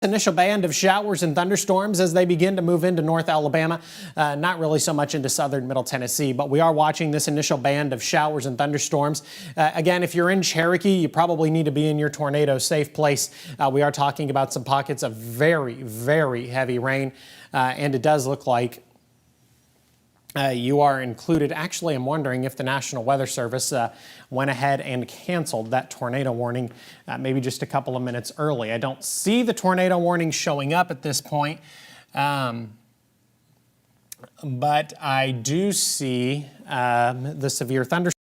Initial band of showers and thunderstorms as they begin to move into North Alabama, not really so much into southern Middle Tennessee, but we are watching this initial band of showers and thunderstorms. Again, if you're in Cherokee, you probably need to be in your tornado safe place. We are talking about some pockets of very, very heavy rain, and it does look like you are included. Actually, I'm wondering if the National Weather Service went ahead and canceled that tornado warning maybe just a couple of minutes early. I don't see the tornado warning showing up at this point, but I do see the severe thunderstorm.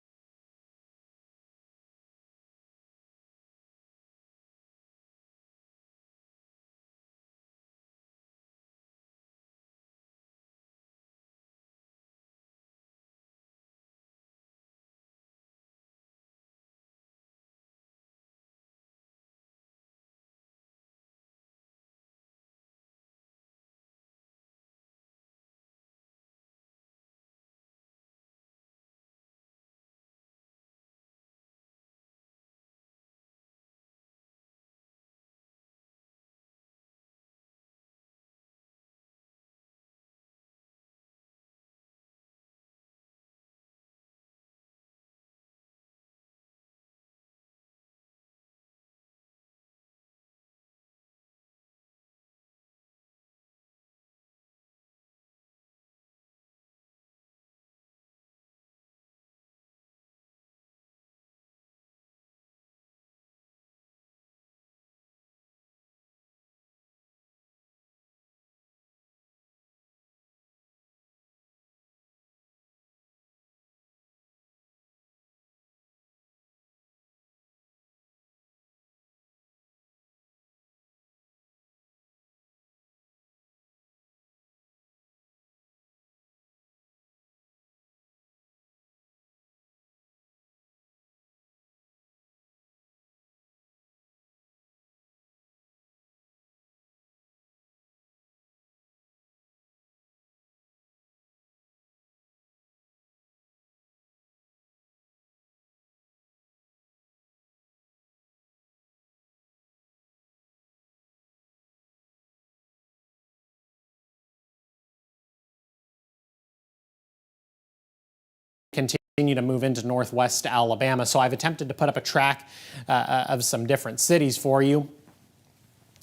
Continue to move into northwest Alabama. So I've attempted to put up a track of some different cities for you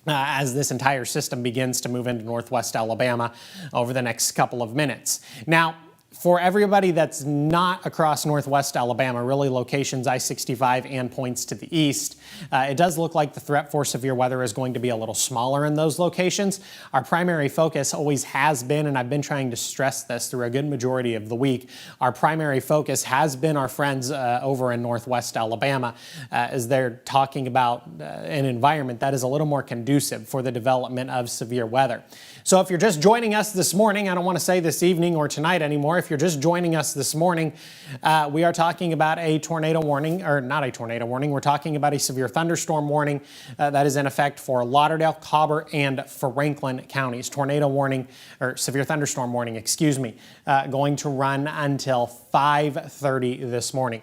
as this entire system begins to move into northwest Alabama over the next couple of minutes. Now, for everybody that's not across northwest Alabama, really locations I-65 and points to the east, it does look like the threat for severe weather is going to be a little smaller in those locations. Our primary focus always has been, and I've been trying to stress this through a good majority of the week, our primary focus has been our friends over in northwest Alabama as they're talking about an environment that is a little more conducive for the development of severe weather. So if you're just joining us this morning, I don't want to say this evening or tonight anymore, if you're just joining us this morning, we are talking about a tornado warning, or not a tornado warning, we're talking about a severe thunderstorm warning that is in effect for Lauderdale, Cobb, and Franklin counties. Tornado warning, or severe thunderstorm warning, excuse me, going to run until 5:30 this morning.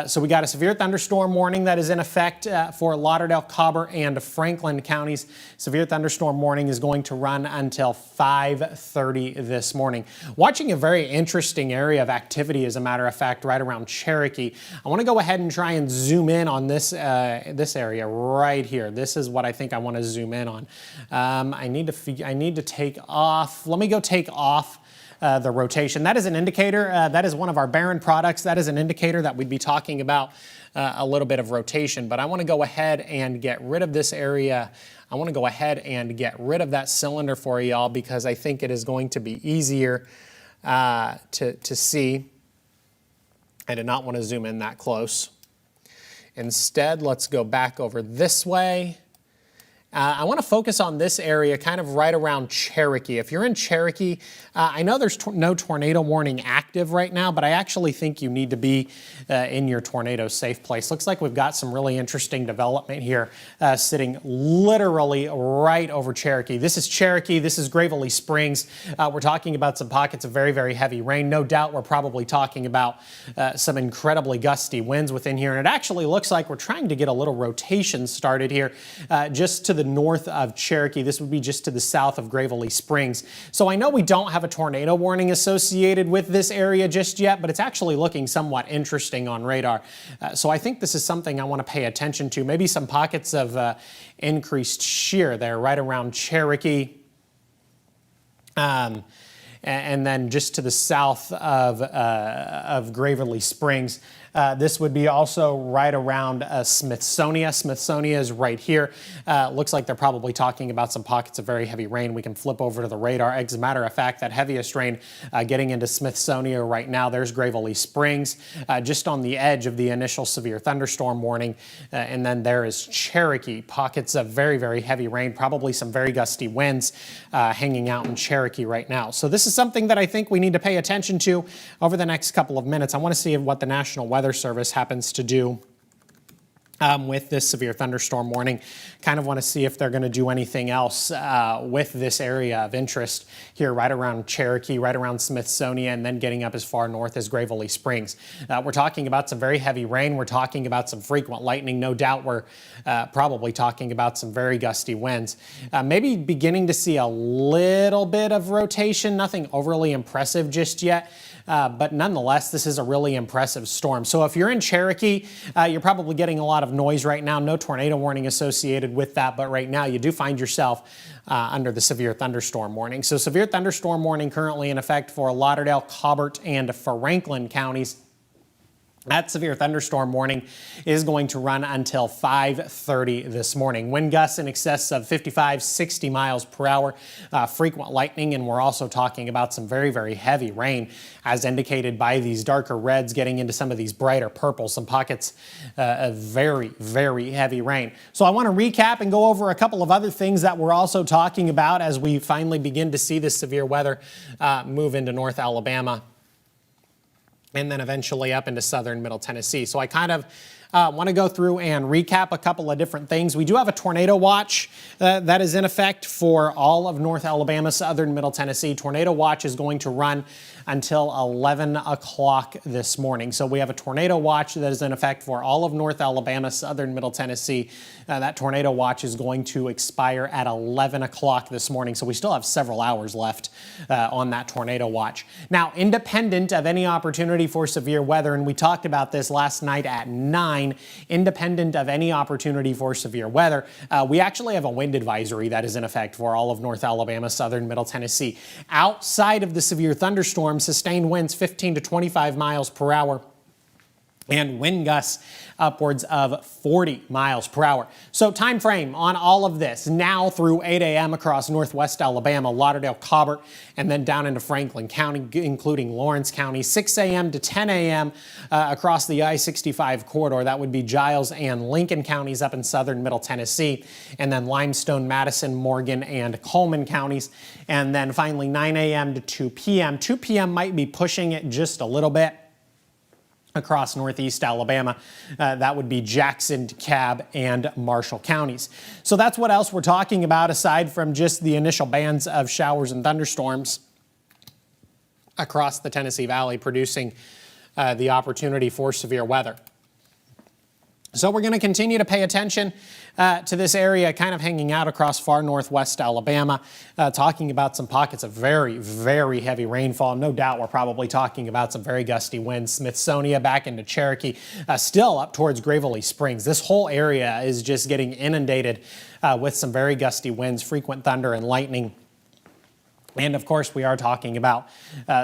So we got a severe thunderstorm warning that is in effect for Lauderdale, Cobb, and Franklin counties. Severe thunderstorm warning is going to run until 5:30 this morning. Watching a very interesting area of activity, as a matter of fact, right around Cherokee. I want to go ahead and try and zoom in on this this area right here. This is what I think I want to zoom in on. I need to take off. Let me go take off the rotation. That is an indicator. That is one of our Barron products. That is an indicator that we'd be talking about a little bit of rotation. But I want to go ahead and get rid of this area. I want to go ahead and get rid of that cylinder for y'all because I think it is going to be easier to see. I did not want to zoom in that close. Instead, let's go back over this way. I want to focus on this area kind of right around Cherokee. If you're in Cherokee, I know there's no tornado warning active right now, but I actually think you need to be in your tornado safe place. Looks like we've got some really interesting development here sitting literally right over Cherokee. This is Cherokee. This is Gravelly Springs. We're talking about some pockets of very, very heavy rain. No doubt we're probably talking about some incredibly gusty winds within here. And it actually looks like we're trying to get a little rotation started here just to the the north of Cherokee. This would be just to the south of Gravelly Springs. So I know we don't have a tornado warning associated with this area just yet, but it's actually looking somewhat interesting on radar. So I think this is something I want to pay attention to. Maybe some pockets of increased shear there right around Cherokee. And then just to the south of Gravelly Springs. This would be also right around Smithsonia. Smithsonia is right here. Looks like they're probably talking about some pockets of very heavy rain. We can flip over to the radar. As a matter of fact, that heaviest rain getting into Smithsonia right now, there's Gravelly Springs, just on the edge of the initial severe thunderstorm warning. And then there is Cherokee. Pockets of very, very heavy rain, probably some very gusty winds hanging out in Cherokee right now. So this is something that I think we need to pay attention to over the next couple of minutes. I want to see what the National Weather Service happens to do with this severe thunderstorm warning. Kind of want to see if they're going to do anything else with this area of interest here right around Cherokee, right around Smithsonia, and then getting up as far north as Gravelly Springs. We're talking about some very heavy rain. We're talking about some frequent lightning. No doubt we're probably talking about some very gusty winds. Maybe beginning to see a little bit of rotation, nothing overly impressive just yet. But nonetheless, this is a really impressive storm. So if you're in Cherokee, you're probably getting a lot of noise right now. No tornado warning associated with that, but right now you do find yourself under the severe thunderstorm warning. So severe thunderstorm warning currently in effect for Lauderdale, Colbert, and Franklin counties. That severe thunderstorm warning is going to run until 5:30 this morning. Wind gusts in excess of 55, 60 miles per hour, frequent lightning, and we're also talking about some very, very heavy rain as indicated by these darker reds getting into some of these brighter purples, some pockets of very, very heavy rain. So I want to recap and go over a couple of other things that we're also talking about as we finally begin to see this severe weather move into North Alabama, and then eventually up into southern Middle Tennessee. So I kind of want to go through and recap a couple of different things. We do have a tornado watch that is in effect for all of North Alabama, southern Middle Tennessee. Tornado watch is going to run until 11 o'clock this morning. So we have a tornado watch that is in effect for all of North Alabama, southern Middle Tennessee. That tornado watch is going to expire at 11 o'clock this morning. So we still have several hours left on that tornado watch. Now, independent of any opportunity for severe weather, and we talked about this last night at 9, independent of any opportunity for severe weather, we actually have a wind advisory that is in effect for all of North Alabama, southern Middle Tennessee. Outside of the severe thunderstorm, sustained winds 15 to 25 miles per hour and wind gusts upwards of 40 miles per hour. So time frame on all of this, now through 8 a.m. across northwest Alabama, Lauderdale, Colbert, and then down into Franklin County, including Lawrence County, 6 a.m. to 10 a.m. Across the I-65 corridor. That would be Giles and Lincoln counties up in southern Middle Tennessee, and then Limestone, Madison, Morgan, and Coleman counties. And then finally 9 a.m. to 2 p.m. 2 p.m. might be pushing it just a little bit across northeast Alabama. That would be Jackson, DeKalb, and Marshall counties. So that's what else we're talking about aside from just the initial bands of showers and thunderstorms across the Tennessee Valley, producing the opportunity for severe weather. So we're going to continue to pay attention to this area kind of hanging out across far northwest Alabama, talking about some pockets of very, very heavy rainfall. No doubt we're probably talking about some very gusty winds. Smithsonia back into Cherokee, still up towards Gravelly Springs. This whole area is just getting inundated with some very gusty winds, frequent thunder and lightning. And of course, we are talking about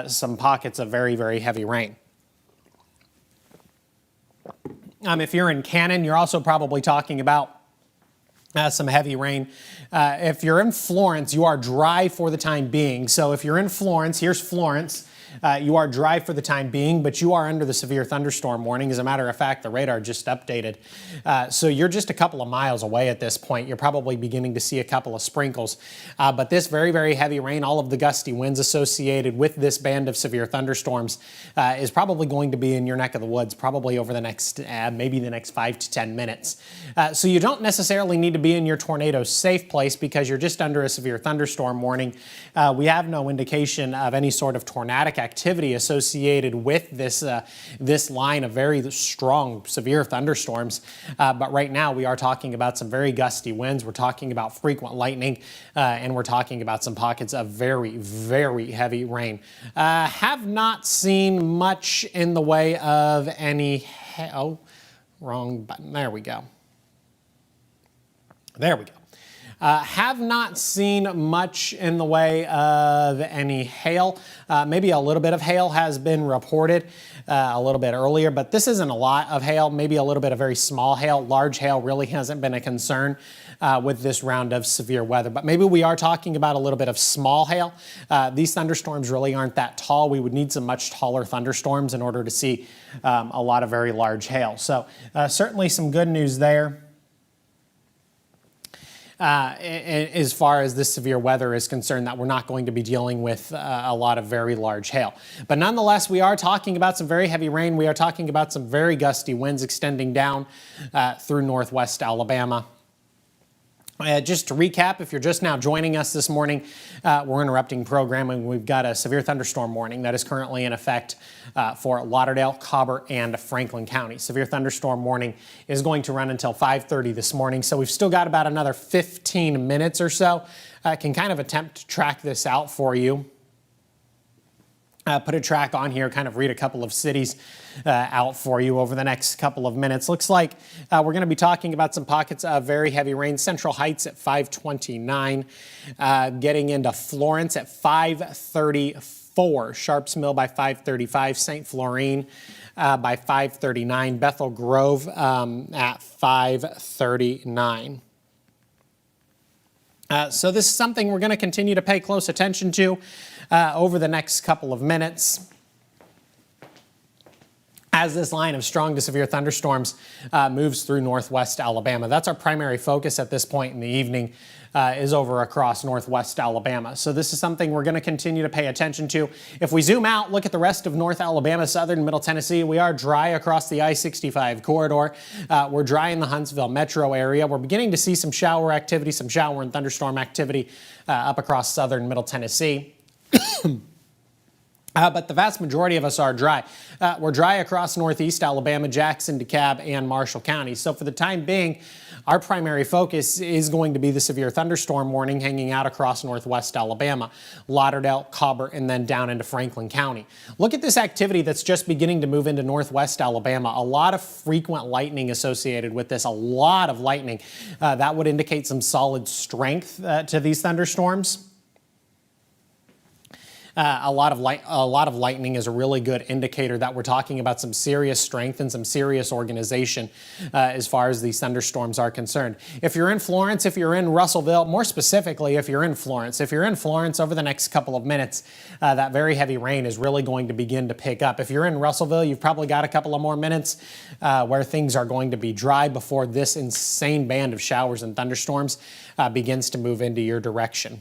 some pockets of very, very heavy rain. If you're in Cannon, you're also probably talking about some heavy rain. If you're in Florence, you are dry for the time being. So if you're in Florence, here's Florence. You are dry for the time being, but you are under the severe thunderstorm warning. As a matter of fact, the radar just updated. So you're just a couple of miles away at this point. You're probably beginning to see a couple of sprinkles. But this very, very heavy rain, all of the gusty winds associated with this band of severe thunderstorms is probably going to be in your neck of the woods, probably over the next, maybe the next 5 to 10 minutes. So you don't necessarily need to be in your tornado safe place because you're just under a severe thunderstorm warning. We have no indication of any sort of tornadic activity associated with this line of very strong, severe thunderstorms. But right now we are talking about some very gusty winds. We're talking about frequent lightning, and we're talking about some pockets of very, very heavy rain. Have not seen much in the way of any, oh, wrong button. There we go. There we go. Have not seen much in the way of any hail. Maybe a little bit of hail has been reported a little bit earlier, but this isn't a lot of hail, maybe a little bit of very small hail. Large hail really hasn't been a concern with this round of severe weather, but maybe we are talking about a little bit of small hail. These thunderstorms really aren't that tall. We would need some much taller thunderstorms in order to see a lot of very large hail. So certainly some good news there. As far as this severe weather is concerned, that we're not going to be dealing with a lot of very large hail. But nonetheless, we are talking about some very heavy rain. We are talking about some very gusty winds extending down through northwest Alabama. Just to recap, if you're just now joining us this morning, we're interrupting programming. We've got a severe thunderstorm warning that is currently in effect for Lauderdale, Cobb, and Franklin County. Severe thunderstorm warning is going to run until 5:30 this morning, so we've still got about another 15 minutes or so. I can kind of attempt to track this out for you. Put a track on here, kind of read a couple of cities out for you over the next couple of minutes. Looks like we're going to be talking about some pockets of very heavy rain. Central Heights at 5:29, getting into Florence at 5:34, Sharps Mill by 5:35, St. Florine by 5:39, Bethel Grove at 5:39. So this is something we're going to continue to pay close attention to over the next couple of minutes as this line of strong to severe thunderstorms moves through northwest Alabama. That's our primary focus at this point in the evening, is over across northwest Alabama. So this is something we're going to continue to pay attention to. If we zoom out, look at the rest of North Alabama, southern Middle Tennessee, we are dry across the I-65 corridor. We're dry in the Huntsville metro area. We're beginning to see some shower activity, some shower and thunderstorm activity up across southern Middle Tennessee. But the vast majority of us are dry. We're dry across northeast Alabama, Jackson, DeKalb, and Marshall counties. So for the time being, our primary focus is going to be the severe thunderstorm warning hanging out across northwest Alabama, Lauderdale, Cobb, and then down into Franklin County. Look at this activity that's just beginning to move into northwest Alabama. A lot of frequent lightning associated with this, a lot of lightning. That would indicate some solid strength to these thunderstorms. A lot of lightning is a really good indicator that we're talking about some serious strength and some serious organization as far as these thunderstorms are concerned. If you're in Florence, if you're in Russellville, more specifically, if you're in Florence over the next couple of minutes, that very heavy rain is really going to begin to pick up. If you're in Russellville, you've probably got a couple of more minutes where things are going to be dry before this insane band of showers and thunderstorms begins to move into your direction.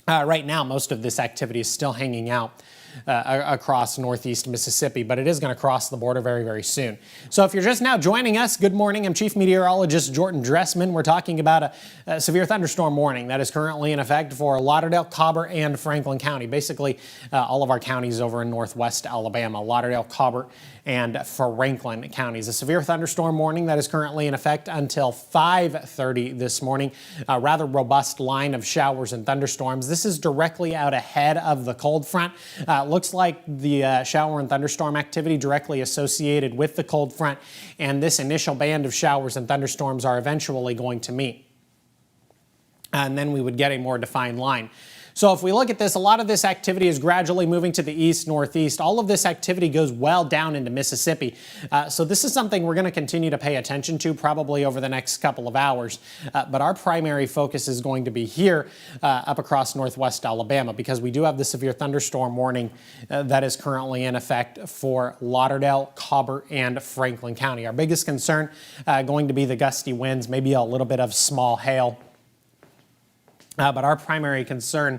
Right now, most of this activity is still hanging out across northeast Mississippi, but it is going to cross the border very, very soon. So if you're just now joining us, good morning. I'm Chief Meteorologist Jordan Dressman. We're talking about a severe thunderstorm warning that is currently in effect for Lauderdale, Cobb, and Franklin County. Basically, all of our counties over in northwest Alabama, Lauderdale, Cobb, and Franklin counties. A severe thunderstorm warning that is currently in effect until 5:30 this morning. A rather robust line of showers and thunderstorms. This is directly out ahead of the cold front. Looks like the shower and thunderstorm activity directly associated with the cold front, and this initial band of showers and thunderstorms are eventually going to meet. And then we would get a more defined line. So if we look at this, a lot of this activity is gradually moving to the east, northeast. All of this activity goes well down into Mississippi. So this is something we're going to continue to pay attention to probably over the next couple of hours. But our primary focus is going to be here up across northwest Alabama, because we do have the severe thunderstorm warning that is currently in effect for Lauderdale, Cobb, and Franklin County. Our biggest concern going to be the gusty winds, maybe a little bit of small hail. But our primary concern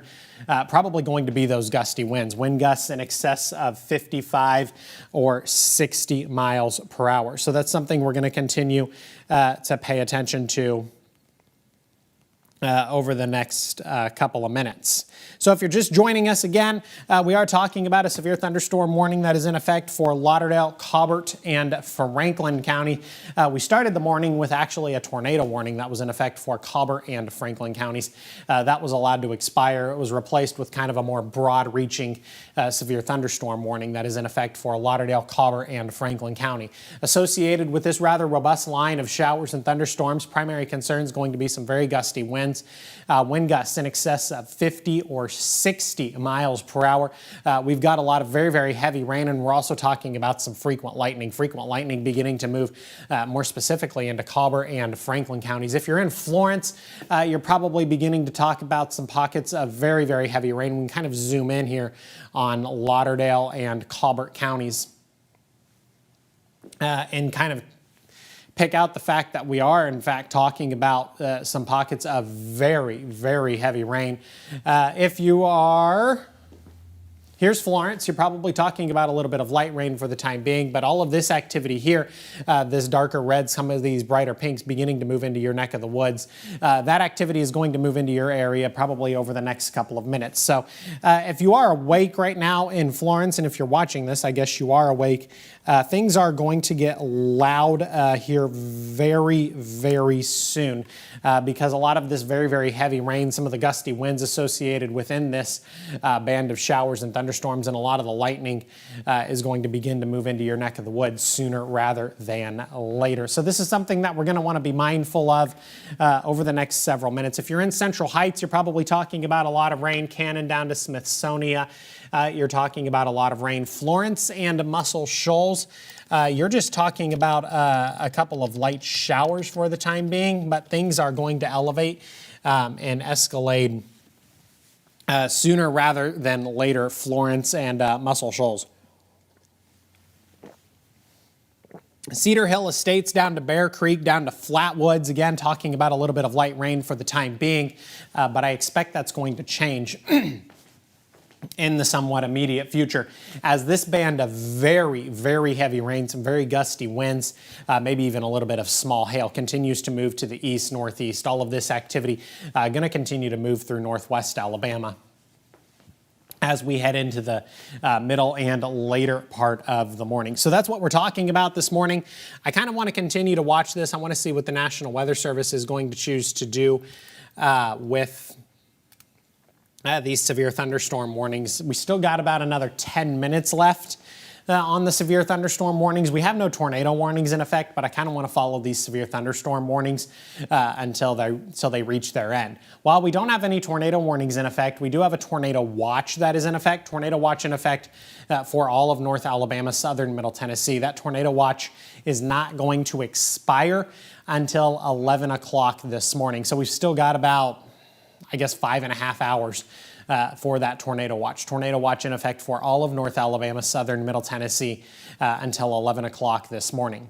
probably going to be those gusty winds, wind gusts in excess of 55 or 60 miles per hour. So that's something we're going to continue to pay attention to over the next couple of minutes. So if you're just joining us again, we are talking about a severe thunderstorm warning that is in effect for Lauderdale, Colbert, and Franklin County. We started the morning with actually a tornado warning that was in effect for Colbert and Franklin counties. That was allowed to expire. It was replaced with kind of a more broad-reaching severe thunderstorm warning that is in effect for Lauderdale, Colbert, and Franklin County. Associated with this rather robust line of showers and thunderstorms, primary concern is going to be some very gusty winds. Wind gusts in excess of 50 or 60 miles per hour. We've got a lot of very, very heavy rain, and we're also talking about some frequent lightning beginning to move more specifically into Colbert and Franklin counties. If you're in Florence, you're probably beginning to talk about some pockets of very, very heavy rain. We can kind of zoom in here on Lauderdale and Colbert counties and kind of pick out the fact that we are, in fact, talking about some pockets of very, very heavy rain. If you are... Here's Florence. You're probably talking about a little bit of light rain for the time being, but all of this activity here, this darker red, some of these brighter pinks beginning to move into your neck of the woods, that activity is going to move into your area probably over the next couple of minutes. So if you are awake right now in Florence, and if you're watching this, I guess you are awake, things are going to get loud here very, very soon because a lot of this very, very heavy rain, some of the gusty winds associated within this band of showers and thunderstorms, and a lot of the lightning is going to begin to move into your neck of the woods sooner rather than later. So this is something that we're going to want to be mindful of over the next several minutes. If you're in Central Heights, you're probably talking about a lot of rain. Cannon down to Smithsonia, you're talking about a lot of rain. Florence and Muscle Shoals, you're just talking about a couple of light showers for the time being, but things are going to elevate and escalate sooner rather than later. Florence and Muscle Shoals. Cedar Hill Estates down to Bear Creek, down to Flatwoods, again talking about a little bit of light rain for the time being, but I expect that's going to change in the somewhat immediate future as this band of very, very heavy rain, some very gusty winds, maybe even a little bit of small hail continues to move to the east, northeast. All of this activity going to continue to move through northwest Alabama as we head into the middle and later part of the morning. So that's what we're talking about this morning. I kind of want to continue to watch this. I want to see what the National Weather Service is going to choose to do with these severe thunderstorm warnings. We still got about another 10 minutes left on the severe thunderstorm warnings. We have no tornado warnings in effect, but I kind of want to follow these severe thunderstorm warnings until they reach their end. While we don't have any tornado warnings in effect, we do have a tornado watch that is in effect. Tornado watch in effect for all of North Alabama, southern Middle Tennessee. That tornado watch is not going to expire until 11 o'clock this morning. So we've still got about, I guess, 5.5 hours for that tornado watch. Tornado watch in effect for all of North Alabama, southern Middle Tennessee until 11 o'clock this morning.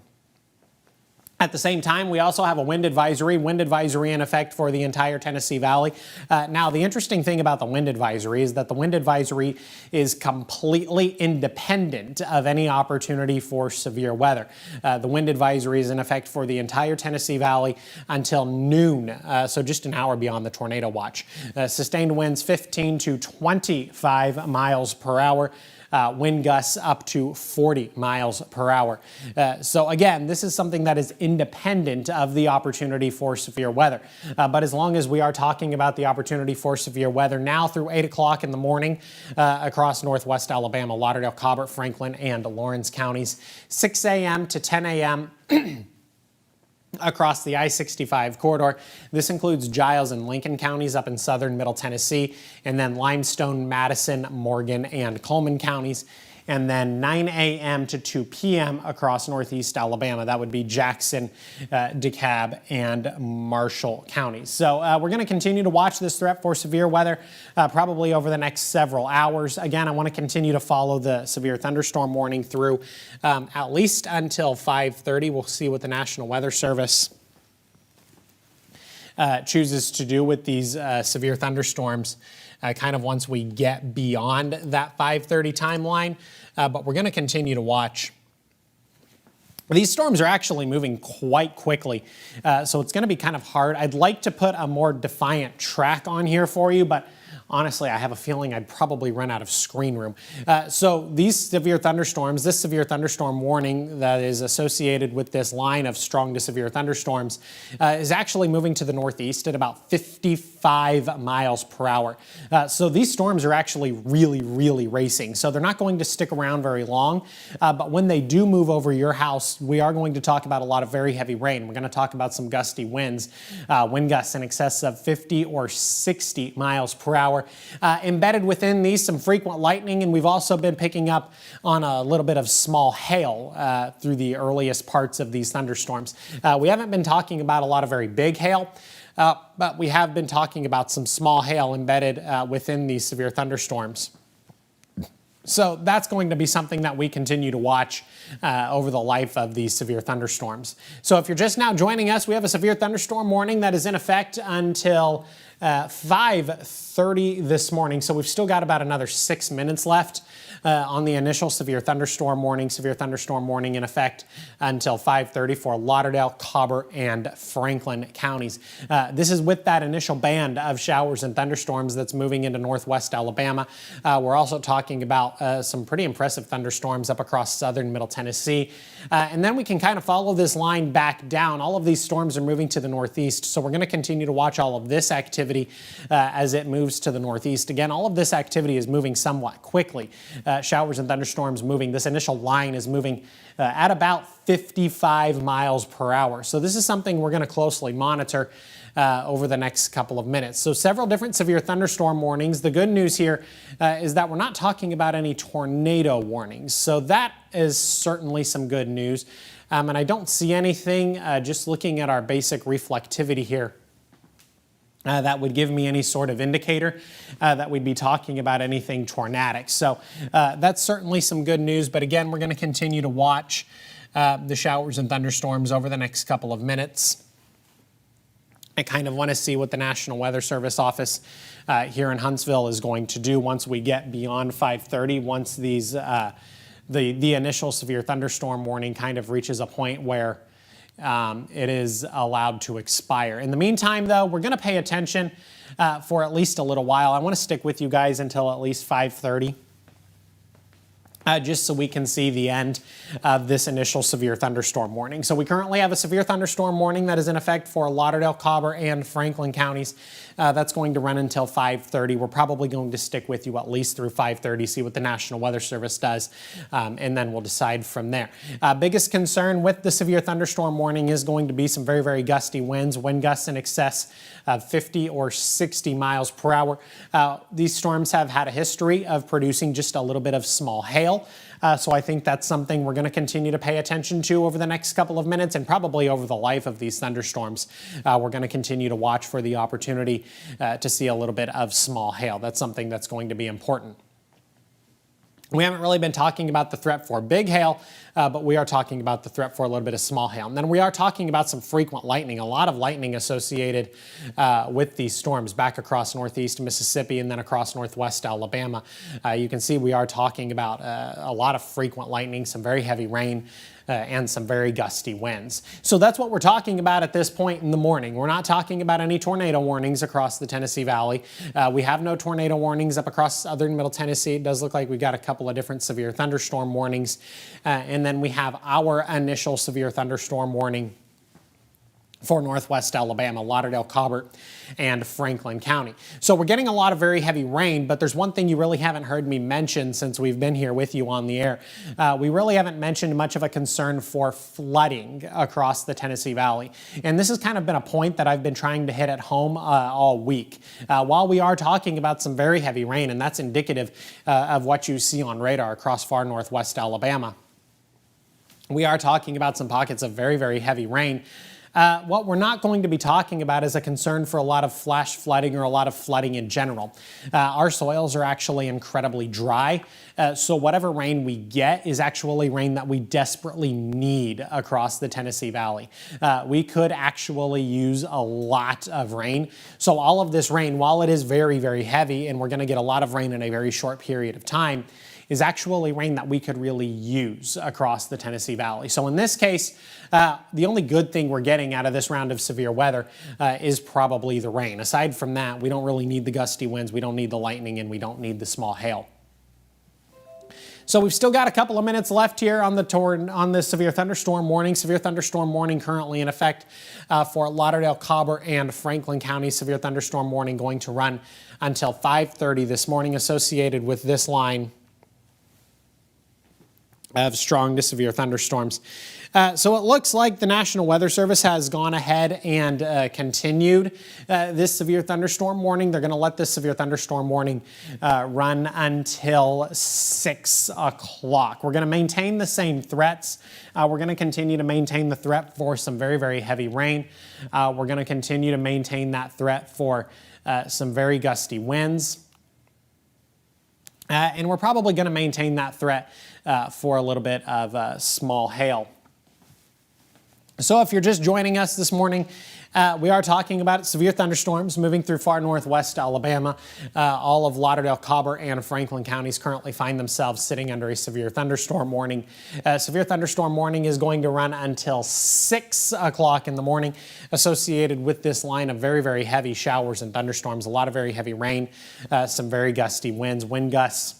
At the same time, we also have a wind advisory in effect for the entire Tennessee Valley. Now, the interesting thing about the wind advisory is that the wind advisory is completely independent of any opportunity for severe weather. The wind advisory is in effect for the entire Tennessee Valley until noon, so just an hour beyond the tornado watch. Sustained winds 15 to 25 miles per hour. Wind gusts up to 40 miles per hour. So again, this is something that is independent of the opportunity for severe weather. But as long as we are talking about the opportunity for severe weather now through 8 o'clock in the morning across northwest Alabama, Lauderdale, Colbert, Franklin, and Lawrence counties, 6 a.m. to 10 a.m. across the I-65 corridor. This includes Giles and Lincoln counties up in southern Middle Tennessee, and then Limestone, Madison, Morgan, and Coleman counties. And then 9 a.m. to 2 p.m. across northeast Alabama. That would be Jackson, DeKalb, and Marshall counties. So we're going to continue to watch this threat for severe weather probably over the next several hours. Again, I want to continue to follow the severe thunderstorm warning through at least until 5:30. We'll see what the National Weather Service chooses to do with these severe thunderstorms kind of once we get beyond that 5:30 timeline. But we're going to continue to watch These storms are actually moving quite quickly, so it's going to be kind of hard. I'd like to put a more defiant track on here for you, but honestly, I have a feeling I'd probably run out of screen room. So these severe thunderstorms, this severe thunderstorm warning that is associated with this line of strong to severe thunderstorms is actually moving to the northeast at about 55 miles per hour. So these storms are actually really racing. So they're not going to stick around very long, but when they do move over your house, we are going to talk about a lot of very heavy rain. We're going to talk about some gusty winds, wind gusts in excess of 50 or 60 miles per hour. Embedded within these, some frequent lightning, and we've also been picking up on a little bit of small hail through the earliest parts of these thunderstorms. We haven't been talking about a lot of very big hail, but we have been talking about some small hail embedded within these severe thunderstorms. So that's going to be something that we continue to watch over the life of these severe thunderstorms. So if you're just now joining us, we have a severe thunderstorm warning that is in effect until 5:30 this morning. So we've still got about another 6 minutes left on the initial severe thunderstorm warning in effect until 5:30 for Lauderdale, Cobb, and Franklin counties. This is with that initial band of showers and thunderstorms that's moving into northwest Alabama. We're also talking about some pretty impressive thunderstorms up across southern Middle Tennessee. And then we can kind of follow this line back down. All of these storms are moving to the northeast, so we're going to continue to watch all of this activity as it moves to the northeast. Again, all of this activity is moving somewhat quickly. Showers and thunderstorms moving. This initial line is moving at about 55 miles per hour. So this is something we're going to closely monitor over the next couple of minutes. So several different severe thunderstorm warnings. The good news here is that we're not talking about any tornado warnings. So that is certainly some good news. And I don't see anything, just looking at our basic reflectivity here, that would give me any sort of indicator that we'd be talking about anything tornadic. So that's certainly some good news. But again, we're going to continue to watch the showers and thunderstorms over the next couple of minutes. I kind of want to see what the National Weather Service office here in Huntsville is going to do once we get beyond 5:30, once these the initial severe thunderstorm warning kind of reaches a point where it is allowed to expire. In the meantime, though, we're going to pay attention for at least a little while. I want to stick with you guys until at least 5:30. Just so we can see the end of this initial severe thunderstorm warning. So we currently have a severe thunderstorm warning that is in effect for Lauderdale, Cobb, and Franklin counties. That's going to run until 5:30. We're probably going to stick with you at least through 5:30, see what the National Weather Service does, and then we'll decide from there. Biggest concern with the severe thunderstorm warning is going to be some very gusty winds, wind gusts in excess of 50 or 60 miles per hour. These storms have had a history of producing just a little bit of small hail. So I think that's something we're going to continue to pay attention to over the next couple of minutes and probably over the life of these thunderstorms. We're going to continue to watch for the opportunity to see a little bit of small hail. That's something that's going to be important. We haven't really been talking about the threat for big hail, but we are talking about the threat for a little bit of small hail. And then we are talking about some frequent lightning, a lot of lightning associated with these storms back across northeast Mississippi and then across northwest Alabama. You can see we are talking about a lot of frequent lightning, some very heavy rain, and some very gusty winds. So that's what we're talking about at this point in the morning. We're not talking about any tornado warnings across the Tennessee Valley. We have no tornado warnings up across southern Middle Tennessee. It does look like we got a couple of different severe thunderstorm warnings. And then we have our initial severe thunderstorm warning for northwest Alabama, Lauderdale, Cobb, and Franklin County. So we're getting a lot of very heavy rain, but there's one thing you really haven't heard me mention since we've been here with you on the air. We really haven't mentioned much of a concern for flooding across the Tennessee Valley. And this has kind of been a point that I've been trying to hit at home all week. While we are talking about some very heavy rain, and that's indicative of what you see on radar across far northwest Alabama, we are talking about some pockets of very heavy rain. What we're not going to be talking about is a concern for a lot of flash flooding or a lot of flooding in general. Our soils are actually incredibly dry, so whatever rain we get is actually rain that we desperately need across the Tennessee Valley. We could actually use a lot of rain. So all of this rain, while it is very heavy and we're going to get a lot of rain in a very short period of time, is actually rain that we could really use across the Tennessee Valley. So in this case, the only good thing we're getting out of this round of severe weather is probably the rain. Aside from that, we don't really need the gusty winds, we don't need the lightning, and we don't need the small hail. So we've still got a couple of minutes left here on the severe thunderstorm warning. Severe thunderstorm warning currently in effect for Lauderdale, Cobb, and Franklin County. Severe thunderstorm warning going to run until 5:30 this morning, associated with this line of strong to severe thunderstorms. So it looks like the National Weather Service has gone ahead and continued this severe thunderstorm warning. They're going to let this severe thunderstorm warning run until 6 o'clock. We're going to maintain the same threats. We're going to continue to maintain the threat for some very, very heavy rain. We're going to continue to maintain that threat for some very gusty winds. And we're probably going to maintain that threat for a little bit of small hail. So if you're just joining us this morning, we are talking about severe thunderstorms moving through far northwest Alabama. All of Lauderdale, Cobb, and Franklin counties currently find themselves sitting under a severe thunderstorm warning. Severe thunderstorm warning is going to run until 6 o'clock in the morning, associated with this line of very, very heavy showers and thunderstorms, a lot of very heavy rain, some very gusty winds, wind gusts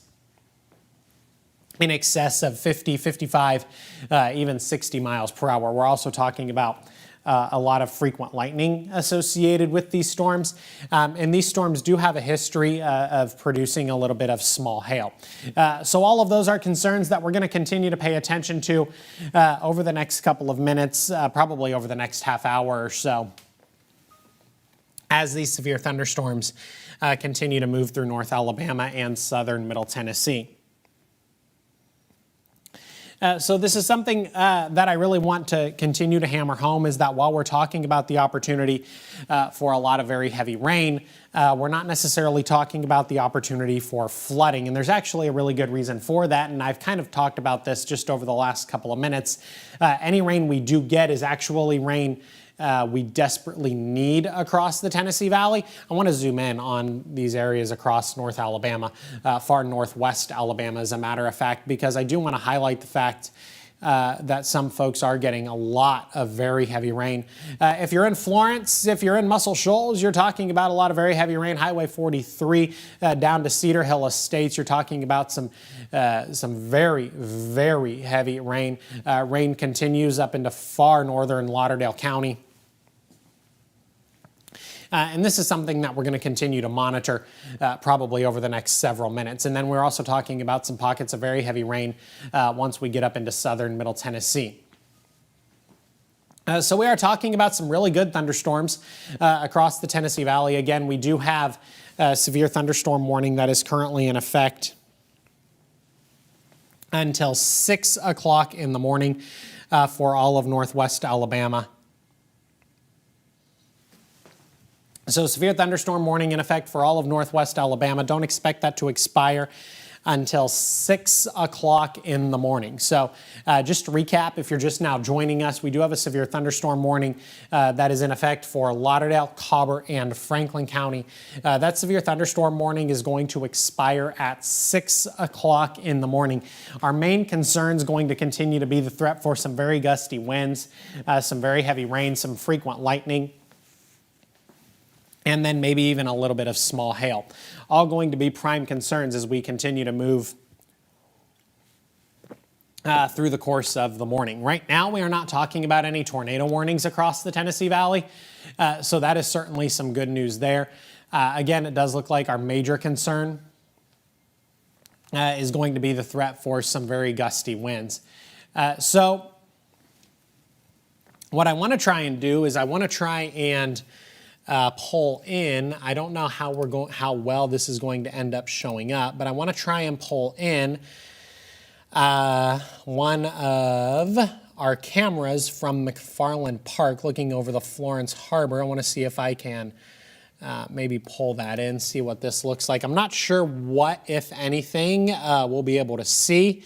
in excess of 50, 55, even 60 miles per hour. We're also talking about a lot of frequent lightning associated with these storms. And these storms do have a history of producing a little bit of small hail. So all of those are concerns that we're going to continue to pay attention to over the next couple of minutes, probably over the next half hour or so, as these severe thunderstorms continue to move through North Alabama and southern Middle Tennessee. So this is something that I really want to continue to hammer home, is that while we're talking about the opportunity for a lot of very heavy rain, we're not necessarily talking about the opportunity for flooding. And there's actually a really good reason for that, and I've kind of talked about this just over the last couple of minutes. Any rain we do get is actually rain we desperately need across the Tennessee Valley. I want to zoom in on these areas across North Alabama, far northwest Alabama, as a matter of fact, because I do want to highlight the fact that some folks are getting a lot of very heavy rain. If you're in Florence, if you're in Muscle Shoals, you're talking about a lot of very heavy rain. Highway 43 down to Cedar Hill Estates, you're talking about some very, very heavy rain. Rain continues up into far northern Lauderdale County. And this is something that we're going to continue to monitor probably over the next several minutes. And then we're also talking about some pockets of very heavy rain once we get up into southern Middle Tennessee. So we are talking about some really good thunderstorms across the Tennessee Valley. Again, we do have a severe thunderstorm warning that is currently in effect until 6 o'clock in the morning for all of northwest Alabama. So severe thunderstorm warning in effect for all of northwest Alabama. Don't expect that to expire until 6 o'clock in the morning. So just to recap, if you're just now joining us, we do have a severe thunderstorm warning that is in effect for Lauderdale, Cobb, and Franklin County. That severe thunderstorm warning is going to expire at 6 o'clock in the morning. Our main concern is going to continue to be the threat for some very gusty winds, some very heavy rain, some frequent lightning, and then maybe even a little bit of small hail. All going to be prime concerns as we continue to move through the course of the morning. Right now, we are not talking about any tornado warnings across the Tennessee Valley, so that is certainly some good news there. Again, it does look like our major concern is going to be the threat for some very gusty winds. So what I want to try and do is I want to try and pull in. I don't know how well this is going to end up showing up, but I want to try and pull in one of our cameras from McFarland Park looking over the Florence Harbor. I want to see if I can maybe pull that in, see what this looks like. I'm not sure what, if anything, we'll be able to see.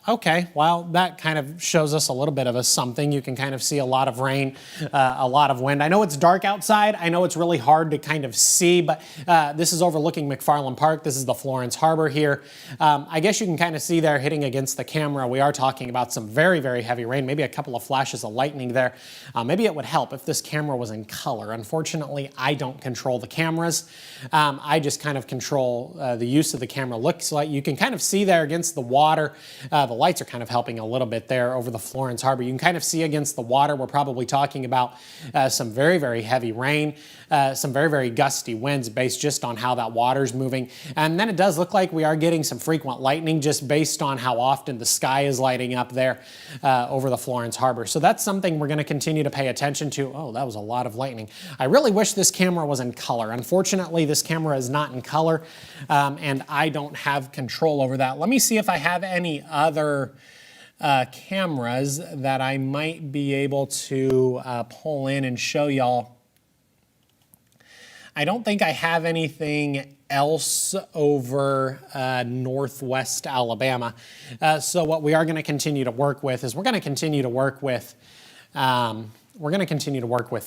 Okay, well, that kind of shows us a little bit of a something. You can kind of see a lot of rain, a lot of wind. I know it's dark outside. I know it's really hard to kind of see, but this is overlooking McFarland Park. This is the Florence Harbor here. I guess you can kind of see there hitting against the camera. We are talking about some very, very heavy rain, maybe a couple of flashes of lightning there. Maybe it would help if this camera was in color. Unfortunately, I don't control the cameras. I just kind of control the use of the camera. Looks like you can kind of see there against the water. The lights are kind of helping a little bit there over the Florence Harbor. You can kind of see against the water. We're probably talking about some very, very heavy rain, some very, very gusty winds based just on how that water's moving. And then it does look like we are getting some frequent lightning just based on how often the sky is lighting up there over the Florence Harbor. So that's something we're going to continue to pay attention to. Oh, that was a lot of lightning. I really wish this camera was in color. Unfortunately, this camera is not in color, and I don't have control over that. Let me see if I have any other cameras that I might be able to pull in and show y'all. I don't think I have anything else over northwest Alabama. So what we are going to continue to work with is we're going to continue to work with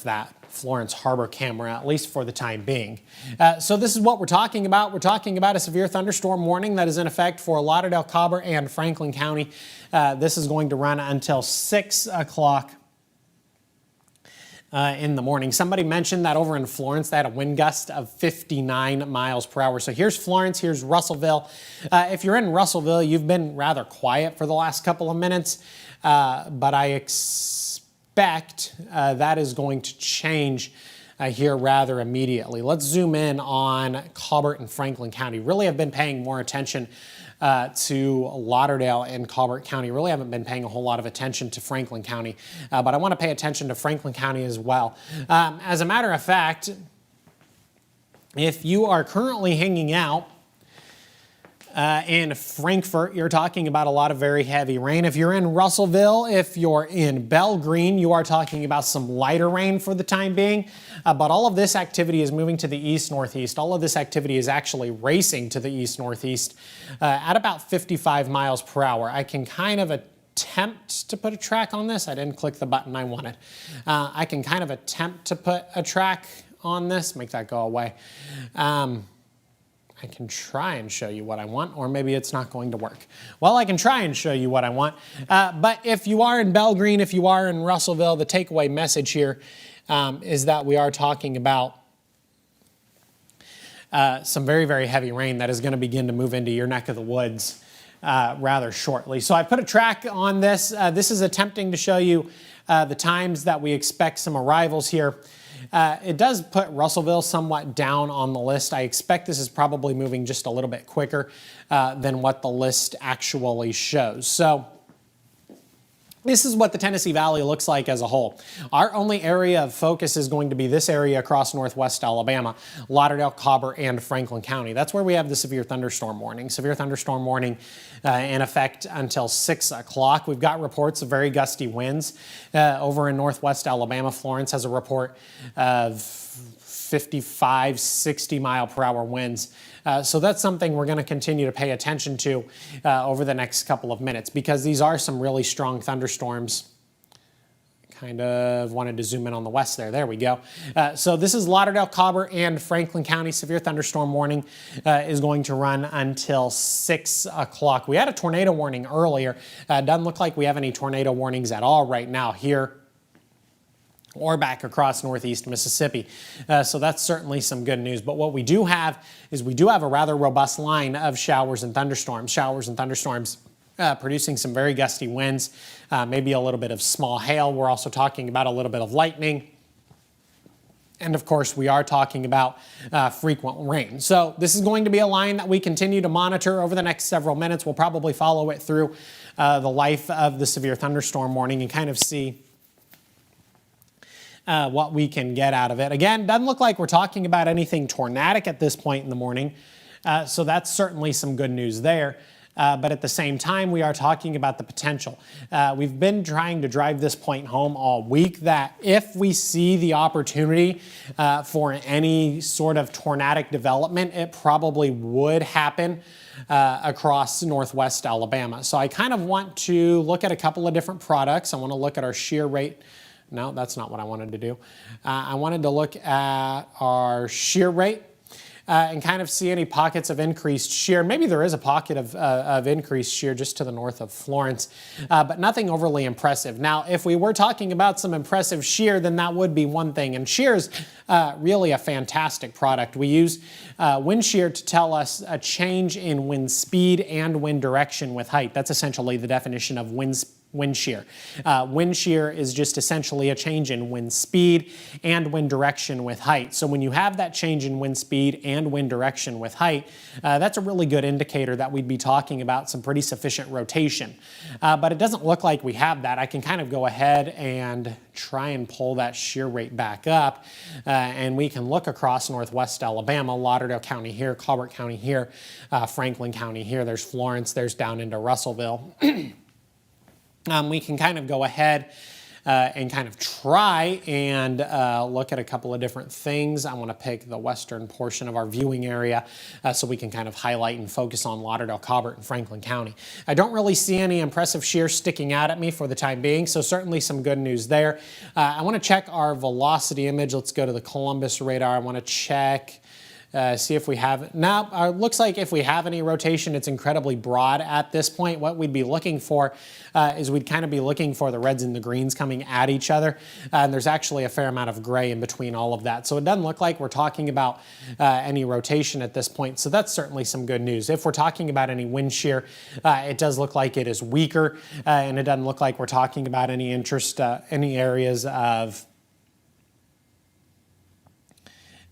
that Florence Harbor camera, at least for the time being. So this is what we're talking about. We're talking about a severe thunderstorm warning that is in effect for Lauderdale, Cobb, and Franklin County. This is going to run until 6 o'clock in the morning. Somebody mentioned that over in Florence, they had a wind gust of 59 miles per hour. So here's Florence, here's Russellville. If you're in Russellville, you've been rather quiet for the last couple of minutes, but I expect that is going to change here rather immediately. Let's zoom in on Colbert and Franklin County. Really have been paying more attention to Lauderdale and Colbert County. Really haven't been paying a whole lot of attention to Franklin County, but I want to pay attention to Franklin County as well. As a matter of fact, if you are currently hanging out in Frankfort, you're talking about a lot of very heavy rain. If you're in Russellville, if you're in Belgreen, you are talking about some lighter rain for the time being. But all of this activity is moving to the east-northeast. All of this activity is actually racing to the east-northeast at about 55 miles per hour. I can kind of attempt to put a track on this. I didn't click the button I wanted. I can kind of attempt to put a track on this, make that go away. I can try and show you what I want, or maybe it's not going to work. Well, I can try and show you what I want, but if you are in Belgreen, if you are in Russellville, the takeaway message here is that we are talking about some very, very heavy rain that is going to begin to move into your neck of the woods rather shortly. So I put a track on this. This is attempting to show you the times that we expect some arrivals here. It does put Russellville somewhat down on the list. I expect this is probably moving just a little bit quicker than what the list actually shows. So this is what the Tennessee Valley looks like as a whole. Our only area of focus is going to be this area across northwest Alabama, Lauderdale, Cobb, and Franklin County. That's where we have the severe thunderstorm warning. Severe thunderstorm warning in effect until 6 o'clock. We've got reports of very gusty winds over in northwest Alabama. Florence has a report of 55, 60 mile per hour winds. So that's something we're going to continue to pay attention to over the next couple of minutes because these are some really strong thunderstorms. Kind of wanted to zoom in on the west there. There we go. So this is Lauderdale, Cobb, and Franklin County. Severe thunderstorm warning is going to run until 6 o'clock. We had a tornado warning earlier. Doesn't look like we have any tornado warnings at all right now here or back across northeast Mississippi. So that's certainly some good news. But what we do have is we do have a rather robust line of showers and thunderstorms. Showers and thunderstorms producing some very gusty winds, maybe a little bit of small hail. We're also talking about a little bit of lightning. And of course, we are talking about frequent rain. So this is going to be a line that we continue to monitor over the next several minutes. We'll probably follow it through the life of the severe thunderstorm warning and kind of see what we can get out of it. Again, doesn't look like we're talking about anything tornadic at this point in the morning, so that's certainly some good news there. but at the same time, we are talking about the potential. We've been trying to drive this point home all week that if we see the opportunity for any sort of tornadic development, it probably would happen across northwest Alabama. So I kind of want to look at a couple of different products. I want to look at our shear rate. No, that's not what I wanted to do. I wanted to look at our shear rate and kind of see any pockets of increased shear. Maybe there is a pocket of increased shear just to the north of Florence, but nothing overly impressive. Now, if we were talking about some impressive shear, then that would be one thing. And shear is really a fantastic product. We use wind shear to tell us a change in wind speed and wind direction with height. That's essentially the definition of wind shear. Wind shear is just essentially a change in wind speed and wind direction with height. So when you have that change in wind speed and wind direction with height, that's a really good indicator that we'd be talking about some pretty sufficient rotation. But it doesn't look like we have that. I can kind of go ahead and try and pull that shear rate back up, and we can look across northwest Alabama, Lauderdale County here, Colbert County here, Franklin County here, there's Florence, there's down into Russellville. We can kind of go ahead and kind of try and look at a couple of different things. I want to pick the western portion of our viewing area so we can kind of highlight and focus on Lauderdale, Colbert, and Franklin County. I don't really see any impressive shear sticking out at me for the time being, so certainly some good news there. I want to check our velocity image. Let's go to the Columbus radar. I want to check see if we have, now looks like if we have any rotation, it's incredibly broad at this point. What we'd be looking for is we'd kind of be looking for the reds and the greens coming at each other. And there's actually a fair amount of gray in between all of that. So it doesn't look like we're talking about any rotation at this point. So that's certainly some good news. If we're talking about any wind shear, it does look like it is weaker, and it doesn't look like we're talking about any interest, any areas of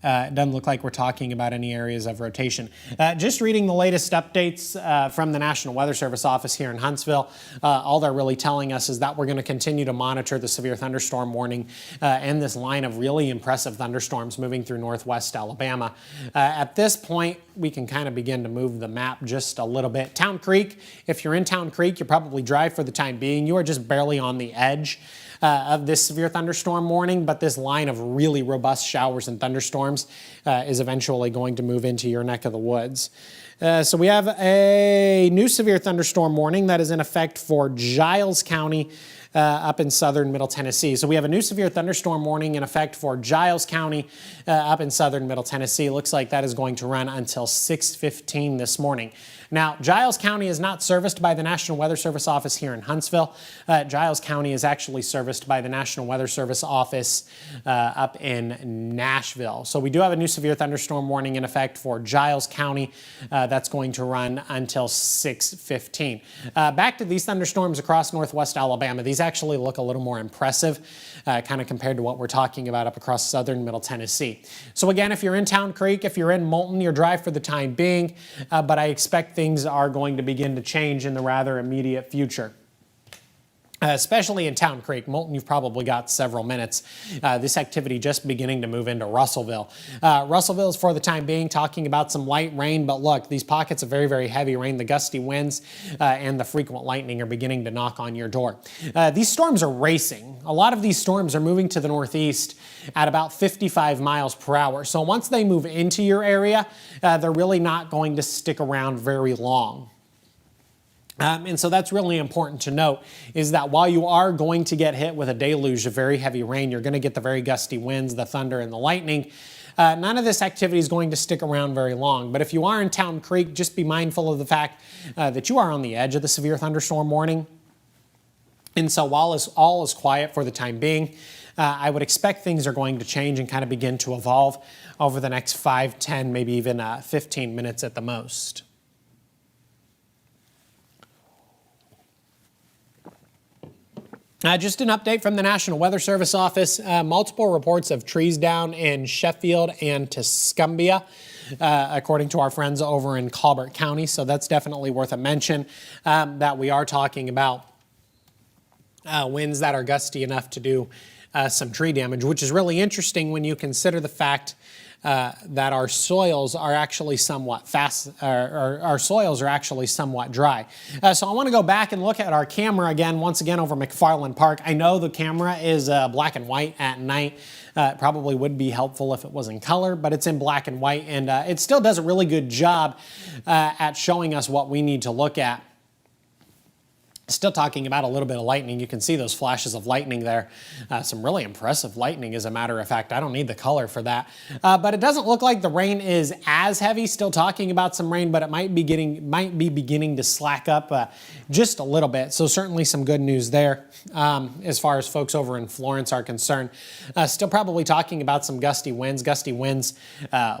it doesn't look like we're talking about any areas of rotation. Just reading the latest updates from the National Weather Service office here in Huntsville, all they're really telling us is that we're going to continue to monitor the severe thunderstorm warning and this line of really impressive thunderstorms moving through northwest Alabama. At this point, we can kind of begin to move the map just a little bit. Town Creek, if you're in Town Creek, you're probably dry for the time being. You are just barely on the edge of this severe thunderstorm warning, but this line of really robust showers and thunderstorms is eventually going to move into your neck of the woods. So we have a new severe thunderstorm warning that is in effect for Giles County up in southern Middle Tennessee. So we have a new severe thunderstorm warning in effect for Giles County up in southern Middle Tennessee. Looks like that is going to run until 6:15 this morning. Now, Giles County is not serviced by the National Weather Service office here in Huntsville. Giles County is actually serviced by the National Weather Service office up in Nashville. So we do have a new severe thunderstorm warning in effect for Giles County. That's going to run until 6:15. Back to these thunderstorms across northwest Alabama. These actually look a little more impressive, kind of compared to what we're talking about up across southern Middle Tennessee. So again, if you're in Town Creek, if you're in Moulton, you're dry for the time being, but I expect things are going to begin to change in the rather immediate future. Especially in Town Creek. Moulton, you've probably got several minutes. This activity just beginning to move into Russellville. Russellville is for the time being talking about some light rain, but look, these pockets of very, very heavy rain, the gusty winds and the frequent lightning are beginning to knock on your door. These storms are racing. A lot of these storms are moving to the northeast at about 55 miles per hour. So once they move into your area, they're really not going to stick around very long. And so that's really important to note, is that while you are going to get hit with a deluge of very heavy rain, you're going to get the very gusty winds, the thunder, and the lightning. None of this activity is going to stick around very long. But if you are in Town Creek, just be mindful of the fact that you are on the edge of the severe thunderstorm warning. And so while all is quiet for the time being, I would expect things are going to change and kind of begin to evolve over the next 5, 10, maybe even 15 minutes at the most. Just an update from the National Weather Service office. Multiple reports of trees down in Sheffield and Tuscumbia, according to our friends over in Colbert County. So that's definitely worth a mention, that we are talking about winds that are gusty enough to do some tree damage, which is really interesting when you consider the fact that our soils are actually somewhat our soils are actually somewhat dry. So I want to go back and look at our camera again, once again over McFarland Park. I know the camera is black and white at night. It probably would be helpful if it was in color, but it's in black and white, and it still does a really good job at showing us what we need to look at. Still talking about a little bit of lightning. You can see those flashes of lightning there. Some really impressive lightning, as a matter of fact. I don't need the color for that. But it doesn't look like the rain is as heavy. Still talking about some rain, but it might be beginning to slack up just a little bit. So certainly some good news there as far as folks over in Florence are concerned. Still probably talking about some gusty winds. Gusty winds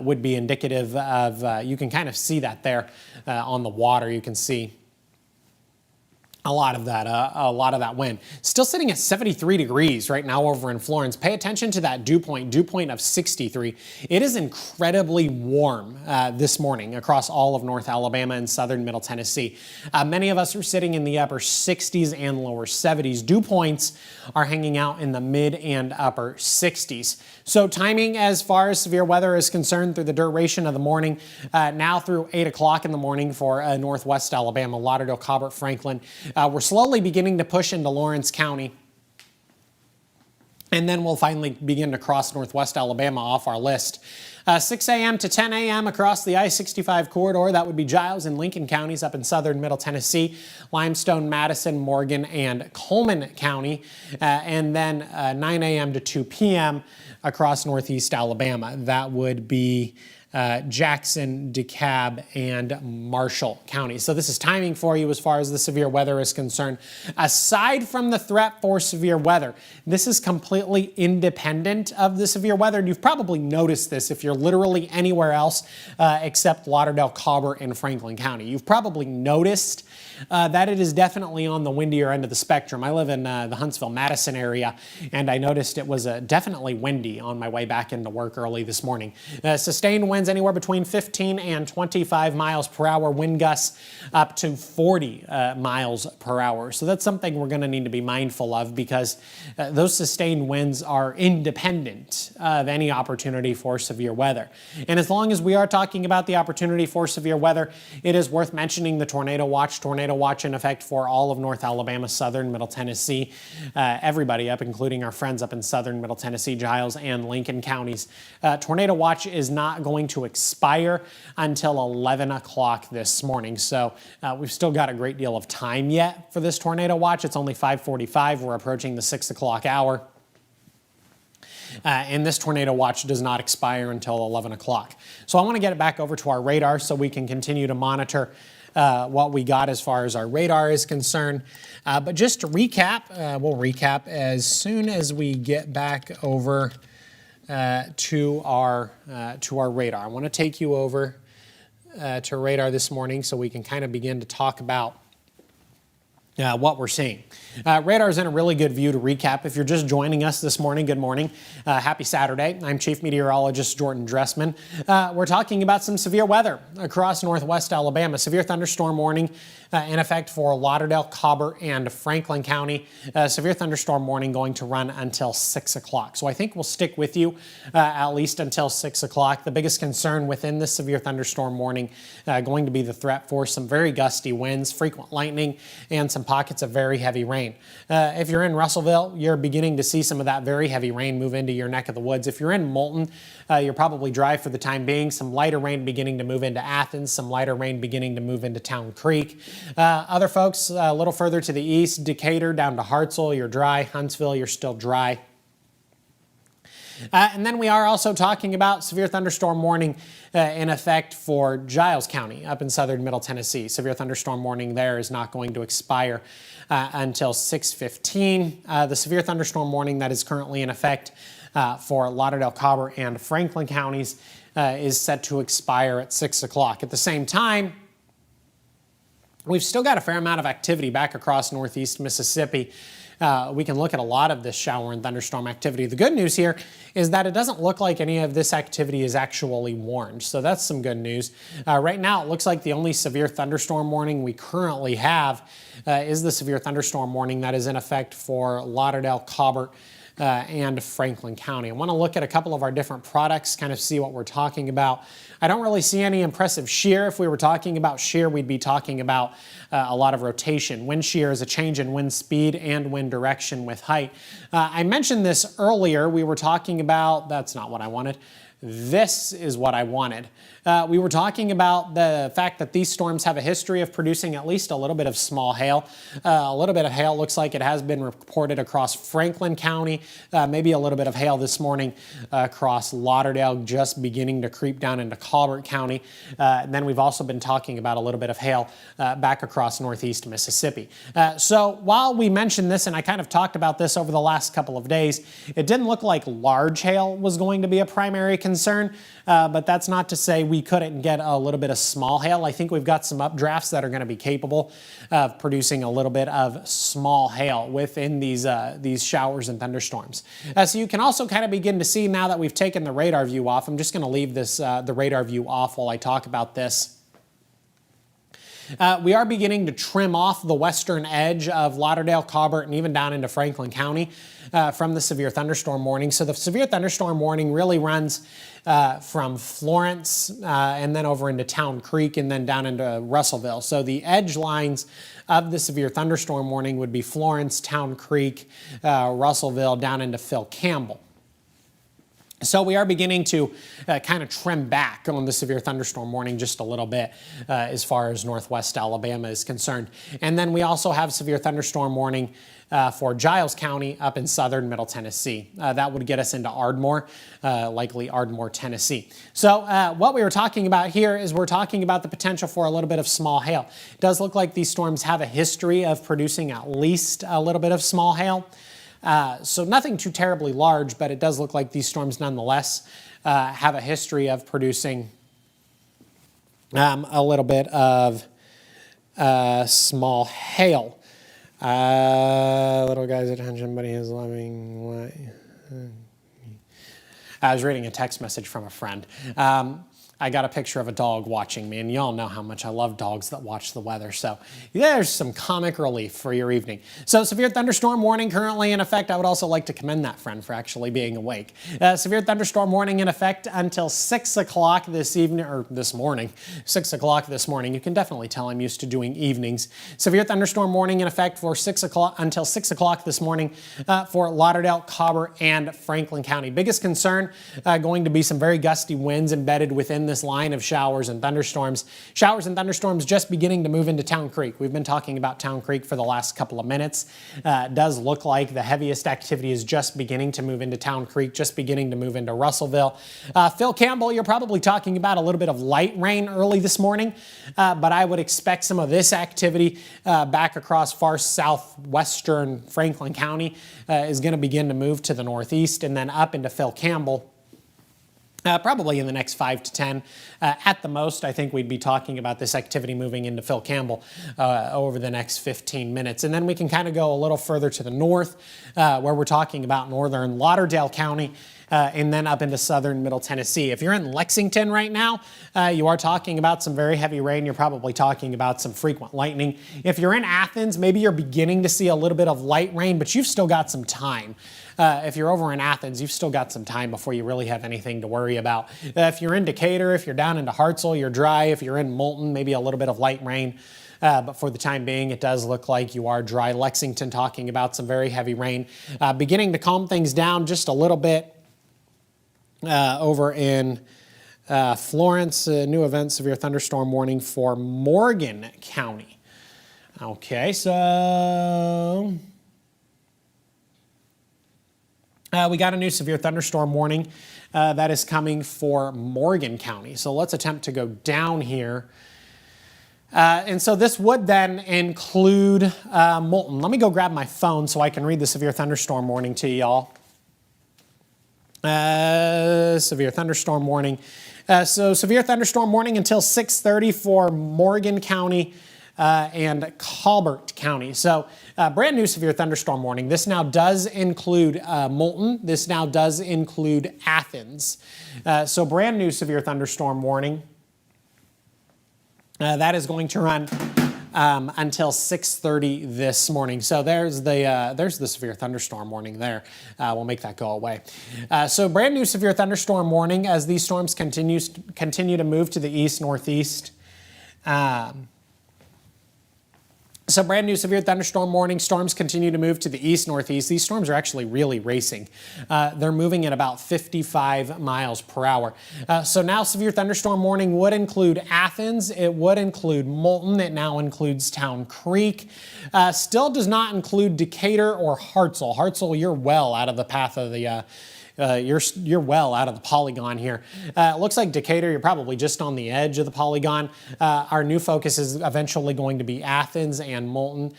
would be indicative of, you can kind of see that there on the water. You can see a lot of that wind. Still sitting at 73 degrees right now over in Florence. Pay attention to that dew point of 63. It is incredibly warm this morning across all of North Alabama and southern Middle Tennessee. Many of us are sitting in the upper 60s and lower 70s. Dew points are hanging out in the mid and upper 60s. So timing as far as severe weather is concerned through the duration of the morning, now through 8 o'clock in the morning for northwest Alabama, Lauderdale, Colbert, Franklin. We're slowly beginning to push into Lawrence County, and then we'll finally begin to cross northwest Alabama off our list. 6 a.m. to 10 a.m. across the I-65 corridor. That would be Giles and Lincoln counties up in southern Middle Tennessee, Limestone, Madison, Morgan, and Coleman County. And then 9 a.m. to 2 p.m. across northeast Alabama. That would be Jackson, DeKalb, and Marshall County. So this is timing for you as far as the severe weather is concerned. Aside from the threat for severe weather, this is completely independent of the severe weather. And you've probably noticed this if you're literally anywhere else except Lauderdale, Colbert, and Franklin County. You've probably noticed that it is definitely on the windier end of the spectrum. I live in the Huntsville-Madison area, and I noticed it was definitely windy on my way back into work early this morning. Sustained winds anywhere between 15 and 25 miles per hour, wind gusts up to 40 miles per hour. So that's something we're going to need to be mindful of, because those sustained winds are independent of any opportunity for severe weather. And as long as we are talking about the opportunity for severe weather, it is worth mentioning the tornado watch. Tornado watch in effect for all of North Alabama, southern Middle Tennessee, everybody up, including our friends up in southern Middle Tennessee, Giles, and Lincoln counties. Tornado watch is not going to expire until 11 o'clock this morning. So we've still got a great deal of time yet for this tornado watch. It's only 5:45. We're approaching the 6 o'clock hour. And this tornado watch does not expire until 11 o'clock. So I want to get it back over to our radar so we can continue to monitor what we got as far as our radar is concerned. But just to recap, we'll recap as soon as we get back over to our radar. I want to take you over to radar this morning so we can kind of begin to talk about what we're seeing. Radar's in a really good view to recap. If you're just joining us this morning, good morning. Happy Saturday. I'm Chief Meteorologist Jordan Dressman. We're talking about some severe weather across northwest Alabama. Severe thunderstorm warning in effect for Lauderdale, Colbert, and Franklin County. Severe thunderstorm warning going to run until 6 o'clock. So I think we'll stick with you at least until 6 o'clock. The biggest concern within this severe thunderstorm warning going to be the threat for some very gusty winds, frequent lightning, and some pockets of very heavy rain. If you're in Russellville, you're beginning to see some of that very heavy rain move into your neck of the woods. If you're in Moulton, you're probably dry for the time being. Some lighter rain beginning to move into Athens, some lighter rain beginning to move into Town Creek. Other folks a little further to the east, Decatur down to Hartselle, you're dry. Huntsville, you're still dry. And then we are also talking about severe thunderstorm warning in effect for Giles County up in southern Middle Tennessee. Severe thunderstorm warning there is not going to expire until 6:15. The severe thunderstorm warning that is currently in effect for Lauderdale, Colbert, and Franklin counties is set to expire at 6 o'clock. At the same time, we've still got a fair amount of activity back across northeast Mississippi. We can look at a lot of this shower and thunderstorm activity. The good news here is that it doesn't look like any of this activity is actually warned, so that's some good news. Right now, it looks like the only severe thunderstorm warning we currently have is the severe thunderstorm warning that is in effect for Lauderdale, Colbert, and Franklin County. I want to look at a couple of our different products, kind of see what we're talking about. I don't really see any impressive shear. If we were talking about shear, we'd be talking about a lot of rotation. Wind shear is a change in wind speed and wind direction with height. I mentioned this earlier. We were talking about, that's not what I wanted. This is what I wanted. We were talking about the fact that these storms have a history of producing at least a little bit of small hail. A little bit of hail looks like it has been reported across Franklin County, maybe a little bit of hail this morning across Lauderdale, just beginning to creep down into Colbert County. And then we've also been talking about a little bit of hail back across northeast Mississippi. So while we mentioned this, and I kind of talked about this over the last couple of days, it didn't look like large hail was going to be a primary concern, but that's not to say we couldn't get a little bit of small hail. I think we've got some updrafts that are going to be capable of producing a little bit of small hail within these showers and thunderstorms. So you can also kind of begin to see now that we've taken the radar view off. I'm just going to leave this the radar view off while I talk about this. We are beginning to trim off the western edge of Lauderdale, Colbert, and even down into Franklin County from the severe thunderstorm warning. So the severe thunderstorm warning really runs from Florence and then over into Town Creek and then down into Russellville. So the edge lines of the severe thunderstorm warning would be Florence, Town Creek, Russellville, down into Phil Campbell. So we are beginning to kind of trim back on the severe thunderstorm warning just a little bit as far as northwest Alabama is concerned. And then we also have severe thunderstorm warning for Giles County up in southern Middle Tennessee. That would get us into Ardmore, likely Ardmore, Tennessee. So what we were talking about here is we're talking about the potential for a little bit of small hail. It does look like these storms have a history of producing at least a little bit of small hail. So nothing too terribly large, but it does look like these storms nonetheless have a history of producing a little bit of small hail. Little guy's attention, but he is loving what? I was reading a text message from a friend. I got a picture of a dog watching me, and y'all know how much I love dogs that watch the weather, so there's some comic relief for your evening. So severe thunderstorm warning currently in effect. I would also like to commend that friend for actually being awake. Severe thunderstorm warning in effect until 6 o'clock this evening, or this morning, 6 o'clock this morning. You can definitely tell I'm used to doing evenings. Severe thunderstorm warning in effect for 6 o'clock until 6 o'clock this morning for Lauderdale, Colbert, and Franklin County. Biggest concern going to be some very gusty winds embedded within this line of showers and thunderstorms. Showers and thunderstorms just beginning to move into Town Creek. We've been talking about Town Creek for the last couple of minutes. It does look like the heaviest activity is just beginning to move into Town Creek, just beginning to move into Russellville. Phil Campbell, you're probably talking about a little bit of light rain early this morning, but I would expect some of this activity back across far southwestern Franklin County is going to begin to move to the northeast and then up into Phil Campbell. Probably in the next 5 to 10. At the most, I think we'd be talking about this activity moving into Phil Campbell over the next 15 minutes. And then we can kind of go a little further to the north where we're talking about northern Lauderdale County and then up into southern Middle Tennessee. If you're in Lexington right now, you are talking about some very heavy rain. You're probably talking about some frequent lightning. If you're in Athens, maybe you're beginning to see a little bit of light rain, but you've still got some time. If you're over in Athens, you've still got some time before you really have anything to worry about. If you're in Decatur, if you're down into Hartselle, you're dry. If you're in Moulton, maybe a little bit of light rain. But for the time being, it does look like you are dry. Lexington talking about some very heavy rain. Beginning to calm things down just a little bit over in Florence. New event, severe thunderstorm warning for Morgan County. Okay, so we got a new severe thunderstorm warning that is coming for Morgan County. So let's attempt to go down here. And so this would then include Moulton. Let me go grab my phone so I can read the severe thunderstorm warning to y'all. Severe thunderstorm warning. So severe thunderstorm warning until 6:30 for Morgan County and Colbert County. So brand new severe thunderstorm warning. This now does include Moulton. This now does include Athens. So brand new severe thunderstorm warning. That is going to run until 6:30 this morning. So there's the severe thunderstorm warning there. We'll make that go away. So brand new severe thunderstorm warning as these storms continue to move to the east northeast. So brand new severe thunderstorm warning. Storms continue to move to the east northeast. These storms are actually really racing. They're moving at about 55 miles per hour. So now severe thunderstorm warning would include Athens. It would include Moulton. It now includes Town Creek. Still does not include Decatur or Hartselle. Hartselle, you're well out of the path of the you're well out of the polygon here. It looks like Decatur, you're probably just on the edge of the polygon. Our new focus is eventually going to be Athens and Moulton.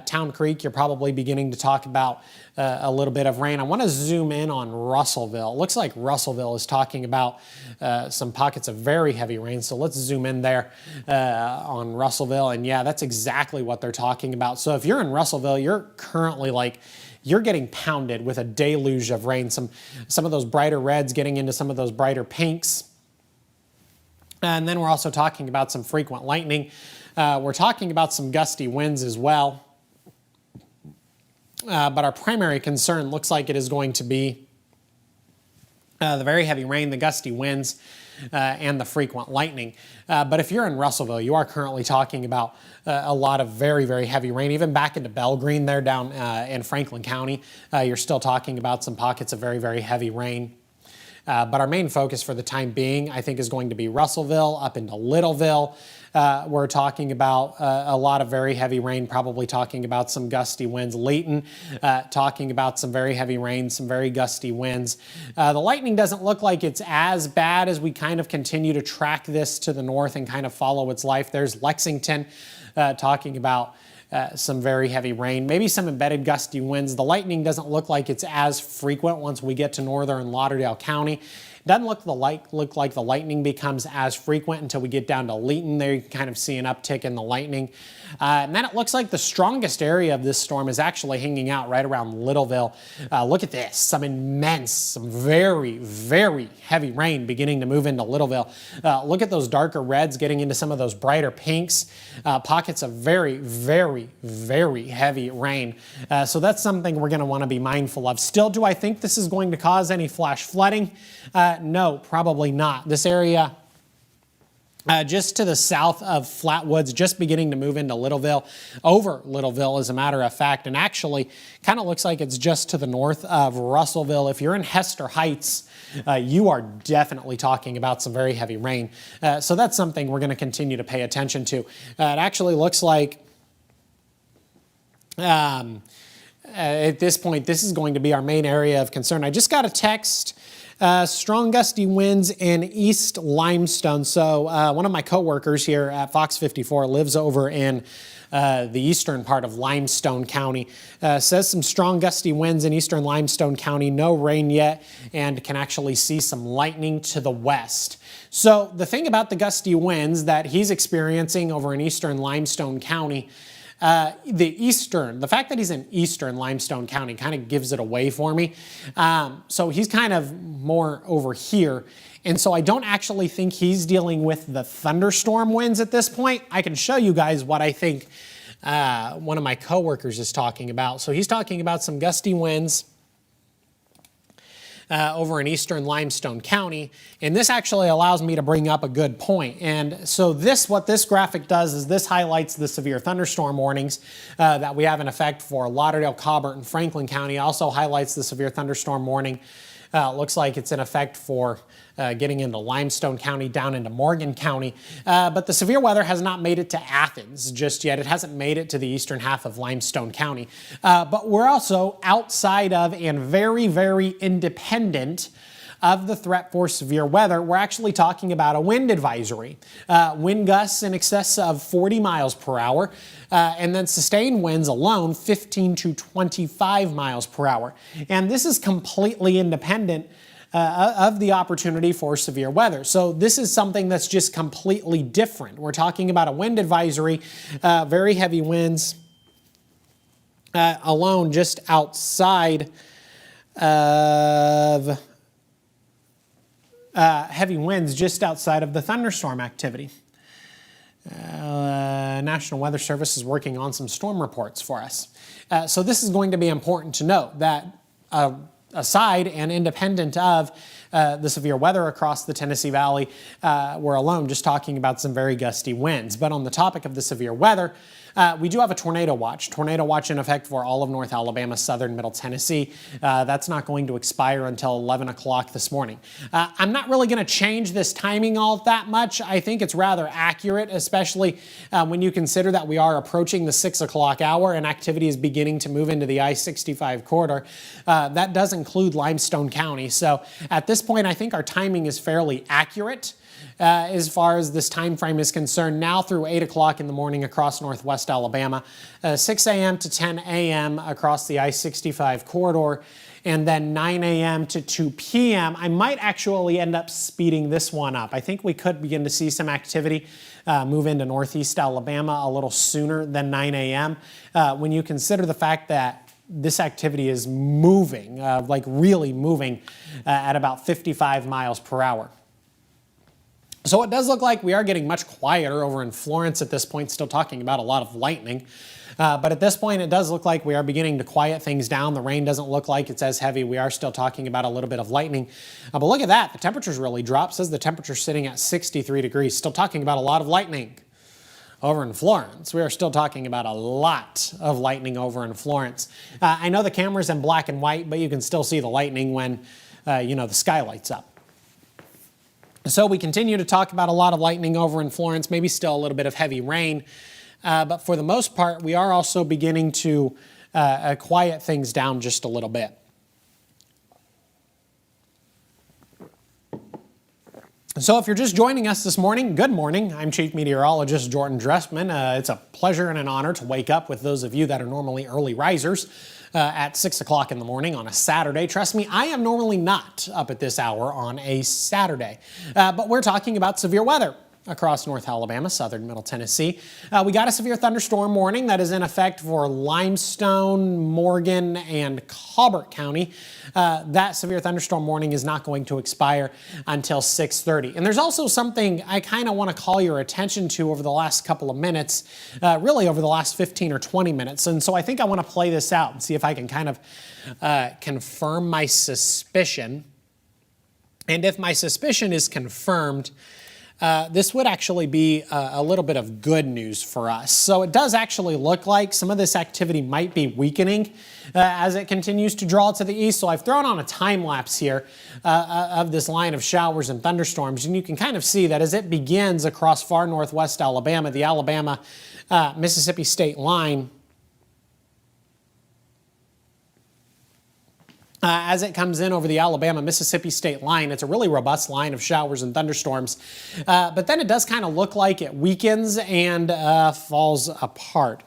Town Creek, you're probably beginning to talk about a little bit of rain. I want to zoom in on Russellville. It looks like Russellville is talking about some pockets of very heavy rain. So let's zoom in there on Russellville. And yeah, that's exactly what they're talking about. So if you're in Russellville, you're currently you're getting pounded with a deluge of rain. Some of those brighter reds getting into some of those brighter pinks. And then we're also talking about some frequent lightning. We're talking about some gusty winds as well. But our primary concern looks like it is going to be the very heavy rain, the gusty winds, and the frequent lightning. But if you're in Russellville, you are currently talking about a lot of very, very heavy rain. Even back into Belgreen there down in Franklin County, you're still talking about some pockets of very, very heavy rain. But our main focus for the time being, I think, is going to be Russellville up into Littleville. We're talking about a lot of very heavy rain, probably talking about some gusty winds. Layton, talking about some very heavy rain, some very gusty winds. The lightning doesn't look like it's as bad as we kind of continue to track this to the north and kind of follow its life. There's Lexington talking about some very heavy rain, maybe some embedded gusty winds. The lightning doesn't look like it's as frequent once we get to northern Lauderdale County. Doesn't look like the lightning becomes as frequent until we get down to Layton. There you can kind of see an uptick in the lightning. And then it looks like the strongest area of this storm is actually hanging out right around Littleville. Look at this, some very, very heavy rain beginning to move into Littleville. Look at those darker reds getting into some of those brighter pinks. Pockets of very, very, very heavy rain. So that's something we're going to want to be mindful of. Still, do I think this is going to cause any flash flooding? No, probably not. This area just to the south of Flatwoods, just beginning to move into Littleville, over Littleville as a matter of fact, and actually kind of looks like it's just to the north of Russellville. If you're in Hester Heights, you are definitely talking about some very heavy rain. So that's something we're going to continue to pay attention to. It actually looks like at this point, this is going to be our main area of concern. I just got a text. Strong gusty winds in East Limestone. So one of my coworkers here at Fox 54 lives over in the eastern part of Limestone County. Says some strong gusty winds in eastern Limestone County. No rain yet, and can actually see some lightning to the west. So the thing about the gusty winds that he's experiencing over in eastern Limestone County, the fact that he's in eastern Limestone County kind of gives it away for me. So he's kind of more over here. And so I don't actually think he's dealing with the thunderstorm winds at this point. I can show you guys what I think one of my coworkers is talking about. So he's talking about some gusty winds over in eastern Limestone County. And this actually allows me to bring up a good point. And so what this graphic does is this highlights the severe thunderstorm warnings that we have in effect for Lauderdale, Colbert, and Franklin County. Also highlights the severe thunderstorm warning. Looks like it's in effect for getting into Limestone County, down into Morgan County. But the severe weather has not made it to Athens just yet. It hasn't made it to the eastern half of Limestone County. But we're also outside of and very, very independent of the threat for severe weather. We're actually talking about a wind advisory. Wind gusts in excess of 40 miles per hour, and then sustained winds alone 15 to 25 miles per hour. And this is completely independent of the opportunity for severe weather. So this is something that's just completely different. We're talking about a wind advisory, very heavy winds alone just outside of heavy winds just outside of the thunderstorm activity. National Weather Service is working on some storm reports for us. So this is going to be important to note that aside and independent of the severe weather across the Tennessee Valley, we're alone just talking about some very gusty winds. But on the topic of the severe weather, we do have a tornado watch. Tornado watch in effect for all of North Alabama, southern Middle Tennessee. That's not going to expire until 11 o'clock this morning. I'm not really going to change this timing all that much. I think it's rather accurate, especially when you consider that we are approaching the 6 o'clock hour and activity is beginning to move into the I-65 corridor. That does include Limestone County. So at this point, I think our timing is fairly accurate. As far as this time frame is concerned, now through 8 o'clock in the morning across northwest Alabama, 6 a.m. to 10 a.m. across the I-65 corridor, and then 9 a.m. to 2 p.m. I might actually end up speeding this one up. I think we could begin to see some activity move into northeast Alabama a little sooner than 9 a.m. When you consider the fact that this activity is moving, like really moving at about 55 miles per hour. So it does look like we are getting much quieter over in Florence at this point, still talking about a lot of lightning. But at this point, it does look like we are beginning to quiet things down. The rain doesn't look like it's as heavy. We are still talking about a little bit of lightning. But look at that. The temperature's really dropped. Says the temperature's sitting at 63 degrees. Still talking about a lot of lightning over in Florence. We are still talking about a lot of lightning over in Florence. I know the camera's in black and white, but you can still see the lightning when, the sky lights up. So we continue to talk about a lot of lightning over in Florence, maybe still a little bit of heavy rain. But for the most part, we are also beginning to quiet things down just a little bit. So if you're just joining us this morning, good morning. I'm Chief Meteorologist Jordan Dressman. It's a pleasure and an honor to wake up with those of you that are normally early risers at 6 o'clock in the morning on a Saturday. Trust me, I am normally not up at this hour on a Saturday. But we're talking about severe weather across North Alabama, southern Middle Tennessee. We got a severe thunderstorm warning that is in effect for Limestone, Morgan, and Colbert County. That severe thunderstorm warning is not going to expire until 6:30. And there's also something I kind of want to call your attention to over the last couple of minutes, really over the last 15 or 20 minutes. And so I think I want to play this out and see if I can kind of confirm my suspicion. And if my suspicion is confirmed, this would actually be a little bit of good news for us. So it does actually look like some of this activity might be weakening as it continues to draw to the east. So I've thrown on a time lapse here of this line of showers and thunderstorms, and you can kind of see that as it begins across far northwest Alabama, the Alabama-Mississippi state line, as it comes in over the Alabama-Mississippi state line, it's a really robust line of showers and thunderstorms. But then it does kind of look like it weakens and falls apart.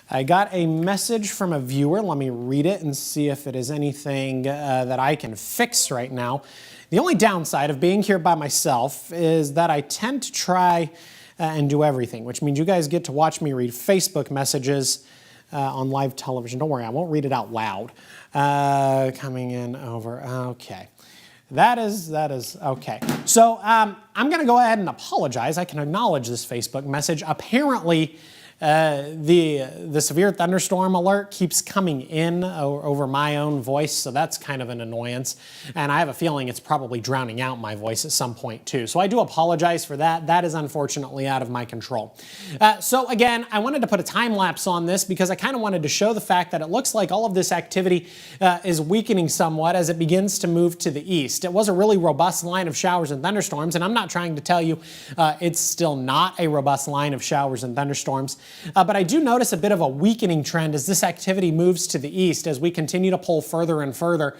I got a message from a viewer. Let me read it and see if it is anything that I can fix right now. The only downside of being here by myself is that I tend to try and do everything, which means you guys get to watch me read Facebook messages on live television. Don't worry, I won't read it out loud. Coming in over, okay. That is okay. So I'm going to go ahead and apologize. I can acknowledge this Facebook message. Apparently, the severe thunderstorm alert keeps coming in over my own voice, so that's kind of an annoyance. And I have a feeling it's probably drowning out my voice at some point too. So I do apologize for that. That is unfortunately out of my control. So again, I wanted to put a time lapse on this because I kind of wanted to show the fact that it looks like all of this activity is weakening somewhat as it begins to move to the east. It was a really robust line of showers and thunderstorms, and I'm not trying to tell you it's still not a robust line of showers and thunderstorms. But I do notice a bit of a weakening trend as this activity moves to the east as we continue to pull further and further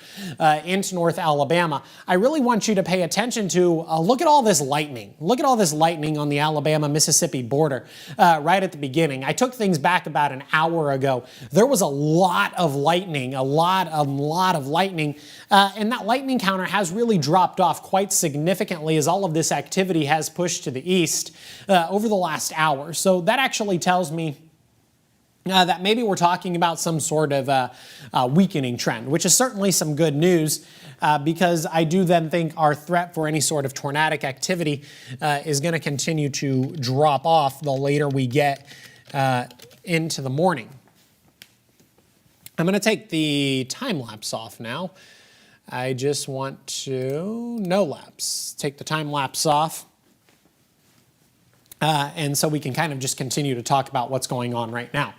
into North Alabama. I really want you to pay attention to, look at all this lightning. Look at all this lightning on the Alabama-Mississippi border right at the beginning. I took things back about an hour ago. There was a lot of lightning, a lot of lightning, and that lightning counter has really dropped off quite significantly as all of this activity has pushed to the east over the last hour. So that actually tells me that maybe we're talking about some sort of weakening trend, which is certainly some good news because I do then think our threat for any sort of tornadic activity is going to continue to drop off the later we get into the morning. I'm going to take the time lapse off now. I just want to no lapse. Take the time lapse off. And so we can kind of just continue to talk about what's going on right now.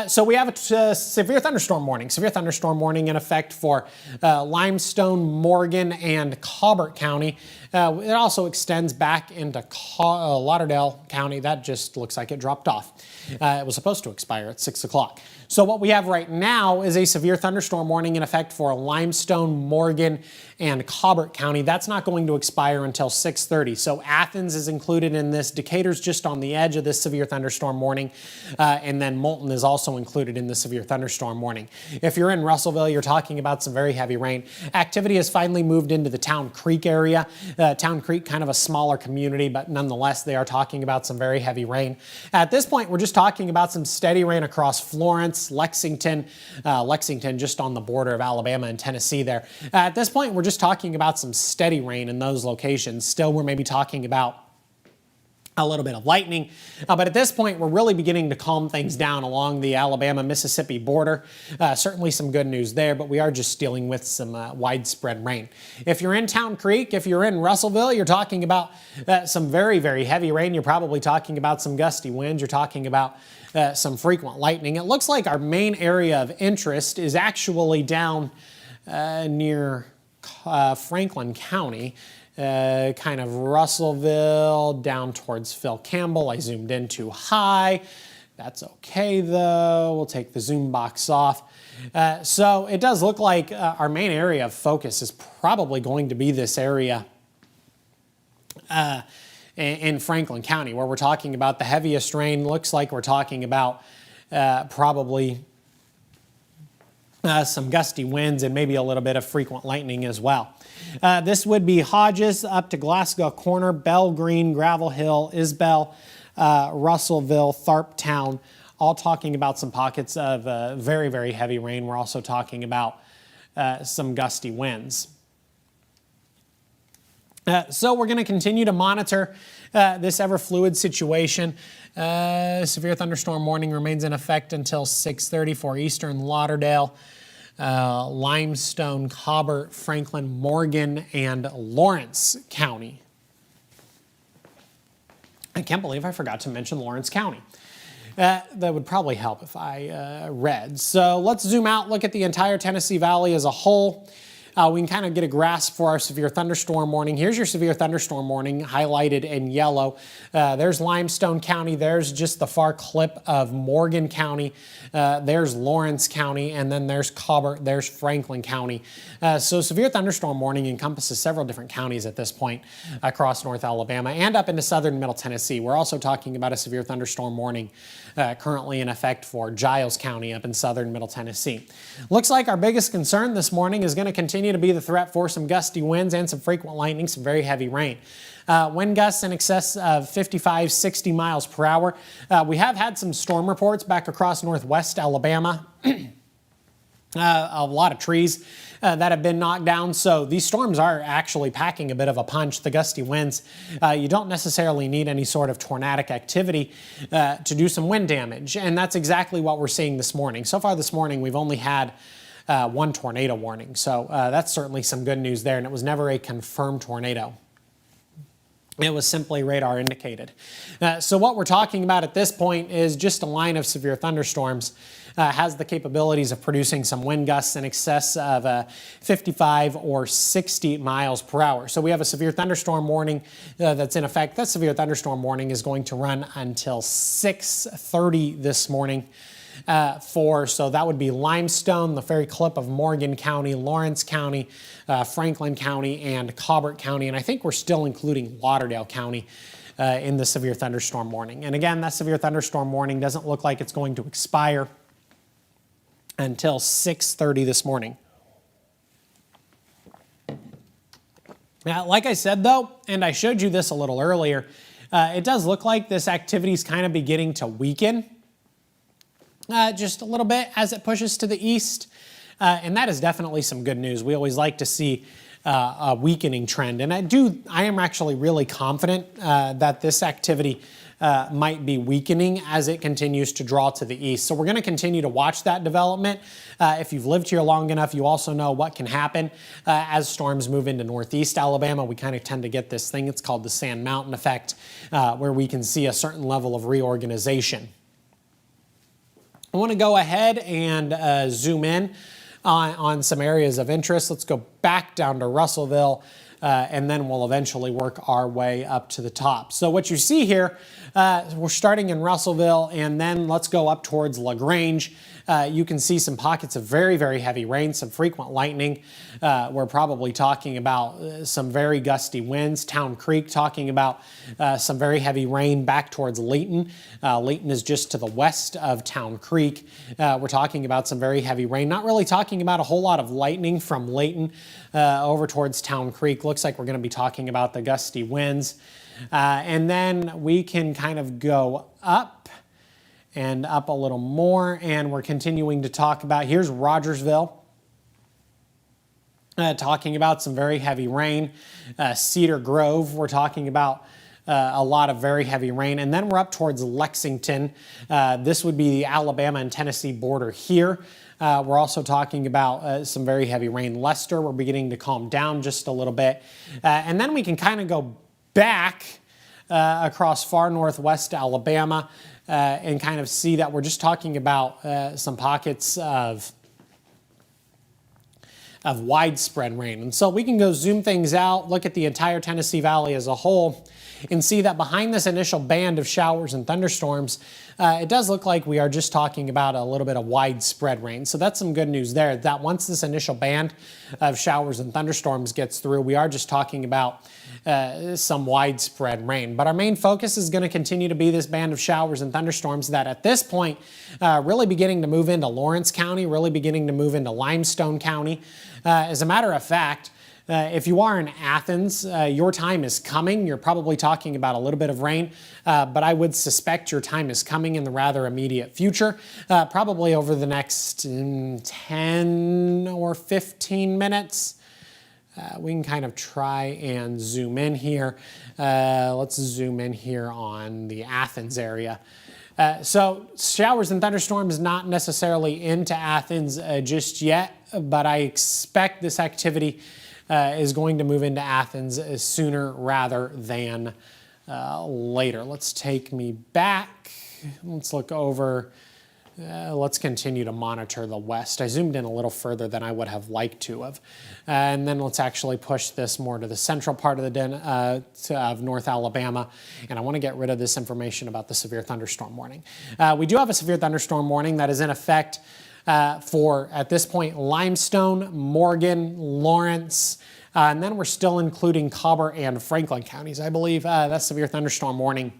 So we have a severe thunderstorm warning. Severe thunderstorm warning in effect for Limestone, Morgan, and Colbert County. It also extends back into Lauderdale County. That just looks like it dropped off. It was supposed to expire at 6 o'clock. So what we have right now is a severe thunderstorm warning in effect for Limestone, Morgan, and Colbert County. That's not going to expire until 6:30. So Athens is included in this. Decatur's just on the edge of this severe thunderstorm warning. And then Moulton is also included in the severe thunderstorm warning. If you're in Russellville, you're talking about some very heavy rain. Activity has finally moved into the Town Creek area. Town Creek, kind of a smaller community, but nonetheless, they are talking about some very heavy rain. At this point, we're just talking about some steady rain across Florence, Lexington just on the border of Alabama and Tennessee there. At this point, we're just talking about some steady rain in those locations. Still, we're maybe talking about a little bit of lightning, but at this point, we're really beginning to calm things down along the Alabama-Mississippi border. Certainly some good news there, but we are just dealing with some widespread rain. If you're in Town Creek, if you're in Russellville, you're talking about some very, very heavy rain. You're probably talking about some gusty winds. You're talking about some frequent lightning. It looks like our main area of interest is actually down near Franklin County. Kind of Russellville down towards Phil Campbell. I zoomed in too high. That's okay though. We'll take the zoom box off. So it does look like our main area of focus is probably going to be this area in Franklin County, where we're talking about the heaviest rain. Looks like we're talking about probably some gusty winds and maybe a little bit of frequent lightning as well. This would be Hodges up to Glasgow Corner, Bell Green, Gravel Hill, Isbell, Russellville, Tharptown, all talking about some pockets of very, very heavy rain. We're also talking about some gusty winds. So we're going to continue to monitor this ever-fluid situation. Severe thunderstorm warning remains in effect until 6:30 for Eastern Lauderdale, Limestone, Colbert, Franklin, Morgan, and Lawrence County. I can't believe I forgot to mention Lawrence County. That would probably help if I read. So let's zoom out, look at the entire Tennessee Valley as a whole. We can kind of get a grasp for our severe thunderstorm warning. Here's your severe thunderstorm warning highlighted in yellow. There's Limestone County. There's just the far clip of Morgan County. There's Lawrence County. And then there's Colbert. There's Franklin County. So severe thunderstorm warning encompasses several different counties at this point across North Alabama and up into southern Middle Tennessee. We're also talking about a severe thunderstorm warning currently in effect for Giles County up in southern Middle Tennessee. Looks like our biggest concern this morning is going to continue to be the threat for some gusty winds and some frequent lightning, some very heavy rain. Wind gusts in excess of 55, 60 miles per hour. We have had some storm reports back across northwest Alabama. A lot of trees that have been knocked down. So these storms are actually packing a bit of a punch. The gusty winds, you don't necessarily need any sort of tornadic activity to do some wind damage. And that's exactly what we're seeing this morning. So far this morning, we've only had one tornado warning. So that's certainly some good news there. And it was never a confirmed tornado. It was simply radar indicated. So what we're talking about at this point is just a line of severe thunderstorms. Has the capabilities of producing some wind gusts in excess of 55 or 60 miles per hour. So we have a severe thunderstorm warning that's in effect. That severe thunderstorm warning is going to run until 6:30 this morning. So that would be Limestone, the very clip of Morgan County, Lawrence County, Franklin County, and Colbert County. And I think we're still including Lauderdale County in the severe thunderstorm warning. And again, that severe thunderstorm warning doesn't look like it's going to expire until 6:30 this morning. Now, like I said, though, and I showed you this a little earlier, it does look like this activity is kind of beginning to weaken. just a little bit as it pushes to the east. And that is definitely some good news. We always like to see a weakening trend. And I am actually really confident that this activity might be weakening as it continues to draw to the east. So we're going to continue to watch that development. If you've lived here long enough, you also know what can happen as storms move into northeast Alabama. We kind of tend to get this thing, it's called the Sand Mountain effect, where we can see a certain level of reorganization. I want to go ahead and zoom in on some areas of interest. Let's go back down to Russellville, and then we'll eventually work our way up to the top. So what you see here, we're starting in Russellville, and then let's go up towards LaGrange. You can see some pockets of very, very heavy rain, some frequent lightning. We're probably talking about some very gusty winds. Town Creek talking about some very heavy rain back towards Layton. Layton is just to the west of Town Creek. We're talking about some very heavy rain. Not really talking about a whole lot of lightning from Layton over towards Town Creek. Looks like we're going to be talking about the gusty winds. And then we can kind of go up and up a little more, and we're continuing to talk about, here's Rogersville, talking about some very heavy rain. Cedar Grove, we're talking about a lot of very heavy rain. And then we're up towards Lexington. This would be the Alabama and Tennessee border here. We're also talking about some very heavy rain. Lester, we're beginning to calm down just a little bit. And then we can kind of go back across far northwest Alabama and kind of see that we're just talking about some pockets of widespread rain. And so we can go zoom things out, look at the entire Tennessee Valley as a whole, and see that behind this initial band of showers and thunderstorms, it does look like we are just talking about a little bit of widespread rain. So that's some good news there, that once this initial band of showers and thunderstorms gets through, we are just talking about some widespread rain. But our main focus is going to continue to be this band of showers and thunderstorms that at this point really beginning to move into Lawrence County, really beginning to move into Limestone County. As a matter of fact, if you are in Athens, your time is coming. You're probably talking about a little bit of rain, but I would suspect your time is coming in the rather immediate future, probably over the next 10 or 15 minutes. We can kind of try and zoom in here. Let's zoom in here on the Athens area. So showers and thunderstorms not necessarily into Athens just yet, but I expect this activity is going to move into Athens sooner rather than later. Let's take me back. Let's look over. Let's continue to monitor the west. I zoomed in a little further than I would have liked to have. And then let's actually push this more to the central part of the of North Alabama. And I want to get rid of this information about the severe thunderstorm warning. We do have a severe thunderstorm warning that is in effect for, at this point, Limestone, Morgan, Lawrence, and then we're still including Cobb and Franklin counties. I believe that severe thunderstorm warning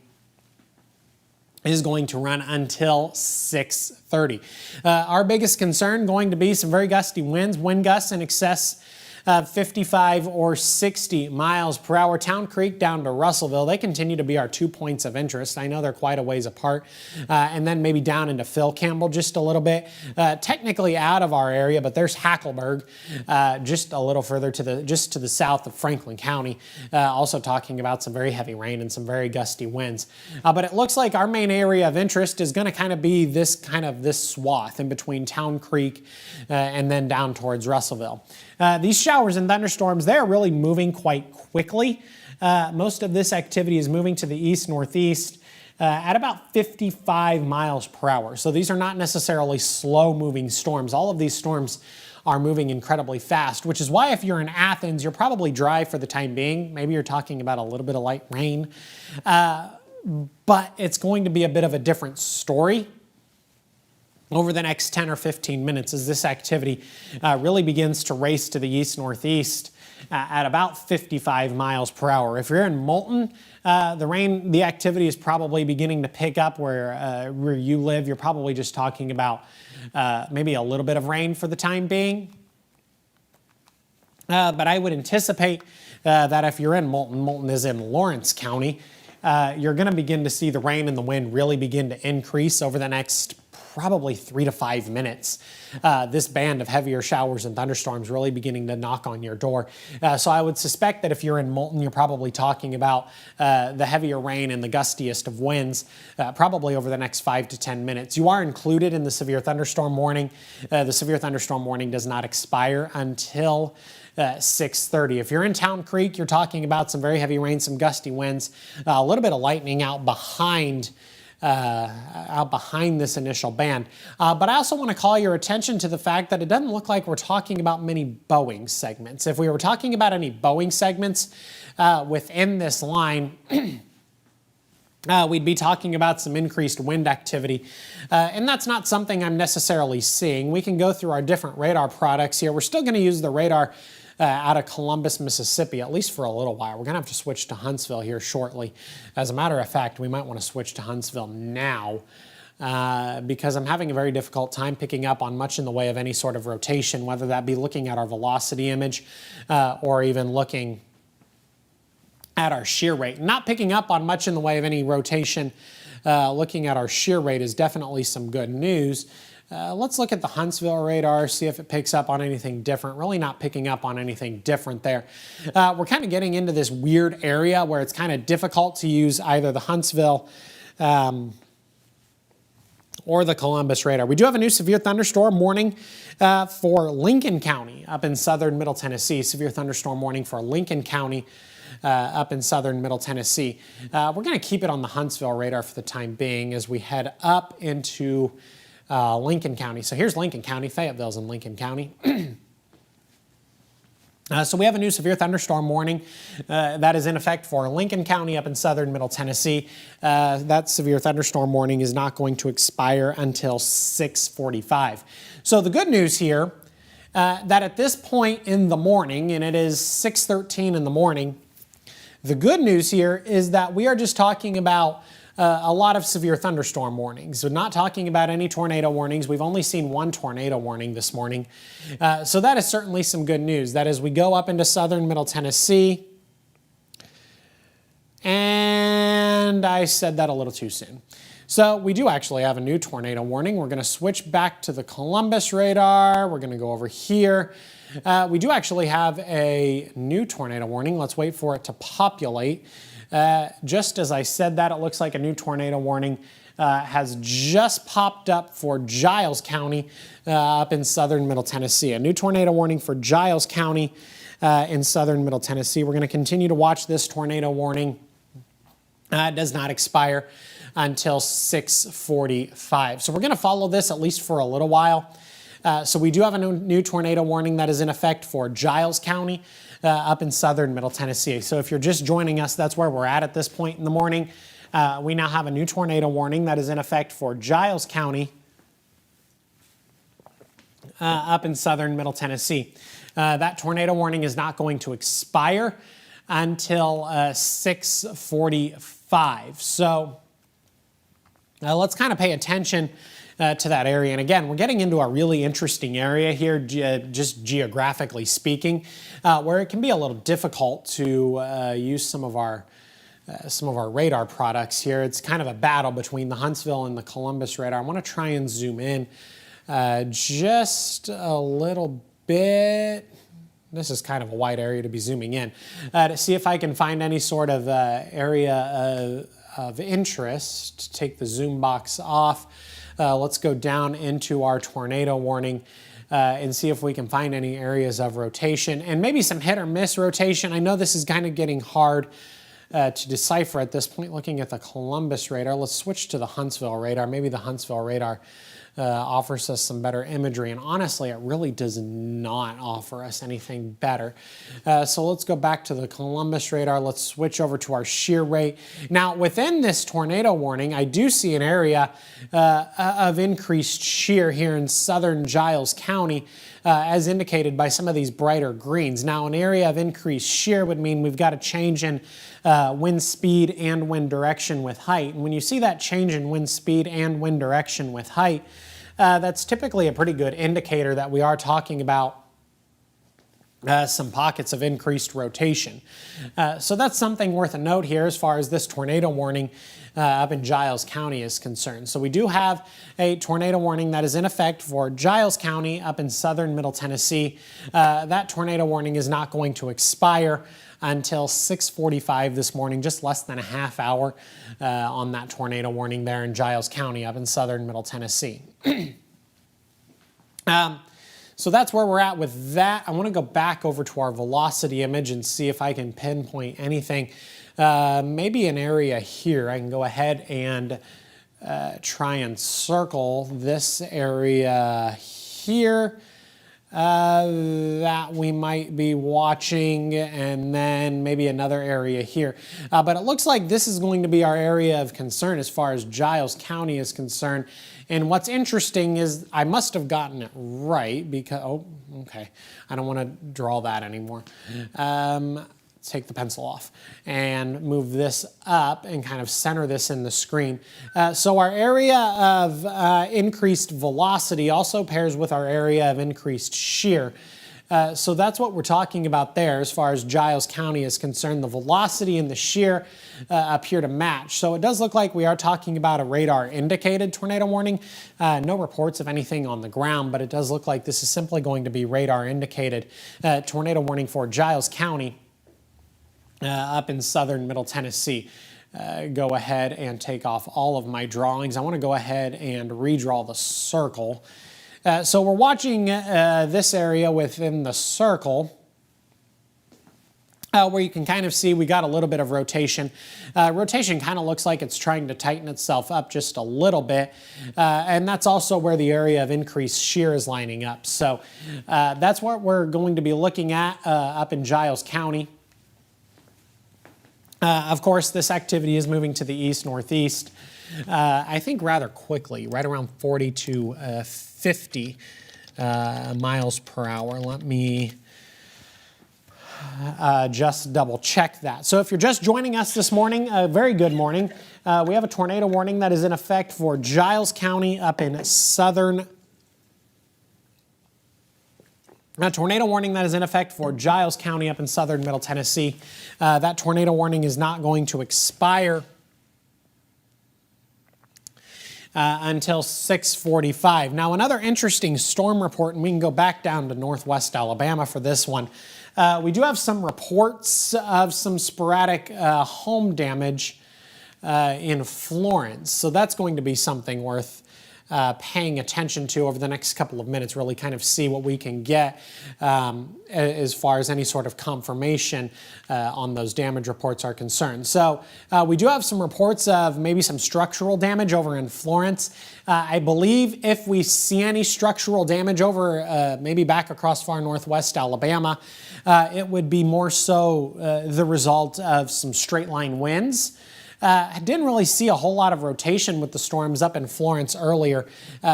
is going to run until 6:30. Our biggest concern going to be some very gusty winds, wind gusts in excess of 55 or 60 miles per hour. Town Creek down to Russellville, they continue to be our 2 points of interest. I know they're quite a ways apart. And then maybe down into Phil Campbell just a little bit. Technically out of our area, but there's Hackleburg just a little further to the south of Franklin County. Also talking about some very heavy rain and some very gusty winds. But it looks like our main area of interest is going to kind of be this swath in between Town Creek and then down towards Russellville. These showers and thunderstorms, they're really moving quite quickly. Most of this activity is moving to the east-northeast at about 55 miles per hour. So these are not necessarily slow-moving storms. All of these storms are moving incredibly fast, which is why if you're in Athens, you're probably dry for the time being. Maybe you're talking about a little bit of light rain. But it's going to be a bit of a different story over the next 10 or 15 minutes as this activity really begins to race to the east-northeast at about 55 miles per hour. If you're in Moulton, the activity is probably beginning to pick up where you live. You're probably just talking about maybe a little bit of rain for the time being. But I would anticipate that if you're in Moulton, Moulton is in Lawrence County, you're going to begin to see the rain and the wind really begin to increase over the next probably 3 to 5 minutes. This band of heavier showers and thunderstorms really beginning to knock on your door. So I would suspect that if you're in Moulton, you're probably talking about the heavier rain and the gustiest of winds, probably over the next 5 to 10 minutes. You are included in the severe thunderstorm warning. The severe thunderstorm warning does not expire until 6:30. If you're in Town Creek, you're talking about some very heavy rain, some gusty winds, a little bit of lightning out behind this initial band. But I also want to call your attention to the fact that it doesn't look like we're talking about many bowing segments. If we were talking about any bowing segments within this line, we'd be talking about some increased wind activity, and that's not something I'm necessarily seeing. We can go through our different radar products here. We're still going to use the radar out of Columbus, Mississippi, at least for a little while. We're going to have to switch to Huntsville here shortly. As a matter of fact, we might want to switch to Huntsville now because I'm having a very difficult time picking up on much in the way of any sort of rotation, whether that be looking at our velocity image or even looking at our shear rate. Not picking up on much in the way of any rotation, looking at our shear rate is definitely some good news. Let's look at the Huntsville radar, see if it picks up on anything different. Really not picking up on anything different there. We're kind of getting into this weird area where it's kind of difficult to use either the Huntsville or the Columbus radar. We do have a new severe thunderstorm warning for Lincoln County up in southern Middle Tennessee. Severe thunderstorm warning for Lincoln County up in southern Middle Tennessee. We're going to keep it on the Huntsville radar for the time being as we head up into Lincoln County. So here's Lincoln County. Fayetteville's in Lincoln County. So we have a new severe thunderstorm warning that is in effect for Lincoln County up in southern Middle Tennessee. That severe thunderstorm warning is not going to expire until 6:45. So the good news here, that at this point in the morning, and it is 6:13 in the morning, the good news here is that we are just talking about a lot of severe thunderstorm warnings. We're not talking about any tornado warnings. We've only seen one tornado warning this morning. So that is certainly some good news. That as we go up into southern Middle Tennessee, and I said that a little too soon. So we do actually have a new tornado warning. We're going to switch back to the Columbus radar. We're going to go over here. We do actually have a new tornado warning. Let's wait for it to populate. Just as I said that, it looks like a new tornado warning has just popped up for Giles County up in southern Middle Tennessee. A new tornado warning for Giles County in southern Middle Tennessee. We're going to continue to watch this tornado warning. It does not expire until 6:45. So we're going to follow this at least for a little while. So we do have a new tornado warning that is in effect for Giles County up in southern Middle Tennessee. So if you're just joining us, that's where we're at this point in the morning. We now have a new tornado warning that is in effect for Giles County up in southern Middle Tennessee. That tornado warning is not going to expire until 6:45. So let's kind of pay attention to that area. And again, we're getting into a really interesting area here, just geographically speaking, where it can be a little difficult to use some of our radar products here. It's kind of a battle between the Huntsville and the Columbus radar. I want to try and zoom in just a little bit. This is kind of a wide area to be zooming in to see if I can find any sort of area of interest. Take the zoom box off. Let's go down into our tornado warning and see if we can find any areas of rotation and maybe some hit or miss rotation. I know this is kind of getting hard to decipher at this point looking at the Columbus radar. Let's switch to the Huntsville radar. Maybe the Huntsville radar offers us some better imagery, and honestly, it really does not offer us anything better. So let's go back to the Columbus radar. Let's switch over to our shear rate. Now, within this tornado warning, I do see an area of increased shear here in southern Giles County, as indicated by some of these brighter greens. Now, an area of increased shear would mean we've got a change in wind speed and wind direction with height. And when you see that change in wind speed and wind direction with height, that's typically a pretty good indicator that we are talking about some pockets of increased rotation. So that's something worth a note here as far as this tornado warning up in Giles County is concerned. So we do have a tornado warning that is in effect for Giles County up in southern Middle Tennessee. That tornado warning is not going to expire until 6:45 this morning, just less than a half hour on that tornado warning there in Giles County up in southern Middle Tennessee. So that's where we're at with that. I want to go back over to our velocity image and see if I can pinpoint anything. Maybe an area here. I can go ahead and try and circle this area here that we might be watching, and then maybe another area here. But it looks like this is going to be our area of concern as far as Giles County is concerned. And what's interesting is I must have gotten it right because, oh, okay, I don't want to draw that anymore. Take the pencil off and move this up and kind of center this in the screen. So our area of increased velocity also pairs with our area of increased shear. So that's what we're talking about there as far as Giles County is concerned. The velocity and the shear appear to match. So it does look like we are talking about a radar indicated tornado warning. No reports of anything on the ground, but it does look like this is simply going to be radar indicated tornado warning for Giles County up in southern Middle Tennessee. Go ahead and take off all of my drawings. I want to go ahead and redraw the circle. So we're watching this area within the circle where you can kind of see we got a little bit of rotation. Rotation kind of looks like it's trying to tighten itself up just a little bit. And that's also where the area of increased shear is lining up. So that's what we're going to be looking at up in Giles County. Of course, this activity is moving to the east-northeast, I think rather quickly, right around 40 to 50 miles per hour. Let me just double check that. So if you're just joining us this morning, a very good morning. We have a tornado warning that is in effect for Giles County up in southern A tornado warning that is in effect for Giles County up in southern Middle Tennessee. That tornado warning is not going to expire until 6:45. Now, another interesting storm report, and we can go back down to northwest Alabama for this one. We do have some reports of some sporadic home damage in Florence. So that's going to be something worth paying attention to over the next couple of minutes, really kind of see what we can get as far as any sort of confirmation on those damage reports are concerned. So we do have some reports of maybe some structural damage over in Florence. I believe if we see any structural damage over maybe back across far northwest Alabama, it would be more so the result of some straight line winds. I didn't really see a whole lot of rotation with the storms up in Florence earlier.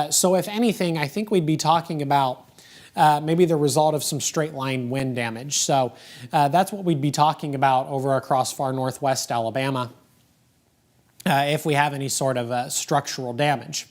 So if anything, I think we'd be talking about maybe the result of some straight line wind damage. So that's what we'd be talking about over across far northwest Alabama if we have any sort of structural damage.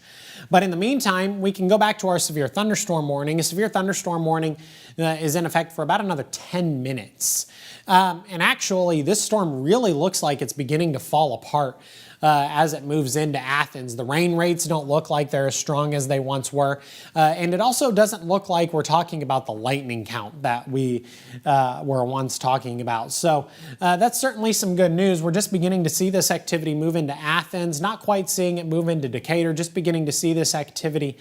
But in the meantime, we can go back to our severe thunderstorm warning. A severe thunderstorm warning is in effect for about another 10 minutes. And actually, this storm really looks like it's beginning to fall apart as it moves into Athens. The rain rates don't look like they're as strong as they once were. And it also doesn't look like we're talking about the lightning count that we were once talking about. So that's certainly some good news. We're just beginning to see this activity move into Athens, not quite seeing it move into Decatur, just beginning to see this activity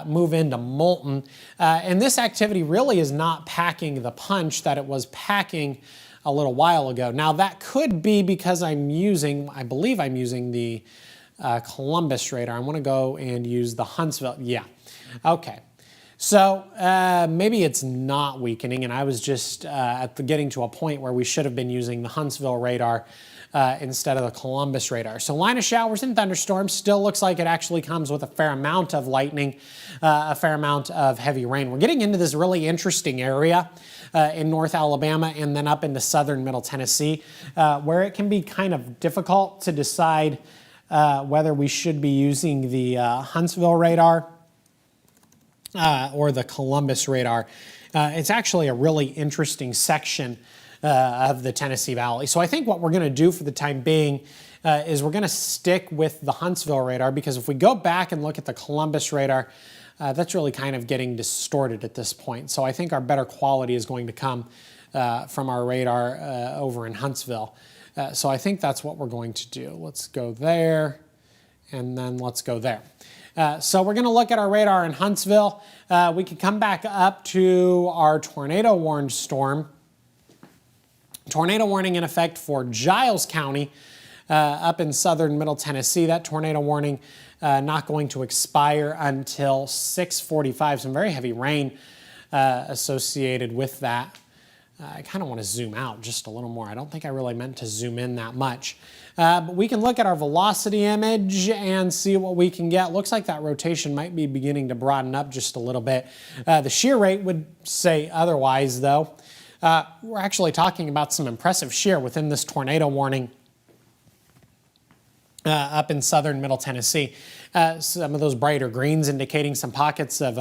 move into Moulton. And this activity really is not packing the punch that it was packing a little while ago. Now that could be because I believe I'm using the Columbus radar. I want to go and use the Huntsville. Yeah, okay. So maybe it's not weakening, and I was just getting to a point where we should have been using the Huntsville radar instead of the Columbus radar. So line of showers and thunderstorms still looks like it actually comes with a fair amount of lightning, a fair amount of heavy rain. We're getting into this really interesting area in North Alabama and then up into southern Middle Tennessee, where it can be kind of difficult to decide whether we should be using the Huntsville radar or the Columbus radar it's actually a really interesting section of the Tennessee Valley. So I think what we're going to do for the time being is we're going to stick with the Huntsville radar, because if we go back and look at the Columbus radar, that's really kind of getting distorted at this point. So I think our better quality is going to come from our radar over in Huntsville. So I think that's what we're going to do. Let's go there, and then let's go there. So we're going to look at our radar in Huntsville. We can come back up to our tornado warned storm. Tornado warning in effect for Giles County up in southern middle Tennessee. That tornado warning not going to expire until 6:45. Some very heavy rain associated with that. I kind of want to zoom out just a little more. I don't think I really meant to zoom in that much. But we can look at our velocity image and see what we can get. Looks like that rotation might be beginning to broaden up just a little bit. The shear rate would say otherwise, though. We're actually talking about some impressive shear within this tornado warning up in southern middle Tennessee. Some of those brighter greens indicating some pockets of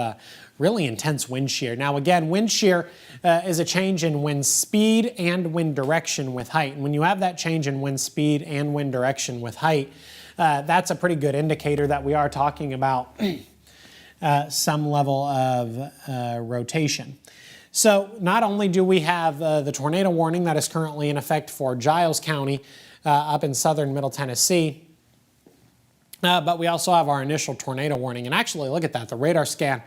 really intense wind shear. Now again, wind shear is a change in wind speed and wind direction with height. And when you have that change in wind speed and wind direction with height, that's a pretty good indicator that we are talking about some level of rotation. So not only do we have the tornado warning that is currently in effect for Giles County up in southern middle Tennessee, but we also have our initial tornado warning. And actually, look at that, the radar scan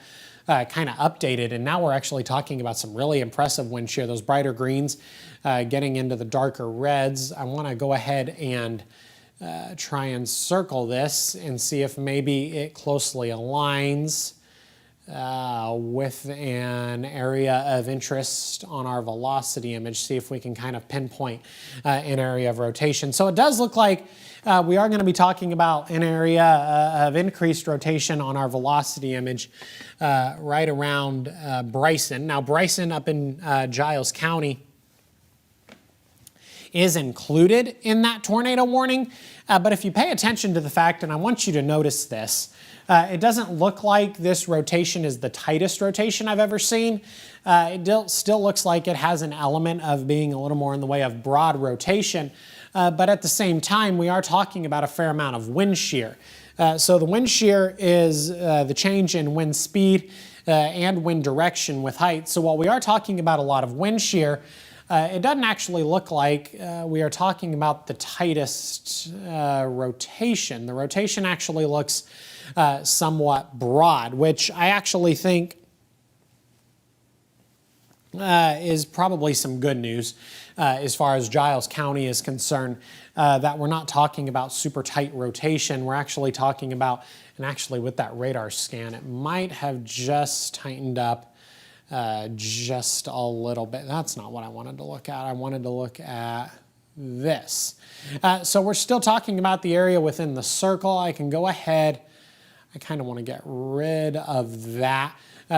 kind of updated, and now we're actually talking about some really impressive wind shear. Those brighter greens getting into the darker reds. I want to go ahead and try and circle this and see if maybe it closely aligns with an area of interest on our velocity image, see if we can kind of pinpoint an area of rotation. So it does look like we are going to be talking about an area of increased rotation on our velocity image right around Bryson. Now Bryson up in Giles County is included in that tornado warning, but if you pay attention to the fact, and I want you to notice this, it doesn't look like this rotation is the tightest rotation I've ever seen. It still looks like it has an element of being a little more in the way of broad rotation, but at the same time, we are talking about a fair amount of wind shear. So the wind shear is the change in wind speed and wind direction with height. So while we are talking about a lot of wind shear, it doesn't actually look like we are talking about the tightest rotation. The rotation actually looks somewhat broad, which I actually think is probably some good news as far as Giles County is concerned, that we're not talking about super tight rotation. We're actually talking about, and actually with that radar scan, it might have just tightened up just a little bit. That's not what I wanted to look at. I wanted to look at this. So we're still talking about the area within the circle. I can go ahead. I kind of want to get rid of that.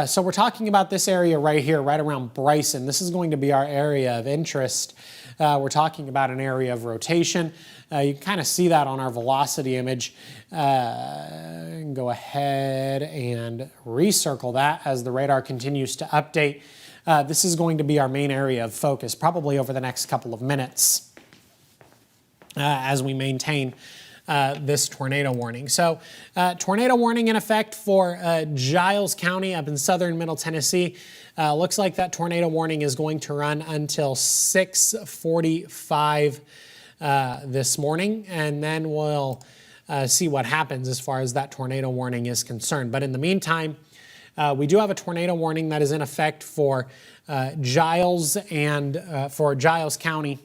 So we're talking about this area right here, right around Bryson. This is going to be our area of interest. We're talking about an area of rotation. You can kind of see that on our velocity image. Go ahead and recircle that as the radar continues to update. This is going to be our main area of focus, probably over the next couple of minutes as we maintain this tornado warning. So tornado warning in effect for Giles County up in southern middle Tennessee. Looks like that tornado warning is going to run until 6:45 this morning, and then we'll see what happens as far as that tornado warning is concerned. But in the meantime, we do have a tornado warning that is in effect for Giles and for Giles County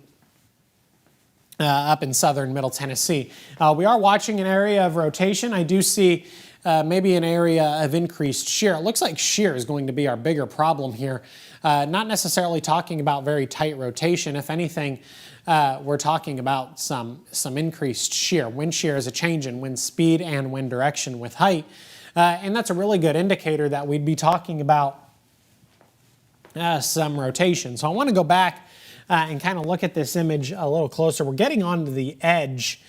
up in southern middle Tennessee. We are watching an area of rotation. I do see maybe an area of increased shear. It looks like shear is going to be our bigger problem here. Not necessarily talking about very tight rotation. If anything, we're talking about some increased shear. Wind shear is a change in wind speed and wind direction with height. And that's a really good indicator that we'd be talking about some rotation. So I want to go back and kind of look at this image a little closer. We're getting onto the edge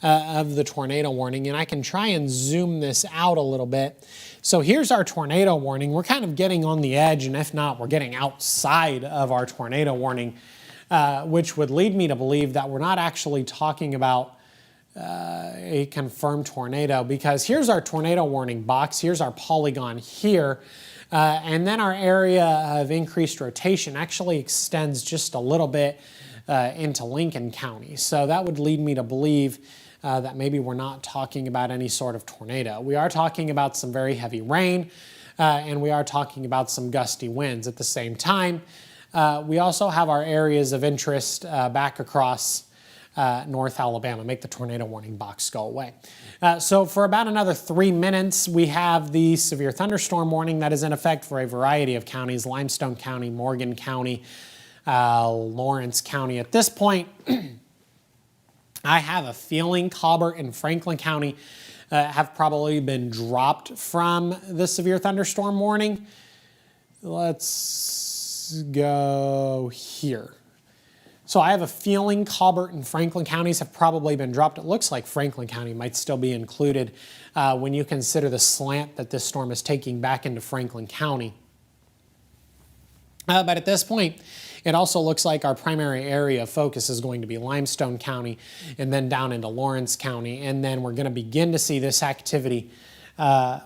of the tornado warning, and I can try and zoom this out a little bit. So here's our tornado warning. We're kind of getting on the edge, and if not, we're getting outside of our tornado warning, which would lead me to believe that we're not actually talking about a confirmed tornado, because here's our tornado warning box, here's our polygon here, and then our area of increased rotation actually extends just a little bit into Lincoln County. So that would lead me to believe that maybe we're not talking about any sort of tornado. We are talking about some very heavy rain, and we are talking about some gusty winds at the same time. We also have our areas of interest back across North Alabama. Make the tornado warning box go away. So for about another 3 minutes, we have the severe thunderstorm warning that is in effect for a variety of counties: Limestone County, Morgan County, Lawrence County. At this point, I have a feeling Colbert and Franklin County have probably been dropped from the severe thunderstorm warning. Let's go here. So I have a feeling Colbert and Franklin counties have probably been dropped. It looks like Franklin County might still be included when you consider the slant that this storm is taking back into Franklin County. But at this point, it also looks like our primary area of focus is going to be Limestone County and then down into Lawrence County. And then we're going to begin to see this activity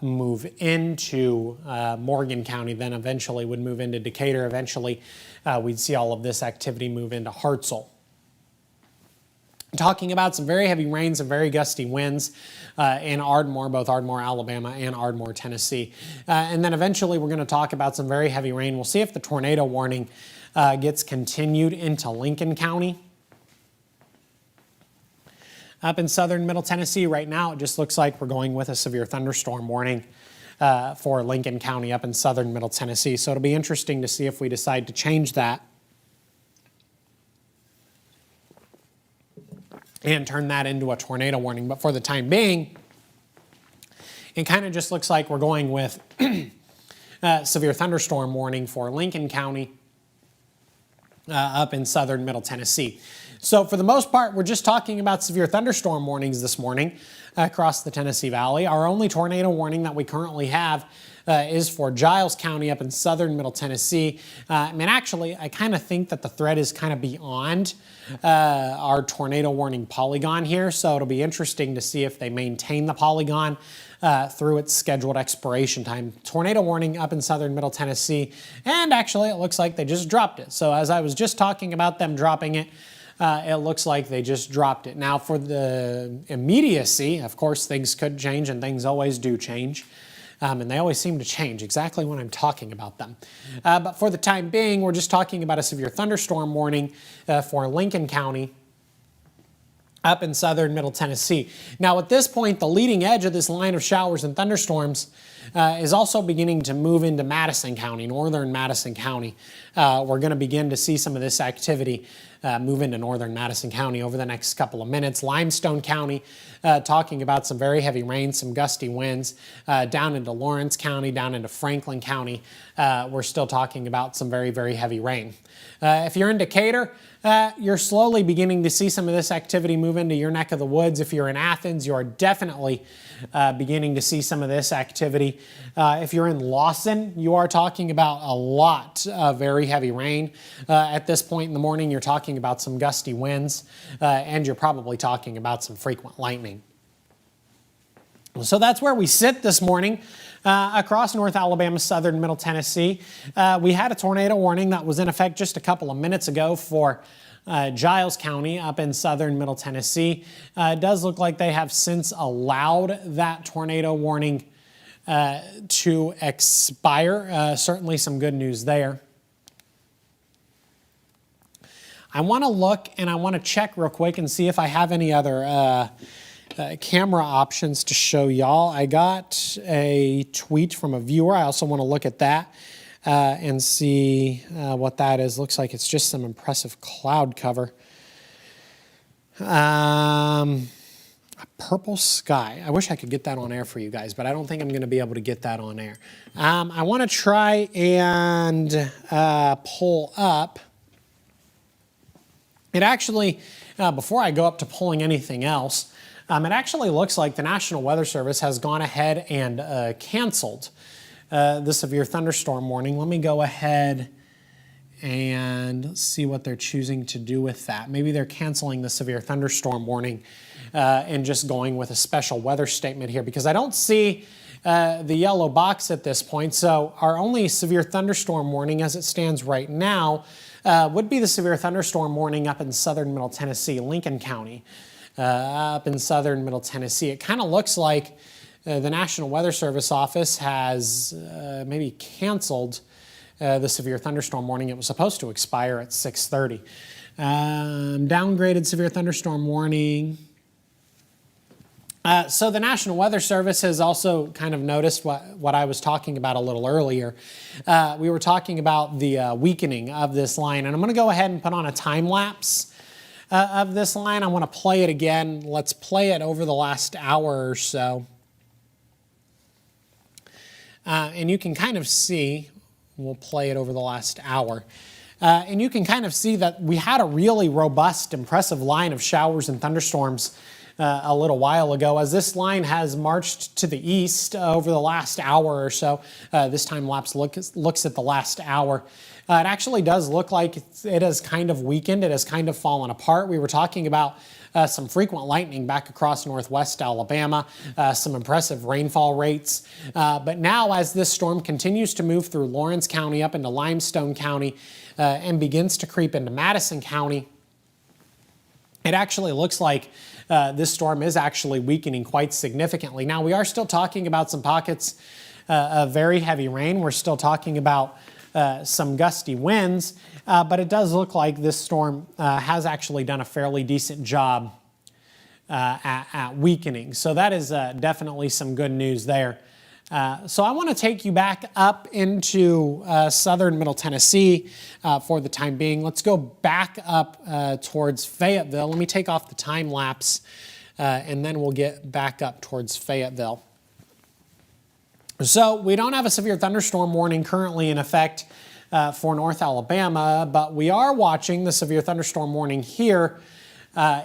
move into Morgan County, then eventually would move into Decatur. Eventually, we'd see all of this activity move into Hartselle. Talking about some very heavy rains and very gusty winds in Ardmore, both Ardmore, Alabama and Ardmore, Tennessee. And then eventually we're going to talk about some very heavy rain. We'll see if the tornado warning gets continued into Lincoln County. Up in southern Middle Tennessee right now, it just looks like we're going with a severe thunderstorm warning for Lincoln County up in southern Middle Tennessee. So it'll be interesting to see if we decide to change that and turn that into a tornado warning. But for the time being, it kind of just looks like we're going with severe thunderstorm warning for Lincoln County up in southern Middle Tennessee. So for the most part, we're just talking about severe thunderstorm warnings this morning across the Tennessee Valley. Our only tornado warning that we currently have is for Giles County up in southern Middle Tennessee. Actually, I kind of think that the threat is kind of beyond our tornado warning polygon here, so it'll be interesting to see if they maintain the polygon through its scheduled expiration time. Tornado warning up in southern Middle Tennessee, and actually it looks like they just dropped it. So as I was just talking about them dropping it, it looks like they just dropped it. Now for the immediacy, of course things could change, and things always do change. And they always seem to change exactly when I'm talking about them. But for the time being, we're just talking about a severe thunderstorm warning for Lincoln County up in southern Middle Tennessee. Now at this point, the leading edge of this line of showers and thunderstorms is also beginning to move into Madison County, northern Madison County. We're going to begin to see some of this activity move into northern Madison County over the next couple of minutes. Limestone County, talking about some very heavy rain, some gusty winds, down into Lawrence County, down into Franklin County. We're still talking about some very, very heavy rain. If you're in Decatur, you're slowly beginning to see some of this activity move into your neck of the woods. If you're in Athens, you are definitely beginning to see some of this activity. If you're in Lawson, you are talking about a lot of very heavy rain. At this point in the morning, you're talking about some gusty winds, and you're probably talking about some frequent lightning. So that's where we sit this morning. Across North Alabama, southern Middle Tennessee, we had a tornado warning that was in effect just a couple of minutes ago for Giles County up in southern Middle Tennessee. It does look like they have since allowed that tornado warning to expire. Certainly some good news there. I want to look and I want to check real quick and see if I have any other camera options to show y'all. I got a tweet from a viewer. I also want to look at that and see what that is. Looks like it's just some impressive cloud cover. A purple sky. I wish I could get that on air for you guys, but I don't think I'm going to be able to get that on air. I want to try and pull up. It actually, before I go up to pulling anything else, It actually looks like the National Weather Service has gone ahead and canceled the severe thunderstorm warning. Let me go ahead and see what they're choosing to do with that. Maybe they're canceling the severe thunderstorm warning and just going with a special weather statement here, because I don't see the yellow box at this point. So our only severe thunderstorm warning as it stands right now would be the severe thunderstorm warning up in southern Middle Tennessee, Lincoln County, up in southern Middle Tennessee. It kind of looks like the National Weather Service office has maybe canceled the severe thunderstorm warning. It was supposed to expire at 6:30. Downgraded severe thunderstorm warning. So the National Weather Service has also kind of noticed what I was talking about a little earlier. We were talking about the weakening of this line, and I'm going to go ahead and put on a time lapse of this line. I want to play it again. Let's play it over the last hour or so. And you can kind of see, we'll play it over the last hour. And you can kind of see that we had a really robust, impressive line of showers and thunderstorms a little while ago. As this line has marched to the east over the last hour or so, this time lapse looks at the last hour. It actually does look like it has kind of weakened. It has kind of fallen apart. We were talking about some frequent lightning back across northwest Alabama, some impressive rainfall rates. But now as this storm continues to move through Lawrence County up into Limestone County and begins to creep into Madison County, it actually looks like this storm is actually weakening quite significantly. Now, we are still talking about some pockets of very heavy rain. We're still talking about some gusty winds, but it does look like this storm has actually done a fairly decent job at weakening. So that is definitely some good news there. So I want to take you back up into southern Middle Tennessee for the time being. Let's go back up towards Fayetteville. Let me take off the time lapse and then we'll get back up towards Fayetteville. So we don't have a severe thunderstorm warning currently in effect for North Alabama, but we are watching the severe thunderstorm warning here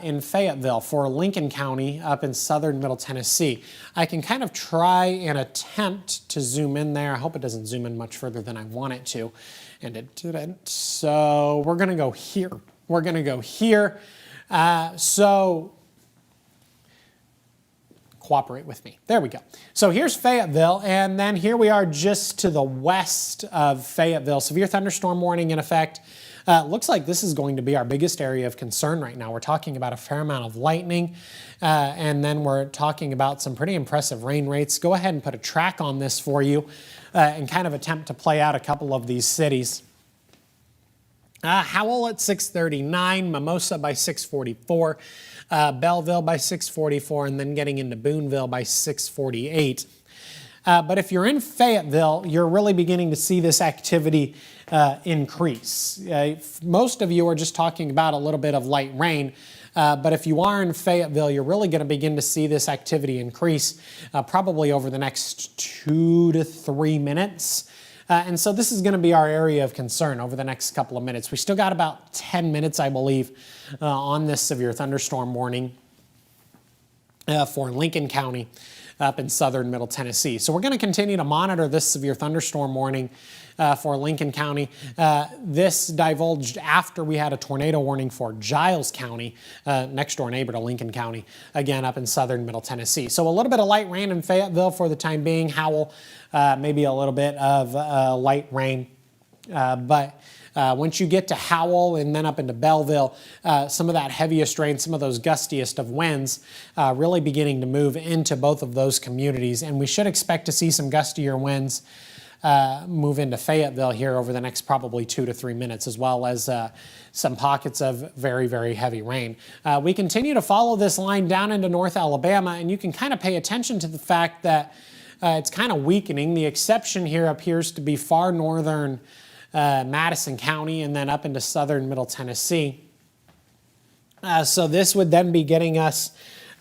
in Fayetteville for Lincoln County up in southern Middle Tennessee. I can kind of try and attempt to zoom in there. I hope it doesn't zoom in much further than I want it to, and it didn't. So we're going to go here. We're going to go here. So cooperate with me. There we go. So here's Fayetteville, and then here we are just to the west of Fayetteville. Severe thunderstorm warning in effect. Looks like this is going to be our biggest area of concern right now. We're talking about a fair amount of lightning, and then we're talking about some pretty impressive rain rates. Go ahead and put a track on this for you and kind of attempt to play out a couple of these cities. Howell at 6:39, Mimosa by 6:44, Belleville by 6:44, and then getting into Boonville by 6:48. But if you're in Fayetteville, you're really beginning to see this activity increase. Most of you are just talking about a little bit of light rain, but if you are in Fayetteville, you're really going to begin to see this activity increase probably over the next 2 to 3 minutes. And so this is going to be our area of concern over the next couple of minutes. We still got about 10 minutes, I believe, on this severe thunderstorm warning for Lincoln County up in southern Middle Tennessee. So we're going to continue to monitor this severe thunderstorm warning for Lincoln County. This divulged after we had a tornado warning for Giles County, next door neighbor to Lincoln County, again up in southern Middle Tennessee. So a little bit of light rain in Fayetteville for the time being. Howell, maybe a little bit of light rain. But once you get to Howell and then up into Belleville, some of that heaviest rain, some of those gustiest of winds really beginning to move into both of those communities. And we should expect to see some gustier winds move into Fayetteville here over the next probably 2 to 3 minutes, as well as some pockets of very, very heavy rain. We continue to follow this line down into North Alabama, and you can kind of pay attention to the fact that it's kind of weakening. The exception here appears to be far northern Madison County and then up into southern Middle Tennessee. So this would then be getting us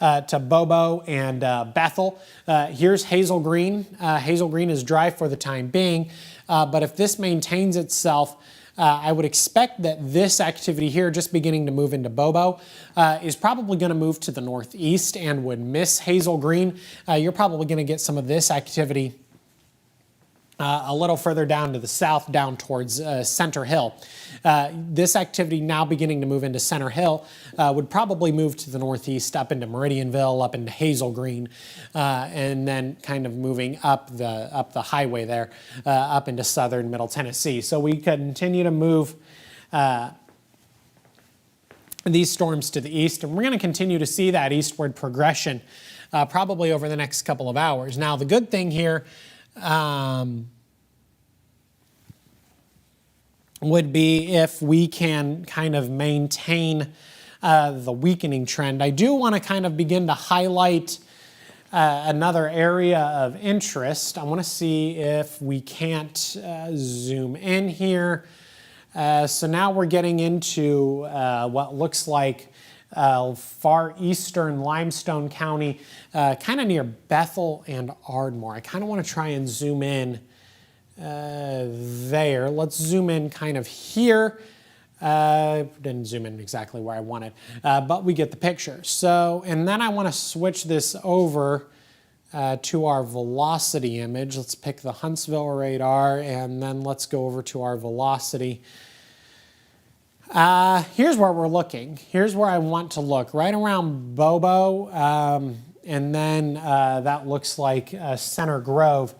to Bobo and Bethel. Here's Hazel Green. Hazel Green is dry for the time being, but if this maintains itself I would expect that this activity here, just beginning to move into Bobo, is probably going to move to the northeast and would miss Hazel Green. You're probably going to get some of this activity a little further down to the south, down towards Center Hill. This activity now beginning to move into Center Hill would probably move to the northeast, up into Meridianville, up into Hazel Green, and then kind of moving up the highway there, up into southern Middle Tennessee. So we continue to move these storms to the east, and we're going to continue to see that eastward progression probably over the next couple of hours. Now, the good thing here would be if we can kind of maintain the weakening trend. I do want to kind of begin to highlight another area of interest. I want to see if we can't zoom in here. So now we're getting into what looks like far eastern Limestone County, kind of near Bethel and Ardmore. I kind of want to try and zoom in there. Let's zoom in kind of here. Didn't zoom in exactly where I wanted, but we get the picture. So, and then I want to switch this over to our velocity image. Let's pick the Huntsville radar, and then let's go over to our velocity. Here's where we're looking. Here's where I want to look, right around Bobo, and then that looks like Center Grove.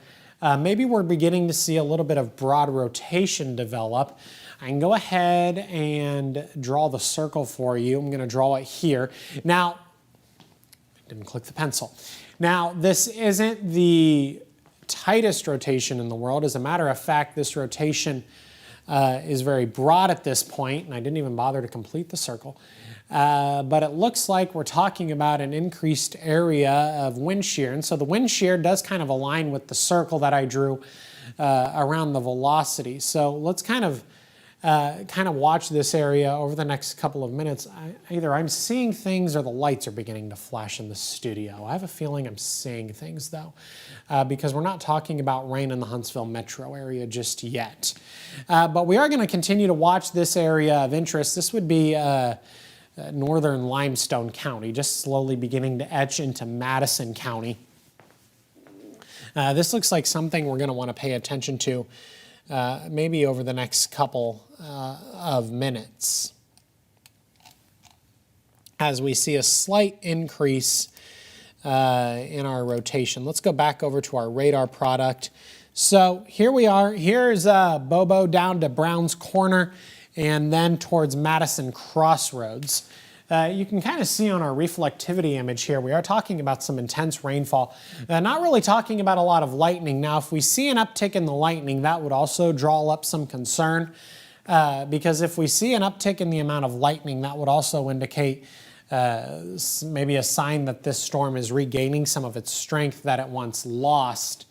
Maybe we're beginning to see a little bit of broad rotation develop. I can go ahead and draw the circle for you. I'm going to draw it here. Now, I didn't click the pencil. Now, this isn't the tightest rotation in the world. As a matter of fact, this rotation is very broad at this point, and I didn't even bother to complete the circle. But it looks like we're talking about an increased area of wind shear. And so the wind shear does kind of align with the circle that I drew around the velocity. So let's kind of watch this area over the next couple of minutes. Either I'm seeing things or the lights are beginning to flash in the studio. I have a feeling I'm seeing things though, because we're not talking about rain in the Huntsville metro area just yet. But we are going to continue to watch this area of interest. This would be northern Limestone County, just slowly beginning to etch into Madison County. This looks like something we're going to want to pay attention to maybe over the next couple of minutes, as we see a slight increase in our rotation. Let's go back over to our radar product. So here we are. Here's Bobo down to Brown's Corner, and then towards Madison Crossroads. You can kind of see on our reflectivity image here, we are talking about some intense rainfall. Not really talking about a lot of lightning. Now, if we see an uptick in the lightning, that would also draw up some concern, because if we see an uptick in the amount of lightning, that would also indicate maybe a sign that this storm is regaining some of its strength that it once lost.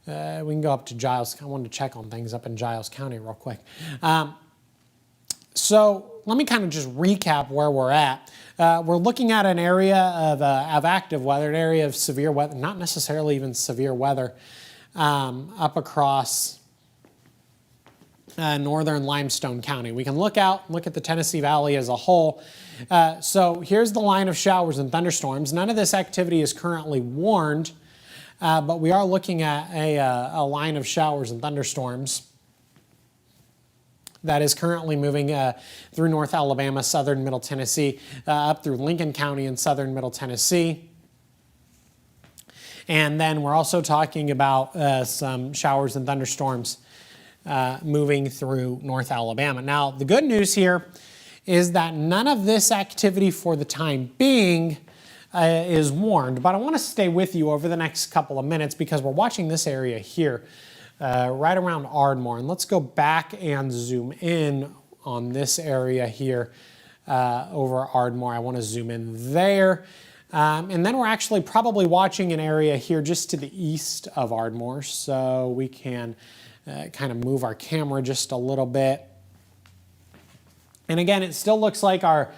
We can go up to Giles. I wanted to check on things up in Giles County real quick. So let me kind of just recap where we're at. We're looking at an area of active weather, an area of severe weather, not necessarily even severe weather, up across northern Limestone County. We can look out, look at the Tennessee Valley as a whole. So here's the line of showers and thunderstorms. None of this activity is currently warned, but we are looking at a line of showers and thunderstorms that is currently moving through North Alabama, southern Middle Tennessee, up through Lincoln County in southern Middle Tennessee. And then we're also talking about some showers and thunderstorms moving through North Alabama. Now, the good news here is that none of this activity for the time being is warned, but I want to stay with you over the next couple of minutes because we're watching this area here. Right around Ardmore. And let's go back and zoom in on this area here over Ardmore. I want to zoom in there. And then we're actually probably watching an area here just to the east of Ardmore. So we can kind of move our camera just a little bit. And again, it still looks like our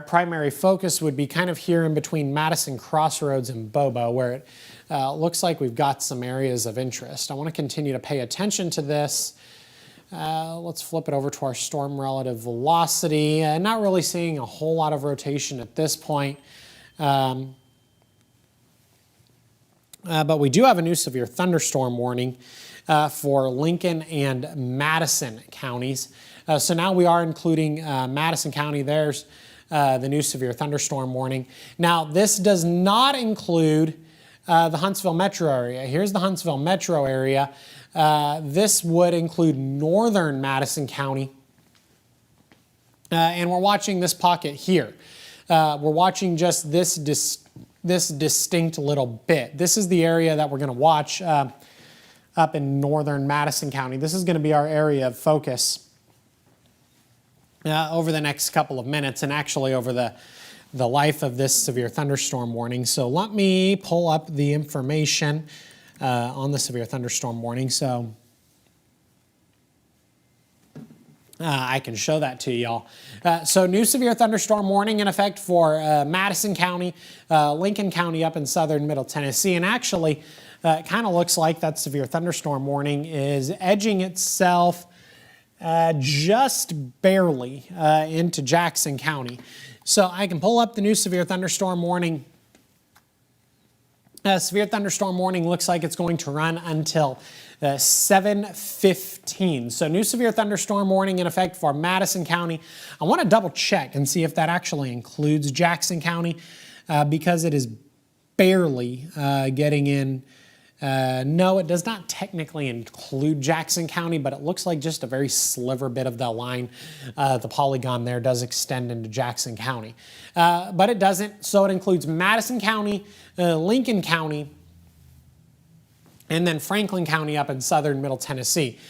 primary focus would be kind of here in between Madison Crossroads and Bobo, where it looks like we've got some areas of interest. I want to continue to pay attention to this Let's flip it over to our storm relative velocity. Not really seeing a whole lot of rotation at this point. But we do have a new severe thunderstorm warning for Lincoln and Madison counties. So now we are including Madison County. There's the new severe thunderstorm warning. Now, this does not include the Huntsville metro area. Here's the Huntsville metro area. This would include northern Madison County. And we're watching this pocket here. We're watching just this distinct little bit. This is the area that we're going to watch up in northern Madison County. This is going to be our area of focus over the next couple of minutes and actually over the life of this severe thunderstorm warning. So let me pull up the information on the severe thunderstorm warning so I can show that to y'all. So new severe thunderstorm warning in effect for Madison County, Lincoln County up in southern middle Tennessee. And actually, it kind of looks like that severe thunderstorm warning is edging itself just barely into Jackson County. So I can pull up the new severe thunderstorm warning. Severe thunderstorm warning looks like it's going to run until 7:15. So new severe thunderstorm warning in effect for Madison County. I want to double check and see if that actually includes Jackson County because it is barely getting in. No, it does not technically include Jackson County, but it looks like just a very sliver bit of the line. The polygon there does extend into Jackson County. But it doesn't, so it includes Madison County, Lincoln County, and then Franklin County up in southern middle Tennessee.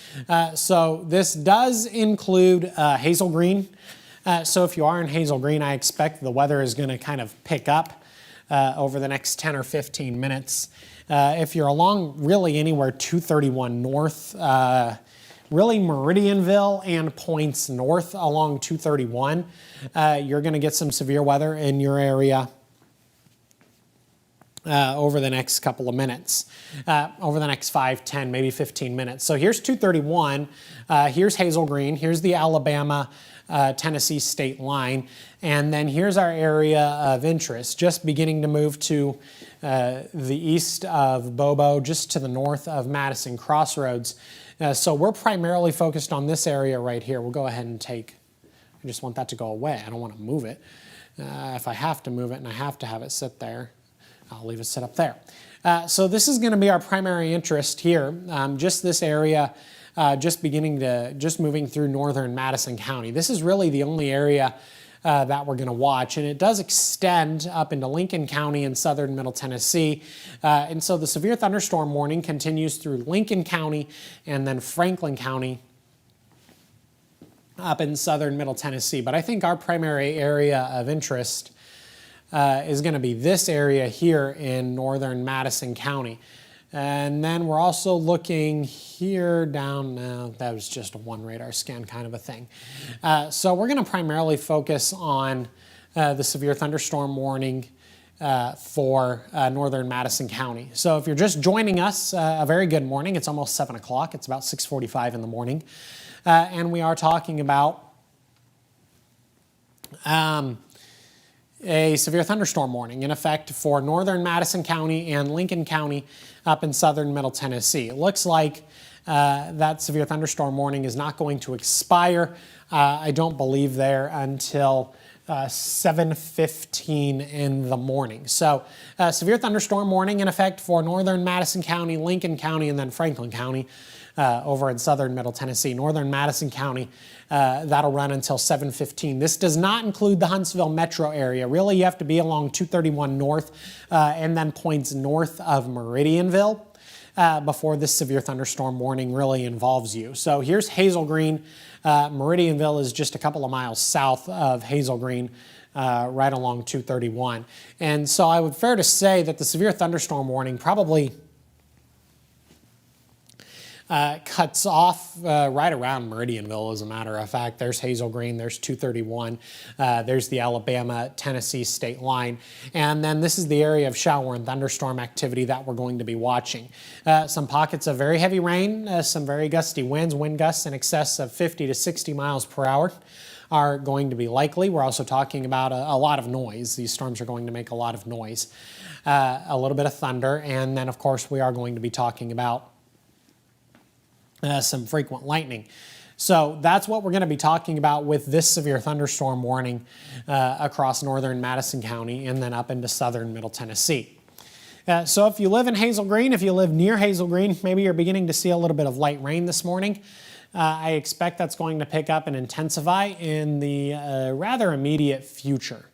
So this does include Hazel Green. So if you are in Hazel Green, I expect the weather is going to kind of pick up over the next 10 or 15 minutes. If you're along really anywhere 231 north, really Meridianville and points north along 231, you're going to get some severe weather in your area over the next couple of minutes, over the next 5, 10, maybe 15 minutes. So here's 231, here's Hazel Green, here's the Alabama Tennessee state line, and then here's our area of interest, just beginning to move to the east of Bobo, just to the north of Madison Crossroads. So we're primarily focused on this area right here. We'll go ahead and I just want that to go away. I don't want to move it. If I have to move it and I have to have it sit there, I'll leave it sit up there. So this is going to be our primary interest here, just this area, just moving through northern Madison County. This is really the only area that we're going to watch, and it does extend up into Lincoln County and southern middle Tennessee. And so the severe thunderstorm warning continues through Lincoln County and then Franklin County up in southern middle Tennessee. But I think our primary area of interest is going to be this area here in northern Madison County. And then we're also looking here down, that was just a one radar scan kind of a thing. So we're going to primarily focus on the severe thunderstorm warning for northern Madison County. So if you're just joining us, a very good morning. It's almost 7 o'clock. It's about 6:45 in the morning. And we are talking about a severe thunderstorm warning in effect for northern Madison County and Lincoln County up in southern middle Tennessee. It looks like that severe thunderstorm warning is not going to expire, I don't believe, there until 7:15 in the morning. So severe thunderstorm warning in effect for northern Madison County, Lincoln County, and then Franklin County over in southern middle Tennessee. Northern Madison County, that'll run until 7:15. This does not include the Huntsville metro area. Really, you have to be along 231 north and then points north of Meridianville before this severe thunderstorm warning really involves you. So here's Hazel Green. Meridianville is just a couple of miles south of Hazel Green, right along 231. And so I would fair to say that the severe thunderstorm warning probably cuts off right around Meridianville, as a matter of fact. There's Hazel Green, there's 231, there's the Alabama-Tennessee state line, and then this is the area of shower and thunderstorm activity that we're going to be watching. Some pockets of very heavy rain, some very gusty winds, wind gusts in excess of 50 to 60 miles per hour are going to be likely. We're also talking about a lot of noise. These storms are going to make a lot of noise. A little bit of thunder, and then of course we are going to be talking about some frequent lightning. So that's what we're going to be talking about with this severe thunderstorm warning across northern Madison County and then up into southern Middle Tennessee. So if you live in Hazel Green, if you live near Hazel Green, maybe you're beginning to see a little bit of light rain this morning. I expect that's going to pick up and intensify in the rather immediate future.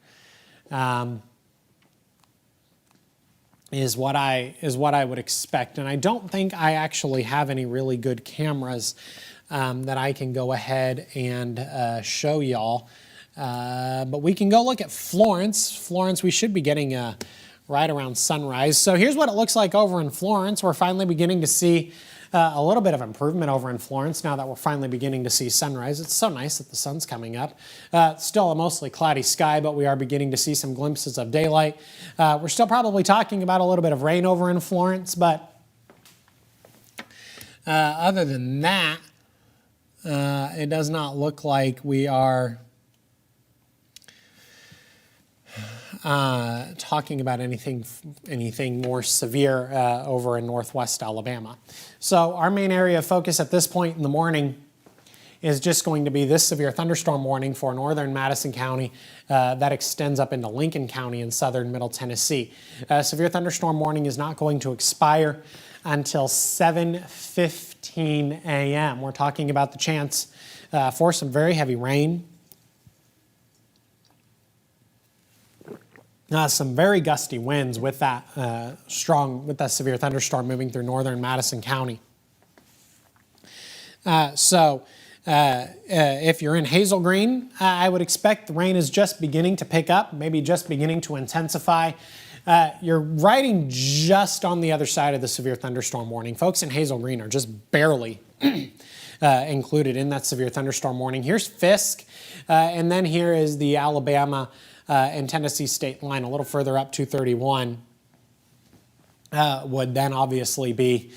Is what I would expect, and I don't think I actually have any really good cameras that I can go ahead and show y'all. But we can go look at Florence. Florence, we should be getting right around sunrise. So here's what it looks like over in Florence. We're finally beginning to see a little bit of improvement over in Florence now that we're finally beginning to see sunrise. It's so nice that the sun's coming up. It's still a mostly cloudy sky, but we are beginning to see some glimpses of daylight. We're still probably talking about a little bit of rain over in Florence, but other than that, it does not look like we are talking about anything more severe over in northwest Alabama. So our main area of focus at this point in the morning is just going to be this severe thunderstorm warning for northern Madison County that extends up into Lincoln County in southern Middle Tennessee. Severe thunderstorm warning is not going to expire until 7:15 a.m. We're talking about the chance for some very heavy rain. Some very gusty winds with that severe thunderstorm moving through northern Madison County. If you're in Hazel Green, I would expect the rain is just beginning to pick up, maybe just beginning to intensify. You're riding just on the other side of the severe thunderstorm warning. Folks in Hazel Green are just barely included in that severe thunderstorm warning. Here's Fisk, and then here is the Alabama and Tennessee state line. A little further up, 231 would then obviously be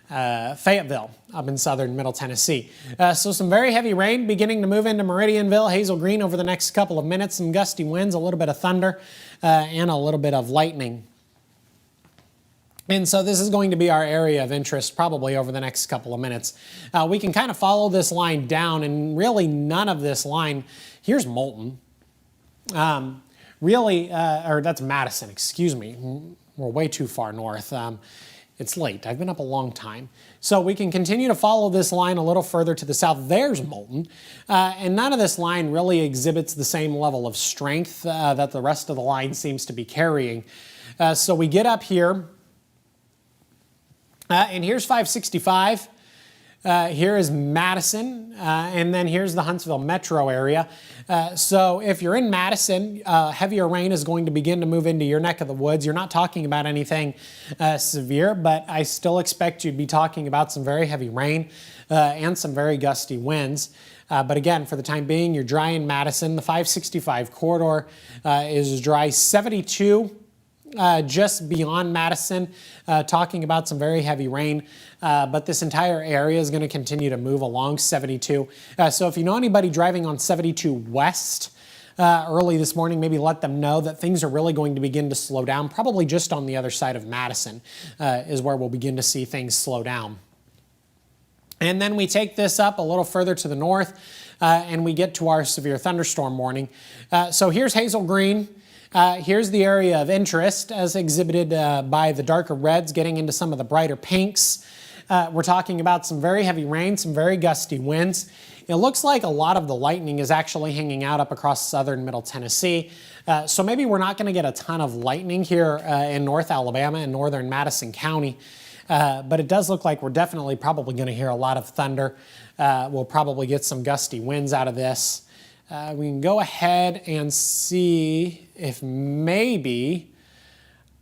Fayetteville up in southern Middle Tennessee. So some very heavy rain beginning to move into Meridianville, Hazel Green over the next couple of minutes. Some gusty winds, a little bit of thunder, and a little bit of lightning. And so this is going to be our area of interest probably over the next couple of minutes. We can kind of follow this line down, and really none of this line. Here's Moulton. Or that's Madison, excuse me. We're way too far north. It's late. I've been up a long time. So we can continue to follow this line a little further to the south. There's Moulton. And none of this line really exhibits the same level of strength that the rest of the line seems to be carrying. So we get up here, and here's 565. Here is Madison, and then here's the Huntsville metro area. So if you're in Madison, heavier rain is going to begin to move into your neck of the woods. You're not talking about anything severe, but I still expect you'd be talking about some very heavy rain and some very gusty winds. But again, for the time being, you're dry in Madison. The 565 corridor is dry. 72 just beyond Madison, talking about some very heavy rain. But this entire area is going to continue to move along 72. So if you know anybody driving on 72 West early this morning, maybe let them know that things are really going to begin to slow down. Probably just on the other side of Madison is where we'll begin to see things slow down. And then we take this up a little further to the north, and we get to our severe thunderstorm warning. So here's Hazel Green. Here's the area of interest as exhibited by the darker reds getting into some of the brighter pinks. We're talking about some very heavy rain, some very gusty winds. It looks like a lot of the lightning is actually hanging out up across southern Middle Tennessee. So maybe we're not going to get a ton of lightning here in North Alabama and northern Madison County. But it does look like we're definitely probably going to hear a lot of thunder. We'll probably get some gusty winds out of this. We can go ahead and see if maybe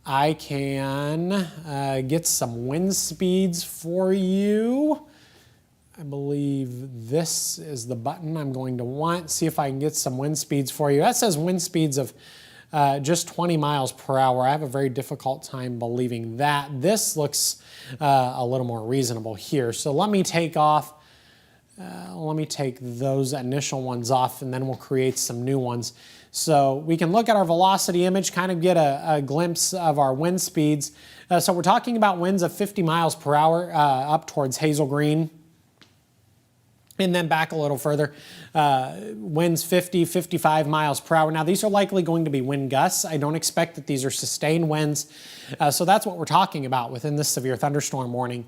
I can get some wind speeds for you. I believe this is the button I'm going to want. See if I can get some wind speeds for you. That says wind speeds of just 20 miles per hour. I have a very difficult time believing that. This looks a little more reasonable here. So let me take those initial ones off, and then we'll create some new ones. So we can look at our velocity image, kind of get a glimpse of our wind speeds. So we're talking about winds of 50 miles per hour up towards Hazel Green. And then back a little further, winds 50, 55 miles per hour. Now, these are likely going to be wind gusts. I don't expect that these are sustained winds. So that's what we're talking about within this severe thunderstorm warning.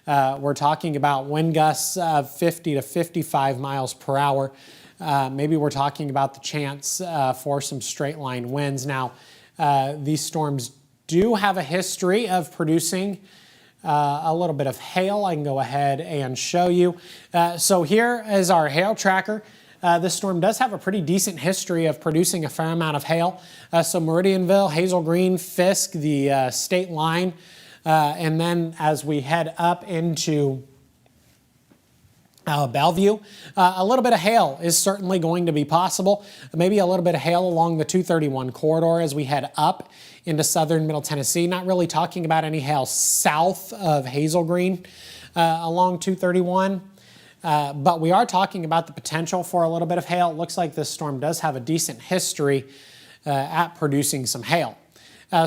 We're talking about wind gusts of 50 to 55 miles per hour. Maybe we're talking about the chance for some straight line winds. Now, these storms do have a history of producing a little bit of hail. I can go ahead and show you. So here is our hail tracker. This storm does have a pretty decent history of producing a fair amount of hail. So Meridianville, Hazel Green, Fisk, the state line, and then as we head up into Bellevue, a little bit of hail is certainly going to be possible. Maybe a little bit of hail along the 231 corridor as we head up into southern Middle Tennessee. Not really talking about any hail south of Hazel Green along 231. But we are talking about the potential for a little bit of hail. It looks like this storm does have a decent history at producing some hail.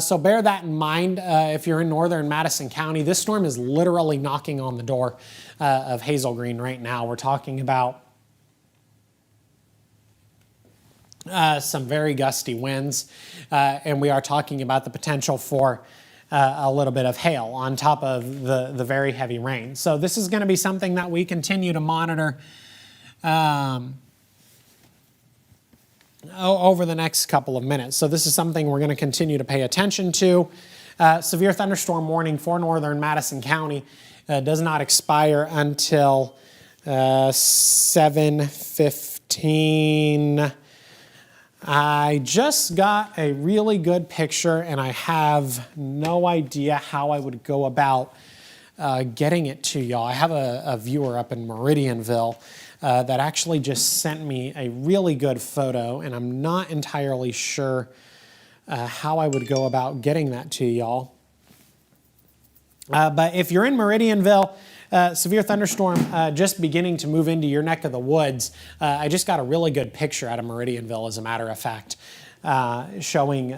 So bear that in mind if you're in northern Madison County. This storm is literally knocking on the door of Hazel Green right now. We're talking about some very gusty winds, and we are talking about the potential for a little bit of hail on top of the very heavy rain. So this is going to be something that we continue to monitor over the next couple of minutes. So this is something we're going to continue to pay attention to. Severe thunderstorm warning for northern Madison County does not expire until 7:15. I just got a really good picture, and I have no idea how I would go about getting it to y'all. I have a viewer up in Meridianville that actually just sent me a really good photo, and I'm not entirely sure how I would go about getting that to y'all. But if you're in Meridianville, severe thunderstorm just beginning to move into your neck of the woods. I just got a really good picture out of Meridianville, as a matter of fact, showing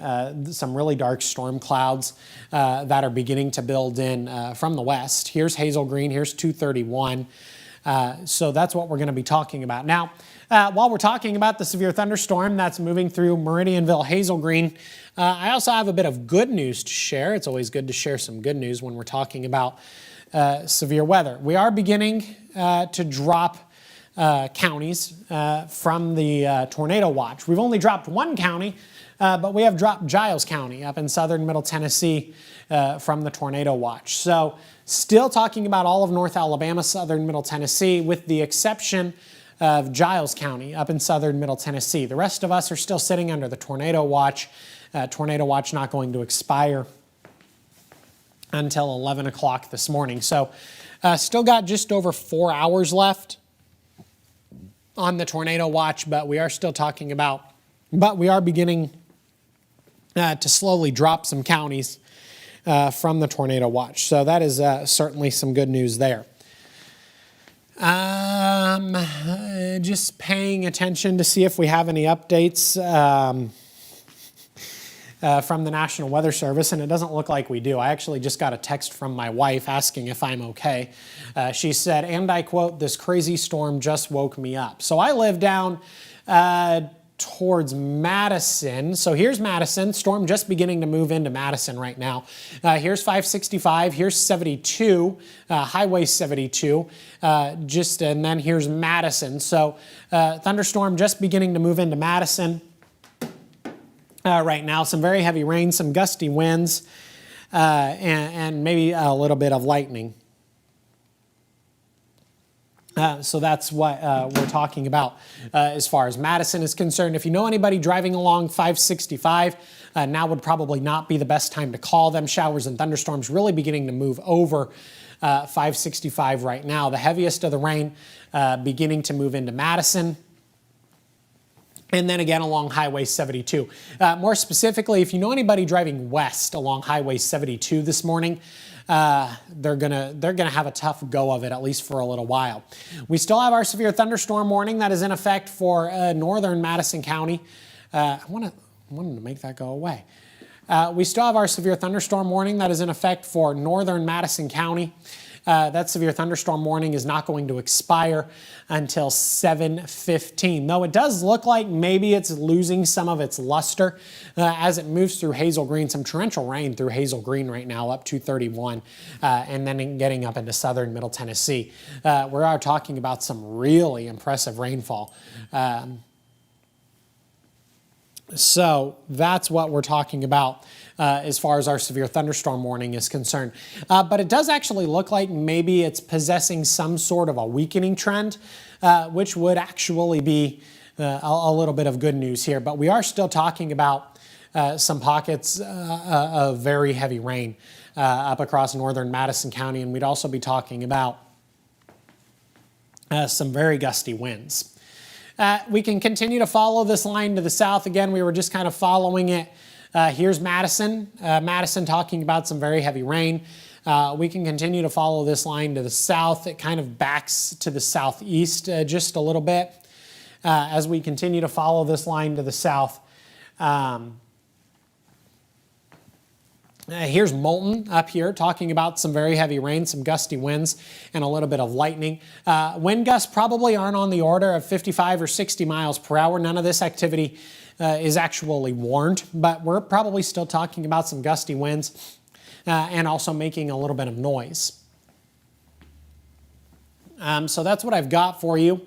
some really dark storm clouds that are beginning to build in from the west. Here's Hazel Green, here's 231. So that's what we're going to be talking about. Now, while we're talking about the severe thunderstorm that's moving through Meridianville, Hazel Green, I also have a bit of good news to share. It's always good to share some good news when we're talking about severe weather. We are beginning to drop counties from the tornado watch. We've only dropped one county, but we have dropped Giles County up in southern Middle Tennessee from the tornado watch. So still talking about all of North Alabama, southern Middle Tennessee, with the exception of Giles County up in southern Middle Tennessee. The rest of us are still sitting under the tornado watch. Tornado watch not going to expire until 11 o'clock this morning. So still got just over 4 hours left on the tornado watch, but we are still talking about, but we are beginning to slowly drop some counties from the tornado watch. So that is certainly some good news there. Just paying attention to see if we have any updates from the National Weather Service, and it doesn't look like we do. I actually just got a text from my wife asking if I'm okay. She said, and I quote, "This crazy storm just woke me up." So I live down towards Madison. So here's Madison. Storm just beginning to move into Madison right now. Here's 565. Here's 72, Highway 72. And then here's Madison. So thunderstorm just beginning to move into Madison. Right now, some very heavy rain, some gusty winds, and maybe a little bit of lightning. So that's what we're talking about as far as Madison is concerned. If you know anybody driving along 565, now would probably not be the best time to call them. Showers and thunderstorms really beginning to move over 565 right now. The heaviest of the rain beginning to move into Madison. And then again along Highway 72. More specifically, if you know anybody driving west along Highway 72 this morning, they're gonna have a tough go of it, at least for a little while. We still have our severe thunderstorm warning that is in effect for northern Madison County. I wanted to make that go away. We still have our severe thunderstorm warning that is in effect for northern Madison County. That severe thunderstorm warning is not going to expire until 7:15. Though it does look like maybe it's losing some of its luster as it moves through Hazel Green. Some torrential rain through Hazel Green right now, up to 31, and then getting up into southern Middle Tennessee. We are talking about some really impressive rainfall. So that's what we're talking about as far as our severe thunderstorm warning is concerned. But it does actually look like maybe it's possessing some sort of a weakening trend, which would actually be a little bit of good news here. But we are still talking about some pockets of very heavy rain up across northern Madison County, and we'd also be talking about some very gusty winds. We can continue to follow this line to the south. Again, we were just kind of following it. Here's Madison. Madison talking about some very heavy rain. We can continue to follow this line to the south. It kind of backs to the southeast just a little bit. As we continue to follow this line to the south, here's Moulton up here talking about some very heavy rain, some gusty winds, and a little bit of lightning. Wind gusts probably aren't on the order of 55 or 60 miles per hour. None of this activity is actually warned, but we're probably still talking about some gusty winds and also making a little bit of noise. So that's what I've got for you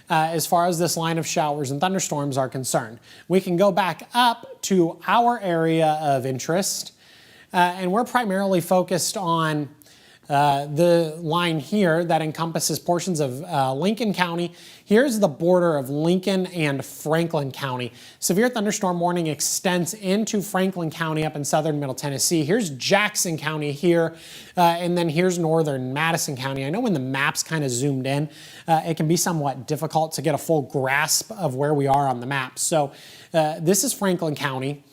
as far as this line of showers and thunderstorms are concerned. We can go back up to our area of interest. And we're primarily focused on the line here that encompasses portions of Lincoln County. Here's the border of Lincoln and Franklin County. Severe thunderstorm warning extends into Franklin County up in southern Middle Tennessee. Here's Jackson County here, and then here's northern Madison County. I know when the map's kind of zoomed in, it can be somewhat difficult to get a full grasp of where we are on the map. So this is Franklin County.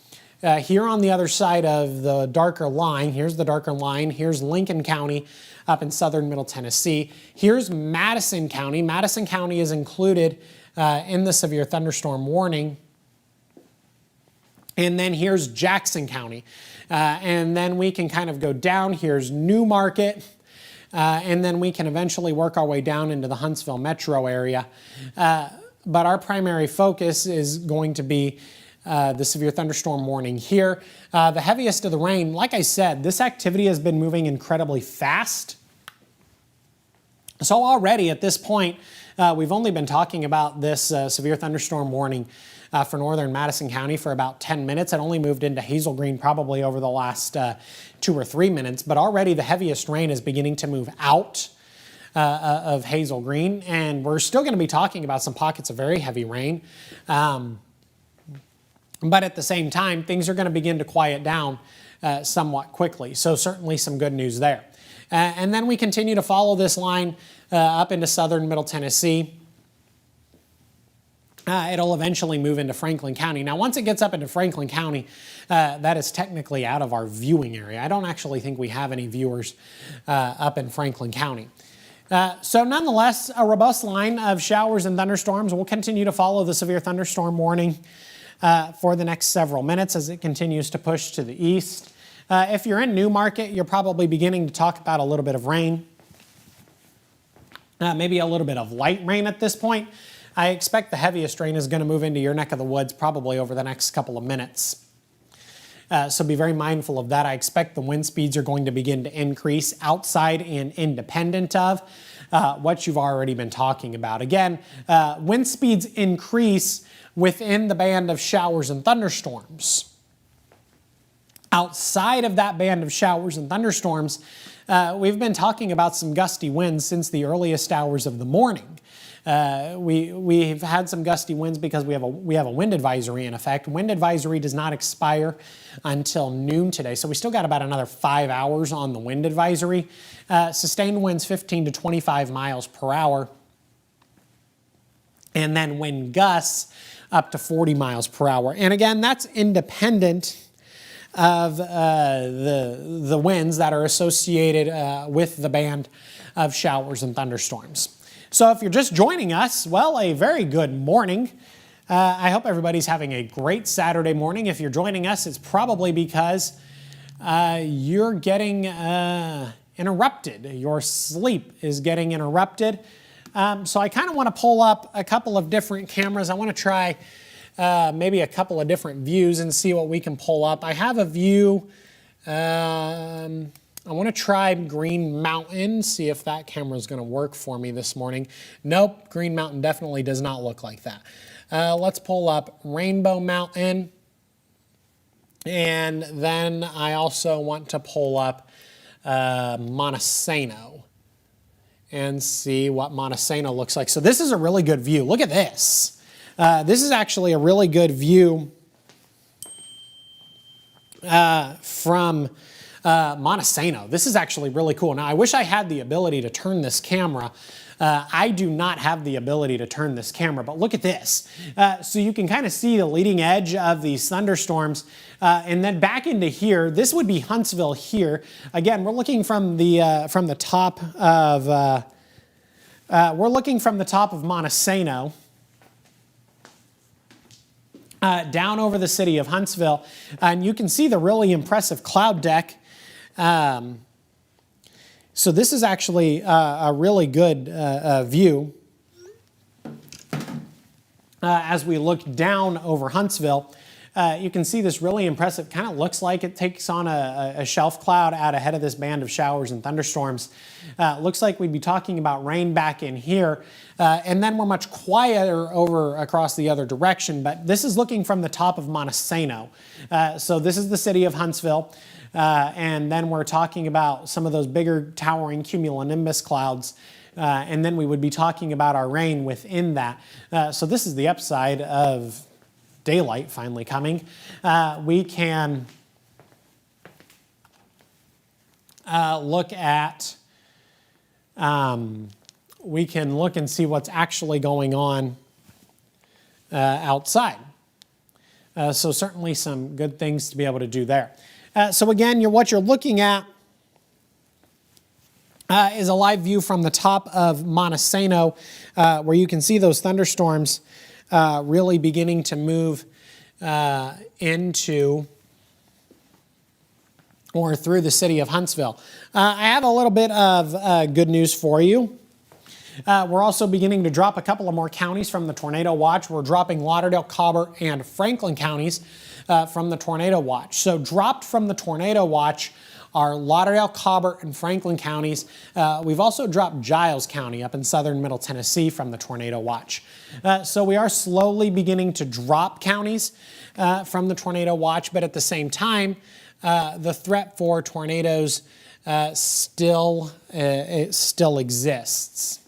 Here on the other side of the darker line, here's the darker line, here's Lincoln County up in southern Middle Tennessee. Here's Madison County. Madison County is included in the severe thunderstorm warning. And then here's Jackson County. And then we can kind of go down. Here's Newmarket. And then we can eventually work our way down into the Huntsville metro area. But our primary focus is going to be the severe thunderstorm warning here. The heaviest of the rain, like I said, this activity has been moving incredibly fast. So already at this point, we've only been talking about this severe thunderstorm warning for northern Madison County for about 10 minutes. It only moved into Hazel Green probably over the last 2 or 3 minutes, but already the heaviest rain is beginning to move out of Hazel Green, and we're still going to be talking about some pockets of very heavy rain. But at the same time, things are going to begin to quiet down somewhat quickly. So certainly some good news there. And then we continue to follow this line up into southern Middle Tennessee. It'll eventually move into Franklin County. Now, once it gets up into Franklin County, that is technically out of our viewing area. I don't actually think we have any viewers up in Franklin County. So nonetheless, a robust line of showers and thunderstorms. We'll continue to follow the severe thunderstorm warning for the next several minutes as it continues to push to the east. If you're in Newmarket, you're probably beginning to talk about a little bit of rain, maybe a little bit of light rain at this point. I expect the heaviest rain is going to move into your neck of the woods probably over the next couple of minutes. So be very mindful of that. I expect the wind speeds are going to begin to increase outside and independent of what you've already been talking about. Again, wind speeds increase within the band of showers and thunderstorms. Outside of that band of showers and thunderstorms, we've been talking about some gusty winds since the earliest hours of the morning. We've had some gusty winds because we have a wind advisory in effect. Wind advisory does not expire until noon today, so we still got about another 5 hours on the wind advisory. Sustained winds 15 to 25 miles per hour, and then wind gusts up to 40 miles per hour. And again, that's independent of the winds that are associated with the band of showers and thunderstorms. So if you're just joining us, well, a very good morning. I hope everybody's having a great Saturday morning. If you're joining us, it's probably because you're getting interrupted. Your sleep is getting interrupted. So I kind of want to pull up a couple of different cameras. I want to try maybe a couple of different views and see what we can pull up. I have a view. I want to try Green Mountain, see if that camera is going to work for me this morning. Nope, Green Mountain definitely does not look like that. Let's pull up Rainbow Mountain. And then I also want to pull up Montesano and see what Montesano looks like. So this is a really good view. Look at this. This is actually a really good view from Montesano. This is actually really cool. Now, I wish I had the ability to turn this camera. I do not have the ability to turn this camera, but look at this. So you can kind of see the leading edge of these thunderstorms. And then back into here, this would be Huntsville here. Again, we're looking from the top of Montesano down over the city of Huntsville, and you can see the really impressive cloud deck. So this is actually a really good view as we look down over Huntsville. You can see this really impressive, kind of looks like it takes on a shelf cloud out ahead of this band of showers and thunderstorms. Looks like we'd be talking about rain back in here, and then we're much quieter over across the other direction, but this is looking from the top of Montesano. So this is the city of Huntsville, and then we're talking about some of those bigger towering cumulonimbus clouds, and then we would be talking about our rain within that. So this is the upside of daylight finally coming. We can look and see what's actually going on outside. So certainly some good things to be able to do there. So again, what you're looking at is a live view from the top of Montesano, where you can see those thunderstorms really beginning to move into or through the city of Huntsville. I have a little bit of good news for you. We're also beginning to drop a couple of more counties from the tornado watch. We're dropping Lauderdale, Cobbett, and Franklin counties from the tornado watch. So dropped from the tornado watch are Lauderdale, Cobbett, and Franklin counties. We've also dropped Giles County up in southern Middle Tennessee from the tornado watch. So we are slowly beginning to drop counties from the tornado watch, but at the same time, the threat for tornadoes still exists.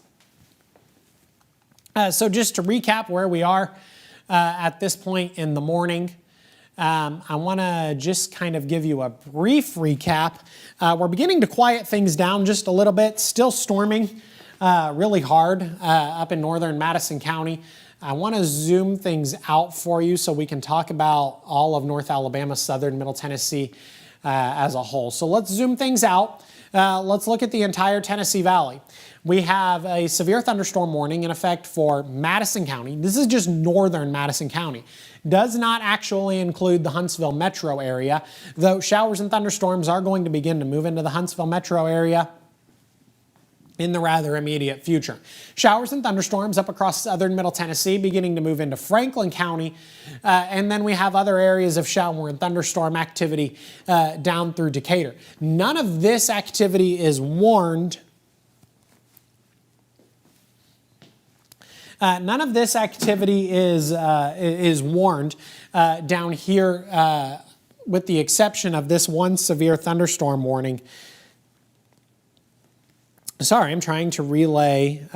So just to recap where we are at this point in the morning, I want to just kind of give you a brief recap. We're beginning to quiet things down just a little bit. Still storming really hard up in northern Madison County. I want to zoom things out for you so we can talk about all of North Alabama, southern Middle Tennessee as a whole. So let's zoom things out. Let's look at the entire Tennessee Valley. We have a severe thunderstorm warning in effect for Madison County. This is just northern Madison County. Does not actually include the Huntsville metro area, though showers and thunderstorms are going to begin to move into the Huntsville metro area in the rather immediate future. Showers and thunderstorms up across southern Middle Tennessee beginning to move into Franklin County, and then we have other areas of shower and thunderstorm activity down through Decatur. None of this activity is warned. None of this activity is warned down here, with the exception of this one severe thunderstorm warning. Sorry, I'm trying to relay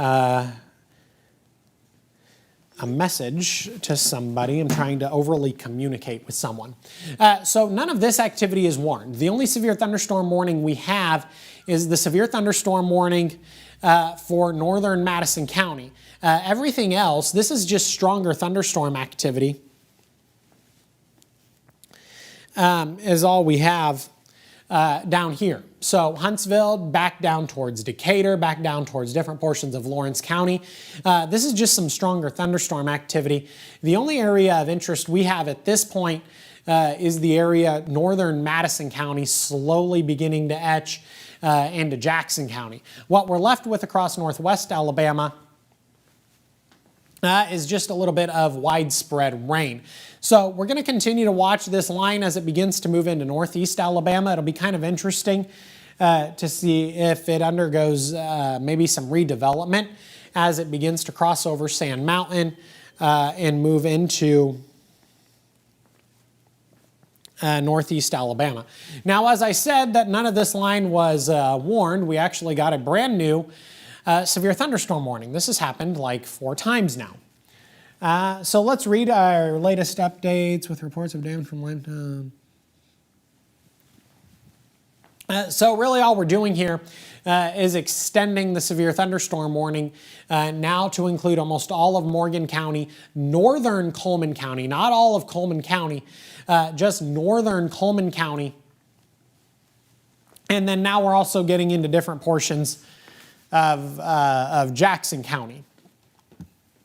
a message to somebody. I'm trying to overly communicate with someone. So none of this activity is warned. The only severe thunderstorm warning we have is the severe thunderstorm warning for northern Madison County. Everything else, this is just stronger thunderstorm activity, is all we have down here. So Huntsville, back down towards Decatur, back down towards different portions of Lawrence County. This is just some stronger thunderstorm activity. The only area of interest we have at this point is the area northern Madison County, slowly beginning to etch into Jackson County. What we're left with across northwest Alabama is just a little bit of widespread rain. So we're going to continue to watch this line as it begins to move into northeast Alabama. It'll be kind of interesting to see if it undergoes maybe some redevelopment as it begins to cross over Sand Mountain and move into northeast Alabama. Now, as I said that none of this line was warned, we actually got a brand new severe thunderstorm warning. This has happened like 4 times now. So let's read our latest updates with reports of damage from Limestone. So really all we're doing here is extending the severe thunderstorm warning now to include almost all of Morgan County, northern Coleman County, not all of Coleman County, just northern Coleman County. And then now we're also getting into different portions of Jackson County.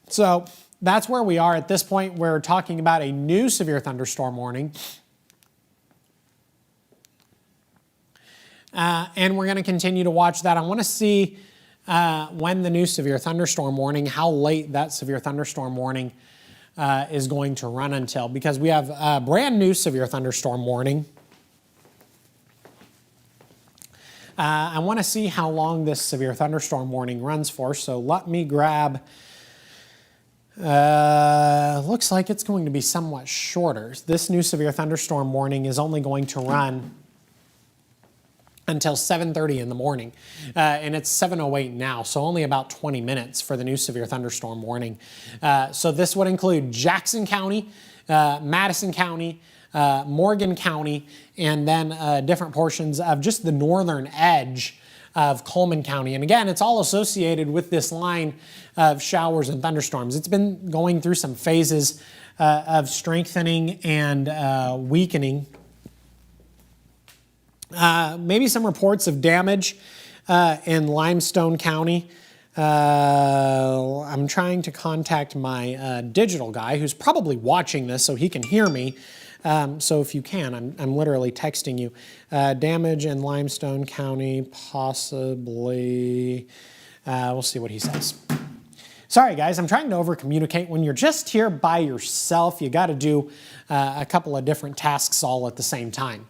So that's where we are at this point. We're talking about a new severe thunderstorm warning. And we're going to continue to watch that. I want to see when the new severe thunderstorm warning, how late that severe thunderstorm warning is going to run until, because we have a brand new severe thunderstorm warning. I want to see how long this severe thunderstorm warning runs for, so let me grab, looks like it's going to be somewhat shorter. This new severe thunderstorm warning is only going to run until 7:30 in the morning, and it's 7:08 now, so only about 20 minutes for the new severe thunderstorm warning. So this would include Jackson County, Madison County, Morgan County, and then different portions of just the northern edge of Coleman County. And again, it's all associated with this line of showers and thunderstorms. It's been going through some phases of strengthening and weakening. Maybe some reports of damage in Limestone County. I'm trying to contact my digital guy who's probably watching this so he can hear me. So if you can, I'm literally texting you. Damage in Limestone County, possibly. We'll see what he says. Sorry guys, I'm trying to over-communicate. When you're just here by yourself, you got to do a couple of different tasks all at the same time.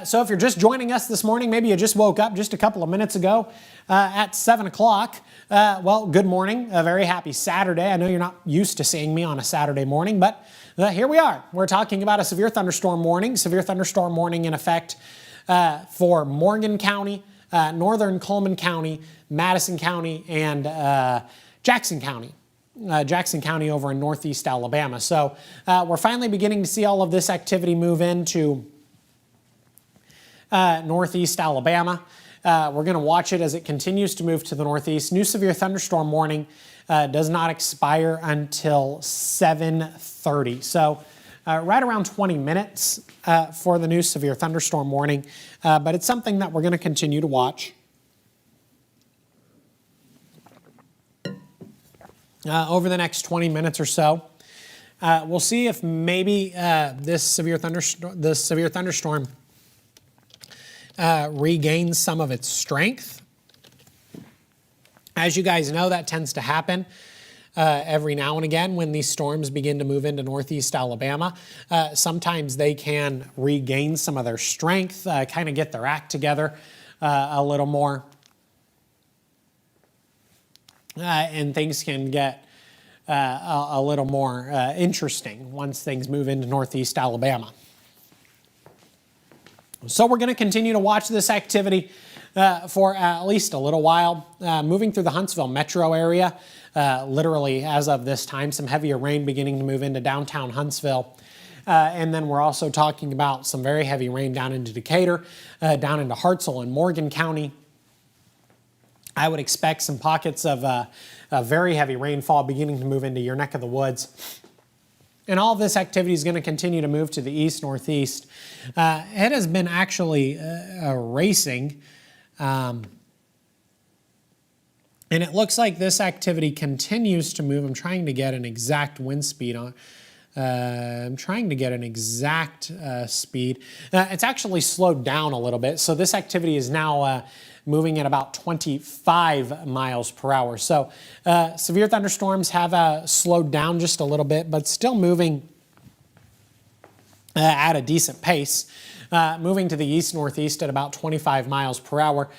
So if you're just joining us this morning, maybe you just woke up just a couple of minutes ago at 7 o'clock. Well, good morning. A very happy Saturday. I know you're not used to seeing me on a Saturday morning, but here we are. We're talking about a severe thunderstorm warning in effect for Morgan County, northern Coleman County, Madison County, and Jackson County. Jackson County over in northeast Alabama. So we're finally beginning to see all of this activity move into northeast Alabama. We're going to watch it as it continues to move to the northeast. New severe thunderstorm warning does not expire until 7:30. So right around 20 minutes for the new severe thunderstorm warning. But it's something that we're going to continue to watch. Over the next 20 minutes or so. We'll see if maybe this severe thunderstorm regains some of its strength. As you guys know, that tends to happen every now and again when these storms begin to move into northeast Alabama. Sometimes they can regain some of their strength, kind of get their act together a little more. And things can get a little more interesting once things move into northeast Alabama. So we're going to continue to watch this activity for at least a little while. Moving through the Huntsville metro area, literally as of this time, some heavier rain beginning to move into downtown Huntsville. And then we're also talking about some very heavy rain down into Decatur, down into Hartselle and Morgan County. I would expect some pockets of very heavy rainfall beginning to move into your neck of the woods. And all of this activity is going to continue to move to the east-northeast. It has been actually racing. And it looks like this activity continues to move. I'm trying to get an exact wind speed on. I'm trying to get an exact speed. It's actually slowed down a little bit. So this activity is now moving at about 25 miles per hour. So severe thunderstorms have slowed down just a little bit, but still moving at a decent pace. Moving to the east-northeast at about 25 miles per hour,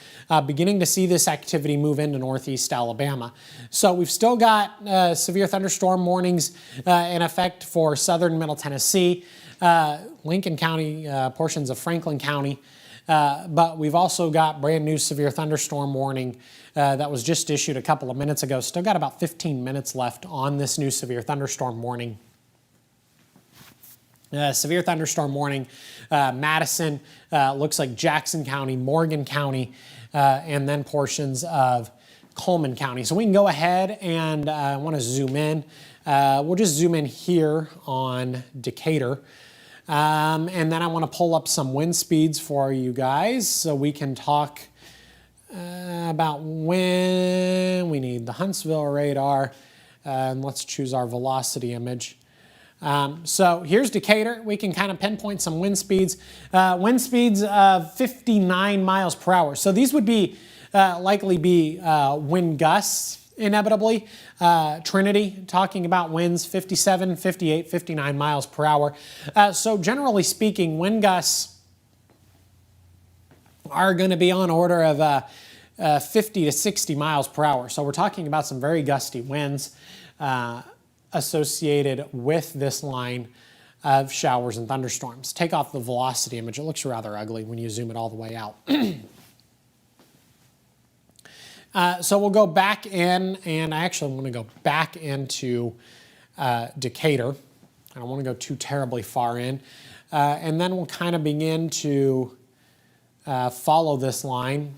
beginning to see this activity move into northeast Alabama. So we've still got severe thunderstorm warnings in effect for southern Middle Tennessee, Lincoln County, portions of Franklin County, but we've also got brand new severe thunderstorm warning that was just issued a couple of minutes ago. Still got about 15 minutes left on this new severe thunderstorm warning. Severe thunderstorm warning, Madison, looks like Jackson County, Morgan County, and then portions of Coleman County. So we can go ahead and I want to zoom in. We'll just zoom in here on Decatur. And then I want to pull up some wind speeds for you guys so we can talk about when we need the Huntsville radar. And let's choose our velocity image. So here's Decatur. We can kind of pinpoint some wind speeds. Wind speeds of 59 miles per hour. So these would be likely be wind gusts inevitably. Trinity talking about winds 57, 58, 59 miles per hour. So generally speaking, wind gusts are going to be on order of 50 to 60 miles per hour. So we're talking about some very gusty winds associated with this line of showers and thunderstorms. Take off the velocity image. It looks rather ugly when you zoom it all the way out. So we'll go back in, and I actually want to go back into Decatur. I don't want to go too terribly far in. And then we'll kind of begin to follow this line.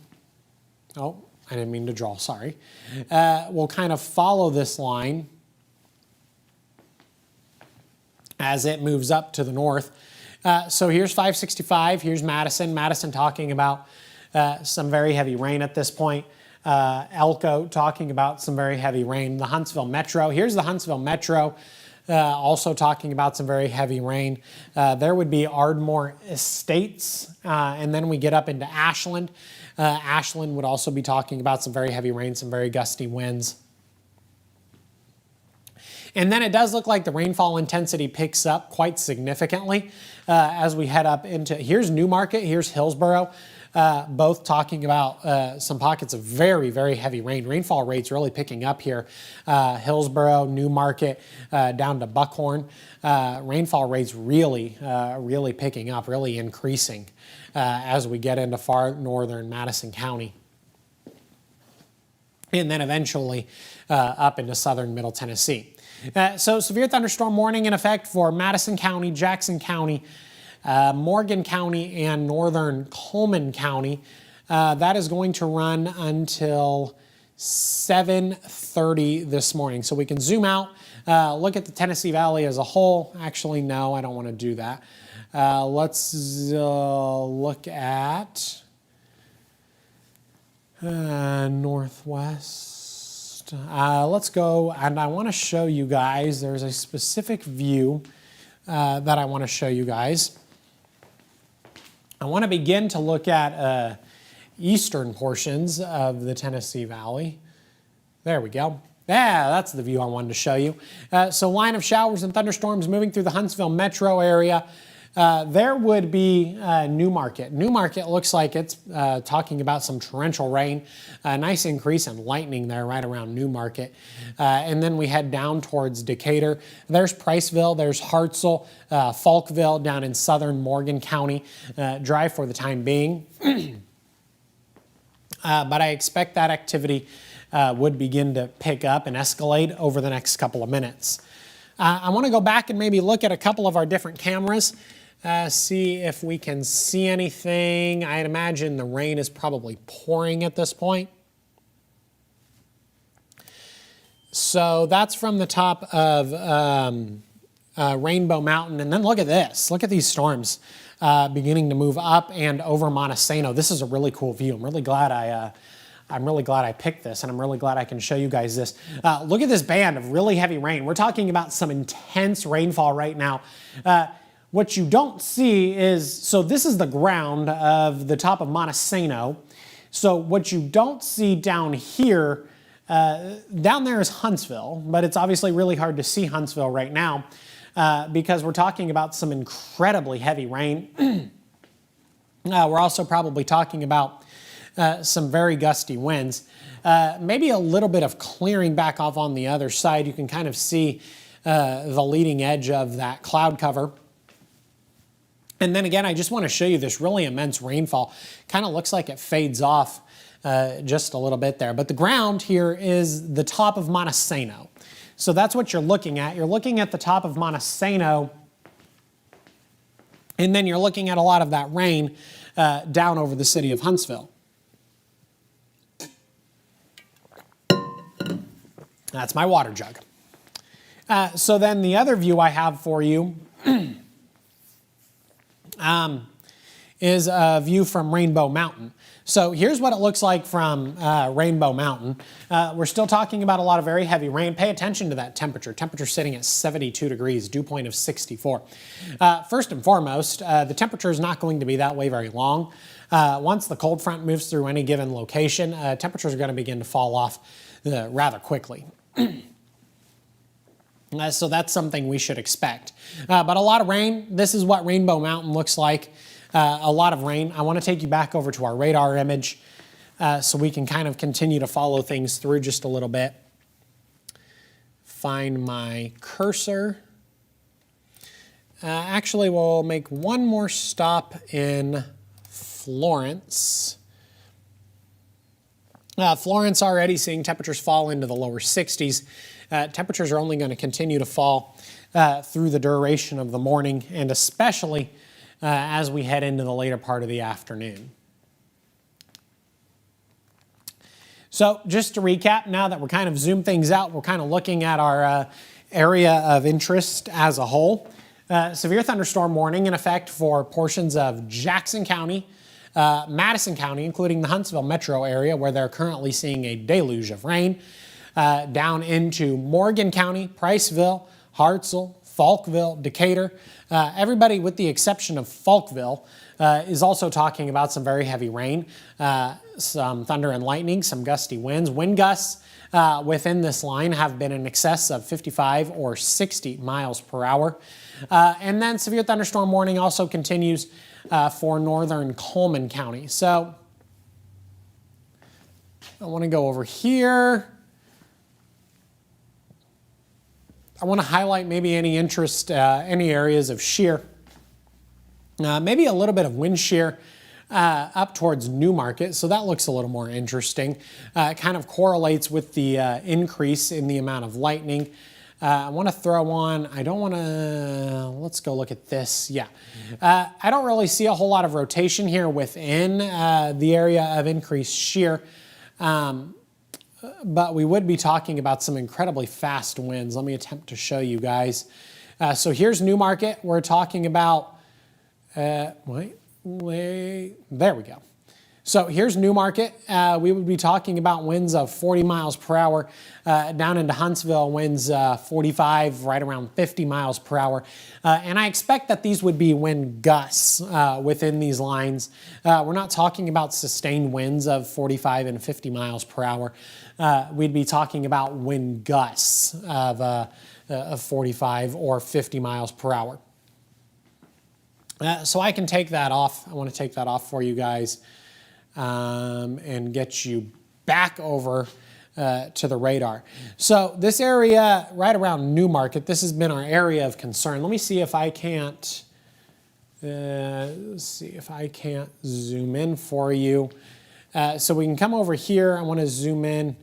Oh, I didn't mean to draw, sorry. We'll kind of follow this line as it moves up to the north. So here's 565, here's Madison. Madison talking about some very heavy rain at this point. Elko talking about some very heavy rain. The Huntsville Metro, here's the Huntsville Metro, also talking about some very heavy rain. There would be Ardmore Estates, and then we get up into Ashland. Ashland would also be talking about some very heavy rain, some very gusty winds. And then it does look like the rainfall intensity picks up quite significantly as we head up into, here's Newmarket, here's Hillsborough, both talking about some pockets of very, very heavy rain. Rainfall rates really picking up here. Hillsborough, Newmarket, down to Buckhorn. Rainfall rates really, really picking up, really increasing as we get into far northern Madison County. And then eventually up into southern Middle Tennessee. So severe thunderstorm warning in effect for Madison County, Jackson County, Morgan County, and northern Coleman County. That is going to run until 7:30 this morning. So we can zoom out, look at the Tennessee Valley as a whole. Actually, no, I don't want to do that. Let's look at northwest. Let's go, and I want to show you guys, there's a specific view that I want to show you guys. I want to begin to look at eastern portions of the Tennessee Valley. There we go. Yeah, that's the view I wanted to show you. So line of showers and thunderstorms moving through the Huntsville metro area. There would be Newmarket. Newmarket looks like it's talking about some torrential rain, a nice increase in lightning there right around Newmarket. And then we head down towards Decatur. There's Priceville, there's Hartselle, Falkville down in southern Morgan County. Dry for the time being. but I expect that activity would begin to pick up and escalate over the next couple of minutes. I want to go back and maybe look at a couple of our different cameras, see if we can see anything. I'd imagine the rain is probably pouring at this point. So that's from the top of Rainbow Mountain. And then look at this. Look at these storms beginning to move up and over Montesano. This is a really cool view. I'm really glad I picked this, and I'm really glad I can show you guys this. Look at this band of really heavy rain. We're talking about some intense rainfall right now. What you don't see is, so this is the ground of the top of Montesano. So what you don't see down here, down there is Huntsville, but it's obviously really hard to see Huntsville right now because we're talking about some incredibly heavy rain. We're also probably talking about some very gusty winds. Maybe a little bit of clearing back off on the other side. You can kind of see the leading edge of that cloud cover. And then again, I just want to show you this really immense rainfall. Kind of looks like it fades off just a little bit there. But the ground here is the top of Montesano. So that's what you're looking at. You're looking at the top of Montesano, and then you're looking at a lot of that rain down over the city of Huntsville. That's my water jug. So then the other view I have for you is a view from Rainbow Mountain. So here's what it looks like from Rainbow Mountain. We're still talking about a lot of very heavy rain. Pay attention to that temperature. Temperature sitting at 72 degrees, dew point of 64. First and foremost, the temperature is not going to be that way very long. Once the cold front moves through any given location, temperatures are going to begin to fall off rather quickly. So that's something we should expect. But a lot of rain. This is what Rainbow Mountain looks like. A lot of rain. I want to take you back over to our radar image so we can kind of continue to follow things through just a little bit. Find my cursor. Actually, we'll make one more stop in Florence. Florence already seeing temperatures fall into the lower 60s. Temperatures are only going to continue to fall through the duration of the morning, and especially as we head into the later part of the afternoon. So just to recap, now that we're kind of zoomed things out, we're kind of looking at our area of interest as a whole. Severe thunderstorm warning in effect for portions of Jackson County, Madison County, including the Huntsville metro area, where they're currently seeing a deluge of rain, down into Morgan County, Priceville, Hartselle, Falkville, Decatur. Everybody with the exception of Falkville is also talking about some very heavy rain, some thunder and lightning, some gusty winds. Wind gusts within this line have been in excess of 55 or 60 miles per hour. And then severe thunderstorm warning also continues for northern Coleman County. So I want to go over here. I want to highlight maybe any interest, any areas of shear. Maybe a little bit of wind shear up towards Newmarket, so that looks a little more interesting. It kind of correlates with the increase in the amount of lightning. I want to throw on, I don't want to, let's go look at this. Yeah, I don't really see a whole lot of rotation here within the area of increased shear. But we would be talking about some incredibly fast winds. Let me attempt to show you guys. So here's Newmarket. We're talking about, there we go. So here's Newmarket. We would be talking about winds of 40 miles per hour. Down into Huntsville, winds 45, right around 50 miles per hour. And I expect that these would be wind gusts within these lines. We're not talking about sustained winds of 45 and 50 miles per hour. We'd be talking about wind gusts of 45 or 50 miles per hour. So I can take that off. I want to take that off for you guys and get you back over to the radar. So this area right around Newmarket, this has been our area of concern. Let me see if I can't, zoom in for you. So we can come over here. I want to zoom in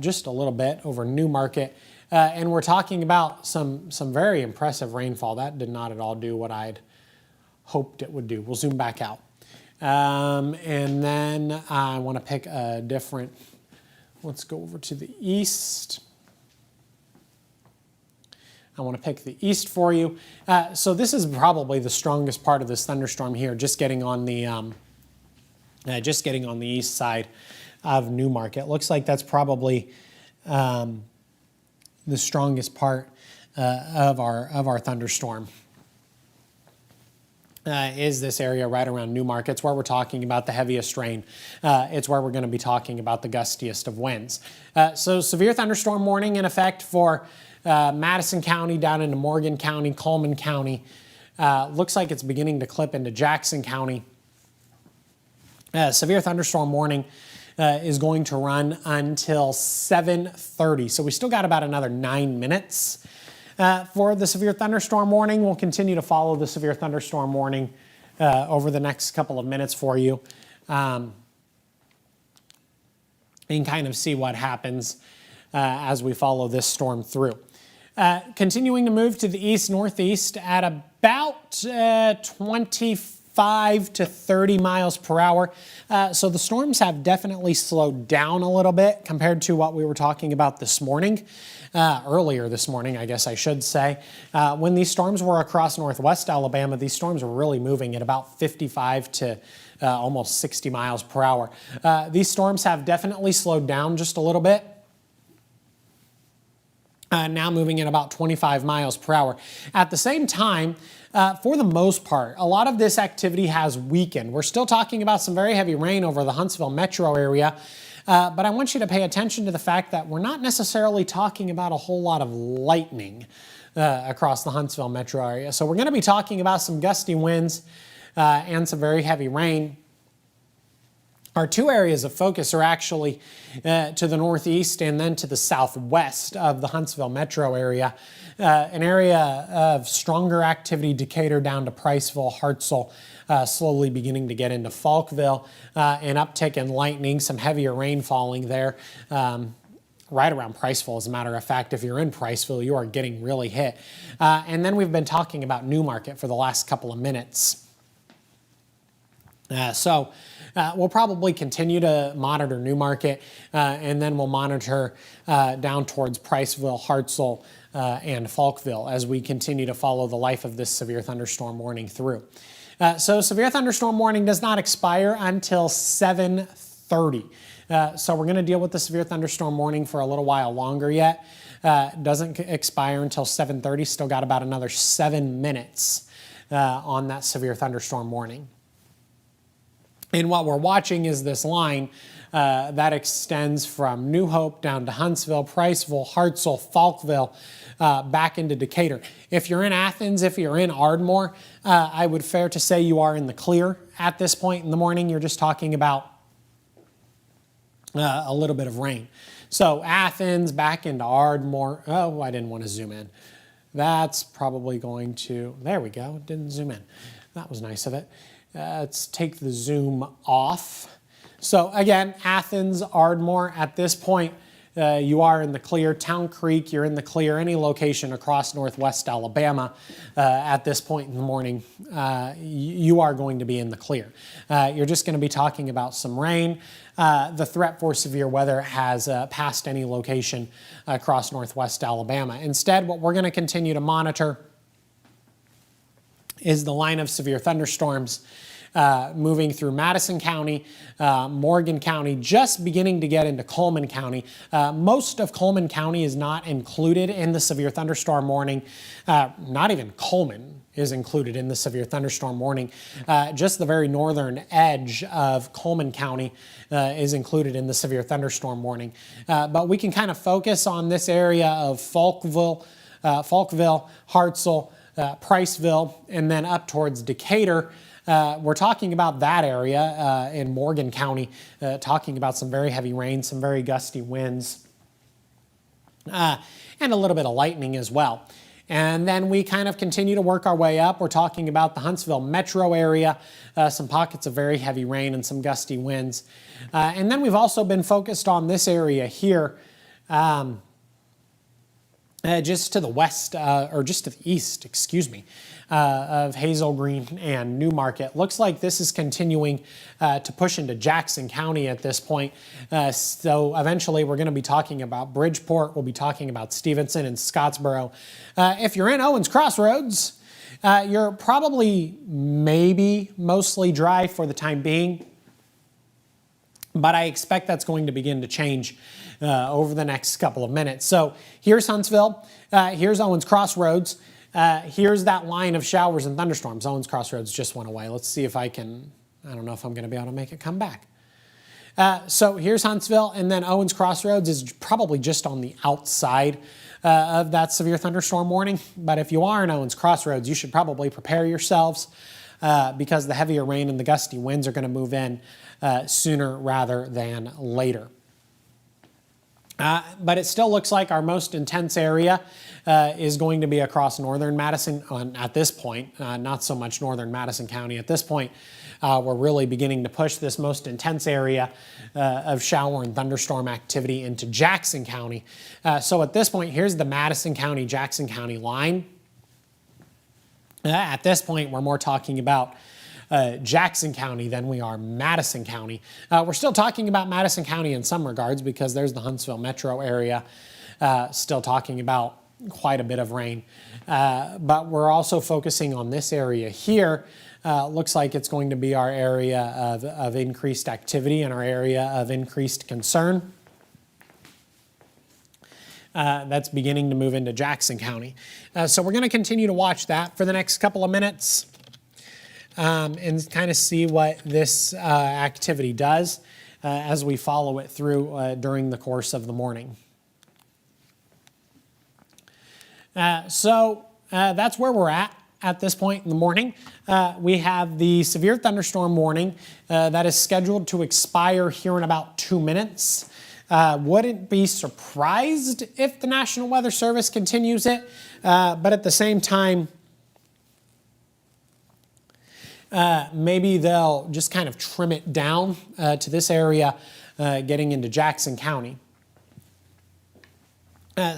just a little bit over Newmarket. And we're talking about some very impressive rainfall. That did not at all do what I'd hoped it would do. We'll zoom back out. And then I want to pick a different, let's go over to the east. I want to pick the east for you. So this is probably the strongest part of this thunderstorm here, just getting on the east side of Newmarket. Looks like that's probably the strongest part of our thunderstorm. Is this area right around Newmarket. It's where we're talking about the heaviest rain. It's where we're going to be talking about the gustiest of winds. So severe thunderstorm warning in effect for Madison County down into Morgan County, Coleman County. Looks like it's beginning to clip into Jackson County. Severe thunderstorm warning is going to run until 7:30. So we still got about another 9 minutes for the severe thunderstorm warning. We'll continue to follow the severe thunderstorm warning over the next couple of minutes for you and kind of see what happens as we follow this storm through. Continuing to move to the east-northeast at about 25 to 30 miles per hour. So the storms have definitely slowed down a little bit compared to what we were talking about this morning, earlier this morning, I guess I should say. When these storms were across northwest Alabama, these storms were really moving at about 55 to almost 60 miles per hour. These storms have definitely slowed down just a little bit. Now moving at about 25 miles per hour. At the same time, for the most part, a lot of this activity has weakened. We're still talking about some very heavy rain over the Huntsville metro area, but I want you to pay attention to the fact that we're not necessarily talking about a whole lot of lightning across the Huntsville metro area. So we're going to be talking about some gusty winds and some very heavy rain. Our two areas of focus are actually to the northeast and then to the southwest of the Huntsville metro area. An area of stronger activity, Decatur down to Priceville, Hartselle, slowly beginning to get into Falkville, an uptick in lightning, some heavier rain falling there. Right around Priceville, as a matter of fact. If you're in Priceville, you are getting really hit. And then we've been talking about Newmarket for the last couple of minutes. We'll probably continue to monitor Newmarket, and then we'll monitor down towards Priceville, Hartselle, and Falkville as we continue to follow the life of this severe thunderstorm warning through. So severe thunderstorm warning does not expire until 7:30. So we're going to deal with the severe thunderstorm warning for a little while longer yet. Doesn't expire until 7:30. Still got about another 7 minutes on that severe thunderstorm warning. And what we're watching is this line that extends from New Hope down to Huntsville, Priceville, Hartselle, Falkville, back into Decatur. If you're in Athens, if you're in Ardmore, I would fair to say you are in the clear at this point in the morning. You're just talking about a little bit of rain. So Athens back into Ardmore. Oh, I didn't want to zoom in. That's probably going to, there we go, it didn't zoom in. That was nice of it. Let's take the zoom off. So again, Athens, Ardmore, at this point, you are in the clear. Town Creek, you're in the clear. Any location across northwest Alabama at this point in the morning, you are going to be in the clear. You're just going to be talking about some rain. The threat for severe weather has passed any location across northwest Alabama. Instead, what we're going to continue to monitor is the line of severe thunderstorms moving through Madison County, Morgan County, just beginning to get into Coleman County. Most of Coleman County is not included in the severe thunderstorm warning. Not even Coleman is included in the severe thunderstorm warning. Just the very northern edge of Coleman County is included in the severe thunderstorm warning. But we can kind of focus on this area of Falkville, Hartselle, Priceville, and then up towards Decatur. We're talking about that area in Morgan County, talking about some very heavy rain, some very gusty winds, and a little bit of lightning as well. And then we kind of continue to work our way up. We're talking about the Huntsville metro area, some pockets of very heavy rain and some gusty winds. And then we've also been focused on this area here, just to the west, or just to the east, excuse me, of Hazel Green and Newmarket. Looks like this is continuing to push into Jackson County at this point. So eventually we're going to be talking about Bridgeport. We'll be talking about Stevenson and Scottsboro. If you're in Owens Crossroads, you're probably maybe mostly dry for the time being, but I expect that's going to begin to change over the next couple of minutes. So here's Huntsville, here's Owens Crossroads, here's that line of showers and thunderstorms. Owens Crossroads just went away. Let's see if I don't know if I'm going to be able to make it come back. So here's Huntsville, and then Owens Crossroads is probably just on the outside of that severe thunderstorm warning. But if you are in Owens Crossroads, you should probably prepare yourselves because the heavier rain and the gusty winds are going to move in sooner rather than later. But it still looks like our most intense area is going to be across northern Madison at this point, not so much northern Madison County at this point. We're really beginning to push this most intense area of shower and thunderstorm activity into Jackson County. So at this point, here's the Madison County, Jackson County line. At this point, we're more talking about Jackson County than we are Madison County. We're still talking about Madison County in some regards because there's the Huntsville metro area, still talking about quite a bit of rain. But we're also focusing on this area here. Looks like it's going to be our area of increased activity and our area of increased concern. That's beginning to move into Jackson County. So we're going to continue to watch that for the next couple of minutes. And kind of see what this activity does as we follow it through during the course of the morning. So that's where we're at this point in the morning. We have the severe thunderstorm warning that is scheduled to expire here in about 2 minutes. Wouldn't be surprised if the National Weather Service continues it, but at the same time, maybe they'll just kind of trim it down to this area getting into Jackson County.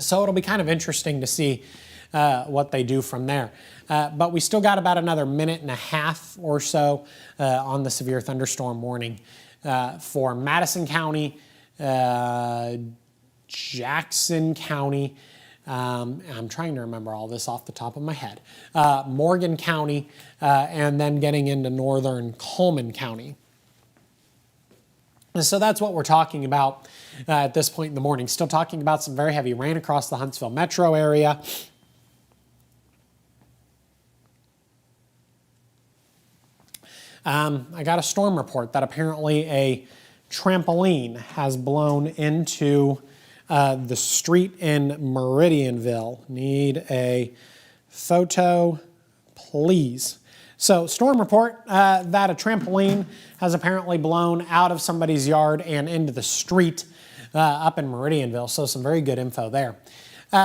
So it'll be kind of interesting to see what they do from there. But we still got about another minute and a half or so on the severe thunderstorm warning for Madison County, Jackson County, I'm trying to remember all this off the top of my head, Morgan County, and then getting into northern Coleman County. So that's what we're talking about at this point in the morning. Still talking about some very heavy rain across the Huntsville metro area. I got a storm report that apparently a trampoline has blown into the street in Meridianville. Need a photo, please. So storm report that a trampoline has apparently blown out of somebody's yard and into the street up in Meridianville. So some very good info there.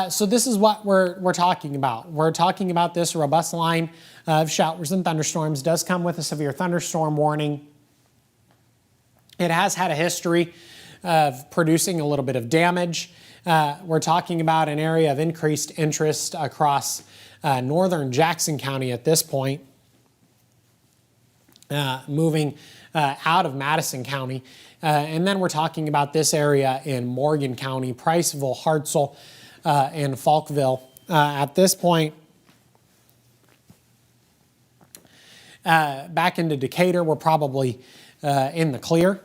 So this is what we're talking about. We're talking about this robust line of showers and thunderstorms. Does come with a severe thunderstorm warning. It has had a history of producing a little bit of damage. We're talking about an area of increased interest across northern Jackson County at this point, moving out of Madison County. And then we're talking about this area in Morgan County, Priceville, Hartselle, and Falkville. At this point, back into Decatur, we're probably in the clear.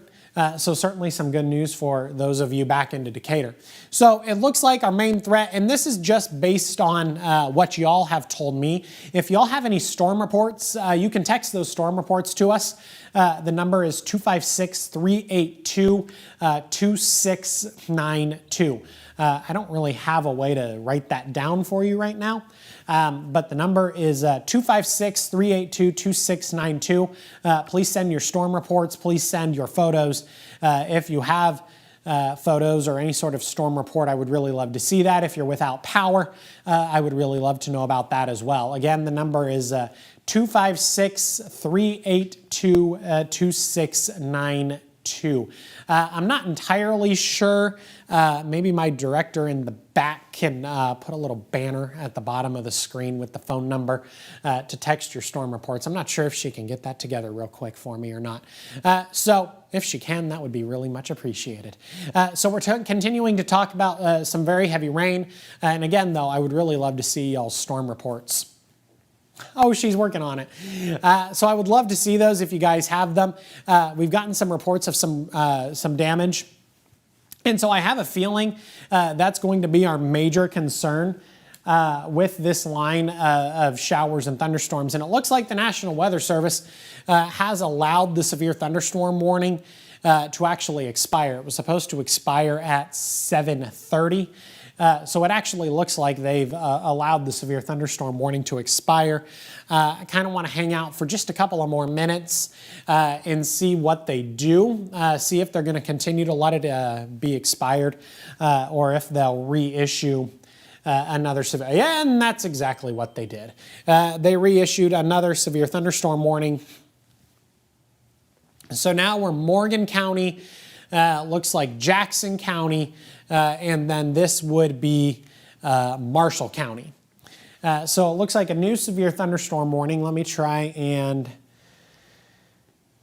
So certainly some good news for those of you back into Decatur. So it looks like our main threat, and this is just based on what y'all have told me. If y'all have any storm reports, you can text those storm reports to us. The number is 256-382-2692. I don't really have a way to write that down for you right now. But the number is 256-382-2692. Please send your storm reports. Please send your photos. If you have photos or any sort of storm report, I would really love to see that. If you're without power, I would really love to know about that as well. Again, the number is 256-382-2692. I'm not entirely sure. Maybe my director in the back can put a little banner at the bottom of the screen with the phone number to text your storm reports. I'm not sure if she can get that together real quick for me or not. So if she can, that would be really much appreciated. So we're continuing to talk about some very heavy rain. And again, though, I would really love to see y'all's storm reports. Oh, she's working on it. So I would love to see those if you guys have them. We've gotten some reports of some damage. And so I have a feeling that's going to be our major concern with this line of showers and thunderstorms. And it looks like the National Weather Service has allowed the severe thunderstorm warning to actually expire. It was supposed to expire at 7:30. So it actually looks like they've allowed the severe thunderstorm warning to expire. I kind of want to hang out for just a couple of more minutes and see what they do, see if they're going to continue to let it be expired or if they'll reissue another severe. Yeah, and that's exactly what they did. They reissued another severe thunderstorm warning. So now we're Morgan County, looks like Jackson County, and then this would be Marshall County. So it looks like a new severe thunderstorm warning. Let me try and,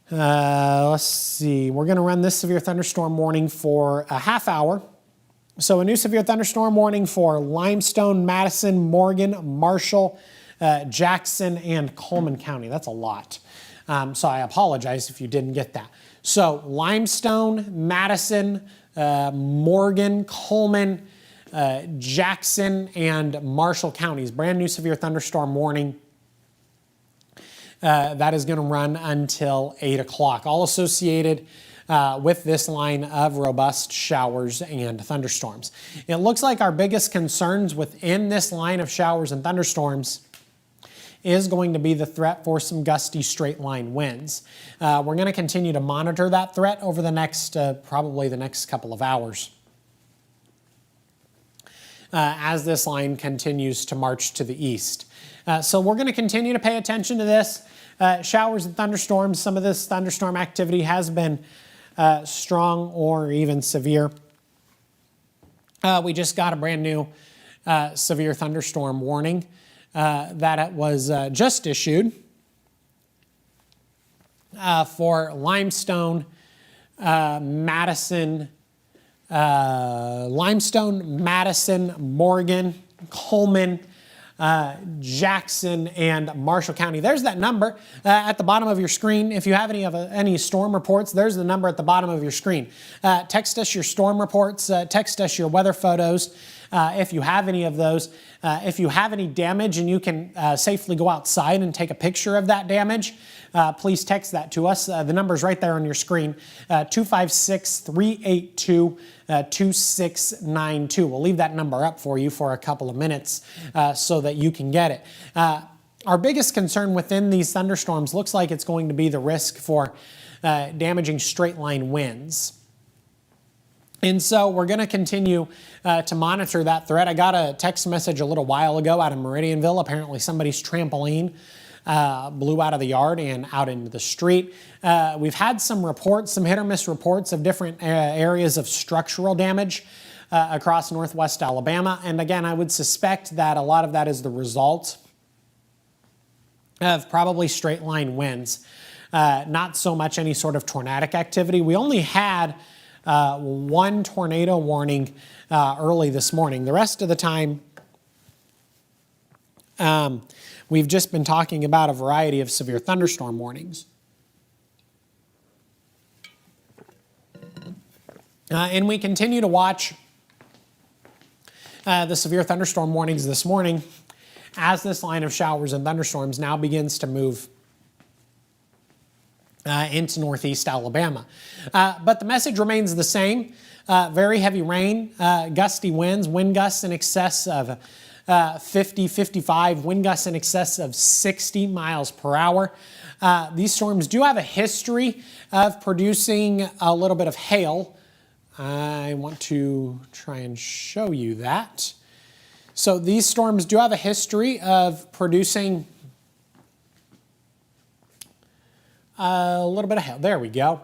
let's see. We're going to run this severe thunderstorm warning for a half hour. So a new severe thunderstorm warning for Limestone, Madison, Morgan, Marshall, Jackson, and Coleman County. That's a lot. So I apologize if you didn't get that. So Limestone, Madison, Morgan, Coleman, Jackson, and Marshall counties. Brand new severe thunderstorm warning. That is going to run until 8 o'clock. All associated with this line of robust showers and thunderstorms. It looks like our biggest concerns within this line of showers and thunderstorms is going to be the threat for some gusty straight line winds. We're going to continue to monitor that threat over the next, probably the next couple of hours as this line continues to march to the east. So we're going to continue to pay attention to this. Showers and thunderstorms, some of this thunderstorm activity has been strong or even severe. We just got a brand new severe thunderstorm warning that was just issued for Limestone, Madison, Morgan, Coleman, Jackson, and Marshall County. There's that number at the bottom of your screen. If you have any storm reports, there's the number at the bottom of your screen. Text us your storm reports. Text us your weather photos if you have any of those. If you have any damage and you can safely go outside and take a picture of that damage, please text that to us. The number's right there on your screen, 256-382-2692. We'll leave that number up for you for a couple of minutes so that you can get it. Our biggest concern within these thunderstorms looks like it's going to be the risk for damaging straight line winds. And so we're going to continue to monitor that threat. I got a text message a little while ago out of Meridianville. Apparently somebody's trampoline blew out of the yard and out into the street. We've had some reports, some hit or miss reports of different areas of structural damage across northwest Alabama. And again, I would suspect that a lot of that is the result of probably straight line winds, not so much any sort of tornadic activity. We only had one tornado warning early this morning. The rest of the time, we've just been talking about a variety of severe thunderstorm warnings. And we continue to watch the severe thunderstorm warnings this morning as this line of showers and thunderstorms now begins to move into northeast Alabama. But the message remains the same. Very heavy rain, gusty winds, wind gusts in excess of 50, 55, wind gusts in excess of 60 miles per hour. These storms do have a history of producing a little bit of hail I want to try and show you that. So these storms do have a history of producing a little bit of hail. There we go.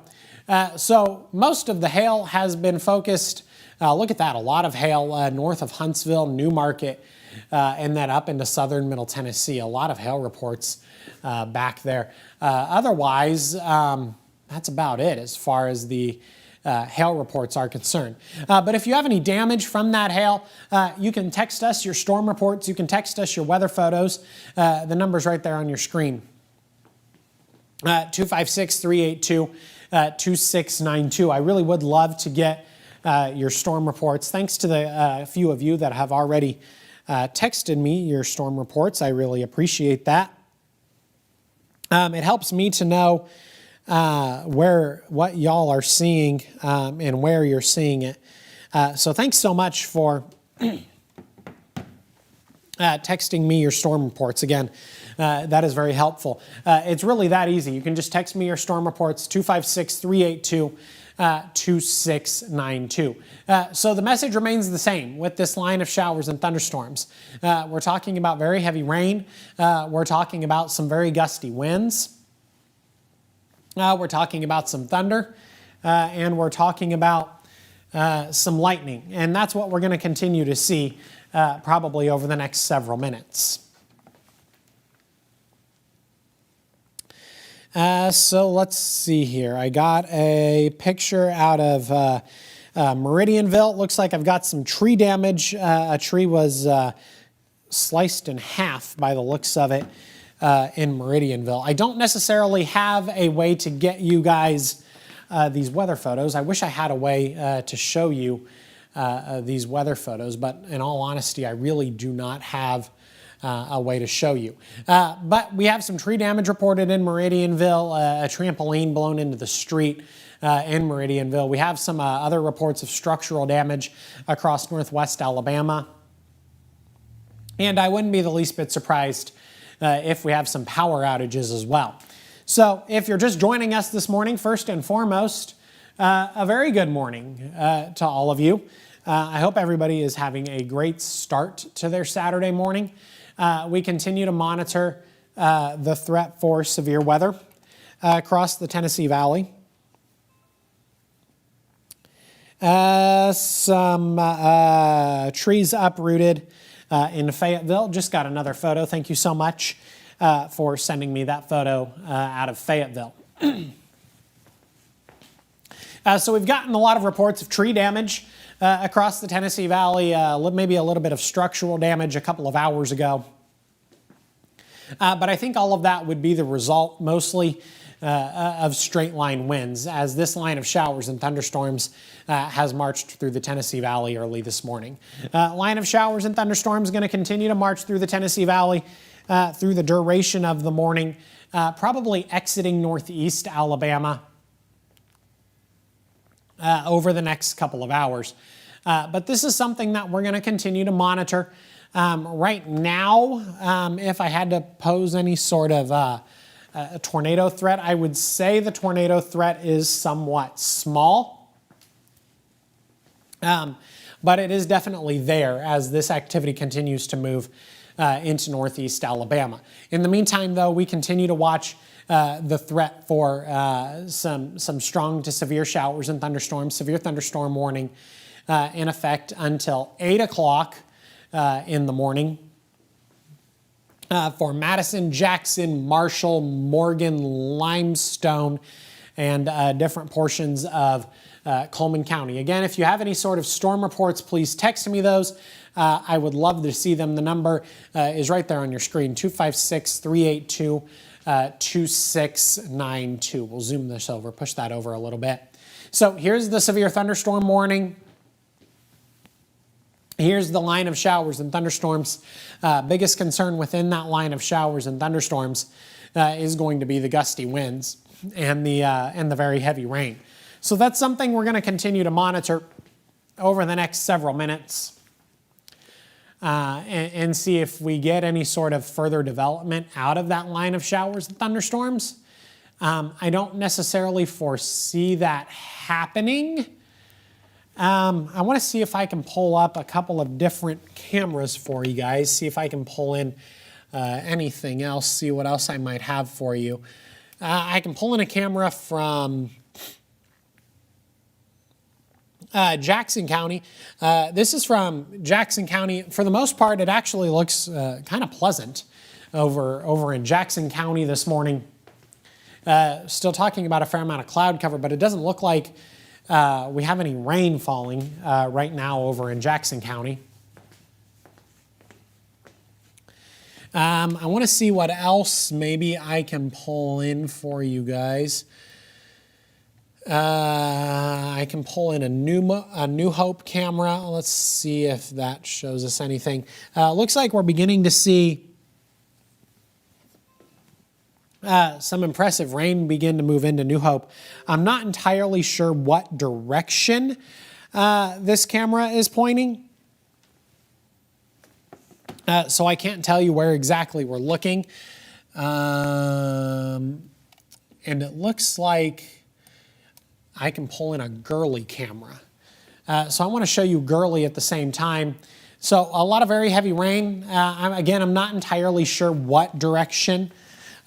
So most of the hail has been focused, look at that, a lot of hail north of Huntsville, Newmarket, and then up into southern Middle Tennessee. A lot of hail reports back there. Otherwise, that's about it as far as the hail reports are concerned. But if you have any damage from that hail, you can text us your storm reports. You can text us your weather photos. The number's right there on your screen. 256-382-2692. I really would love to get your storm reports. Thanks to the few of you that have already texted me your storm reports. I really appreciate that. It helps me to know what y'all are seeing and where you're seeing it. So thanks so much for texting me your storm reports. Again, that is very helpful. It's really that easy. You can just text me your storm reports, 256-382-2692. So the message remains the same with this line of showers and thunderstorms. We're talking about very heavy rain. We're talking about some very gusty winds. We're talking about some thunder. And we're talking about some lightning. And that's what we're going to continue to see probably over the next several minutes. So let's see here. I got a picture out of Meridianville. It looks like I've got some tree damage. A tree was sliced in half by the looks of it in Meridianville. I don't necessarily have a way to get you guys these weather photos. I wish I had a way to show you these weather photos, but in all honesty, I really do not have a way to show you. But we have some tree damage reported in Meridianville, a trampoline blown into the street in Meridianville. We have some other reports of structural damage across northwest Alabama. And I wouldn't be the least bit surprised if we have some power outages as well. So if you're just joining us this morning, first and foremost, a very good morning to all of you. I hope everybody is having a great start to their Saturday morning. We continue to monitor the threat for severe weather across the Tennessee Valley. Some trees uprooted in Fayetteville. Just got another photo. Thank you so much for sending me that photo out of Fayetteville. So we've gotten a lot of reports of tree damage across the Tennessee Valley, maybe a little bit of structural damage a couple of hours ago. But I think all of that would be the result mostly of straight line winds, as this line of showers and thunderstorms has marched through the Tennessee Valley early this morning. Line of showers and thunderstorms going to continue to march through the Tennessee Valley through the duration of the morning, probably exiting northeast Alabama over the next couple of hours. But this is something that we're going to continue to monitor. Right now, if I had to pose any sort of a tornado threat, I would say the tornado threat is somewhat small. But it is definitely there as this activity continues to move into northeast Alabama. In the meantime, though, we continue to watch the threat for some strong to severe showers and thunderstorms, severe thunderstorm warning in effect until 8 o'clock in the morning for Madison, Jackson, Marshall, Morgan, Limestone, and different portions of Coleman County. Again, if you have any sort of storm reports, please text me those. I would love to see them. The number is right there on your screen, 256-382-2692. We'll zoom this over, push that over a little bit. So here's the severe thunderstorm warning. Here's the line of showers and thunderstorms. Biggest concern within that line of showers and thunderstorms is going to be the gusty winds and the very heavy rain. So that's something we're going to continue to monitor over the next several minutes and see if we get any sort of further development out of that line of showers and thunderstorms. I don't necessarily foresee that happening I want to see if I can pull up a couple of different cameras for you guys, see if I can pull in anything else, see what else I might have for you. I can pull in a camera from Jackson County. This is from Jackson County. For the most part, it actually looks kind of pleasant over in Jackson County this morning. Still talking about a fair amount of cloud cover, but it doesn't look like we have any rain falling right now over in Jackson County. I want to see what else maybe I can pull in for you guys. I can pull in a New Hope camera. Let's see if that shows us anything. Looks like we're beginning to see some impressive rain begin to move into New Hope. I'm not entirely sure what direction this camera is pointing. So I can't tell you where exactly we're looking. And it looks like I can pull in a Gurley camera. So I want to show you Gurley at the same time. So a lot of very heavy rain. Again, I'm not entirely sure what direction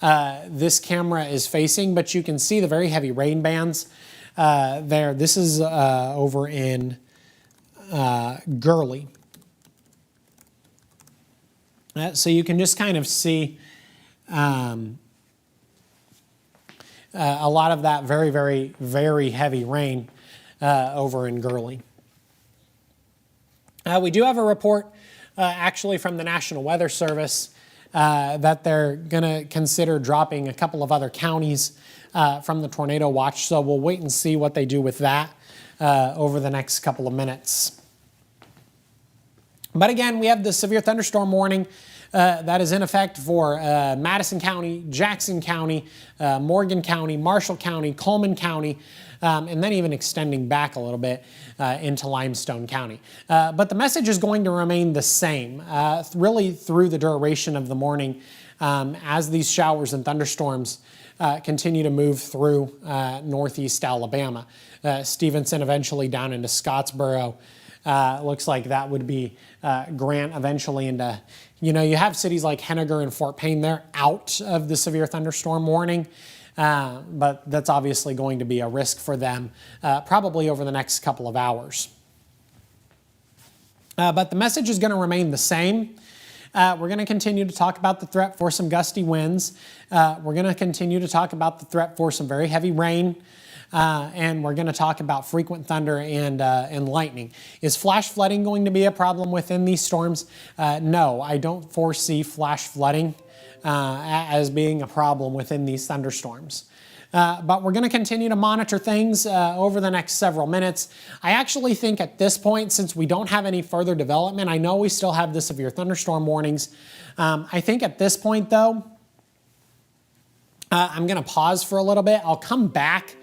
this camera is facing, but you can see the very heavy rain bands there. This is over in Gurley. So you can just kind of see a lot of that very, very, very heavy rain over in Gurley. We do have a report actually from the National Weather Service that they're going to consider dropping a couple of other counties from the tornado watch. So we'll wait and see what they do with that over the next couple of minutes. But again, we have the severe thunderstorm warning that is in effect for Madison County, Jackson County, Morgan County, Marshall County, Coleman County, and then even extending back a little bit into Limestone County. But the message is going to remain the same, really through the duration of the morning as these showers and thunderstorms continue to move through northeast Alabama. Stevenson eventually down into Scottsboro. Looks like that would be Grant eventually into, you have cities like Henniger and Fort Payne, they're out of the severe thunderstorm warning, but that's obviously going to be a risk for them probably over the next couple of hours. But the message is going to remain the same. We're going to continue to talk about the threat for some gusty winds. We're going to continue to talk about the threat for some very heavy rain. And we're going to talk about frequent thunder and lightning. Is flash flooding going to be a problem within these storms? No, I don't foresee flash flooding as being a problem within these thunderstorms. But we're going to continue to monitor things over the next several minutes. I actually think at this point, since we don't have any further development, I know we still have the severe thunderstorm warnings. I think at this point, though, I'm going to pause for a little bit. I'll come back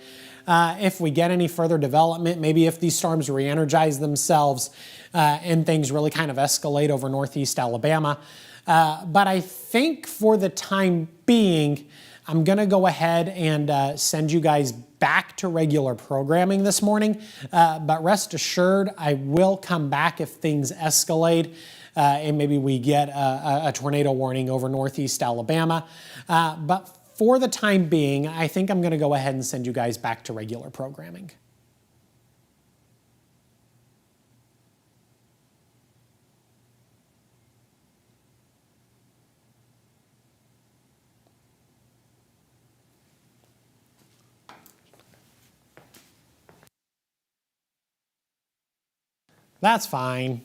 if we get any further development, maybe if these storms re-energize themselves and things really kind of escalate over northeast Alabama. But I think for the time being, I'm going to go ahead and send you guys back to regular programming this morning. But rest assured, I will come back if things escalate and maybe we get a tornado warning over northeast Alabama. But for the time being, I think I'm going to go ahead and send you guys back to regular programming. That's fine.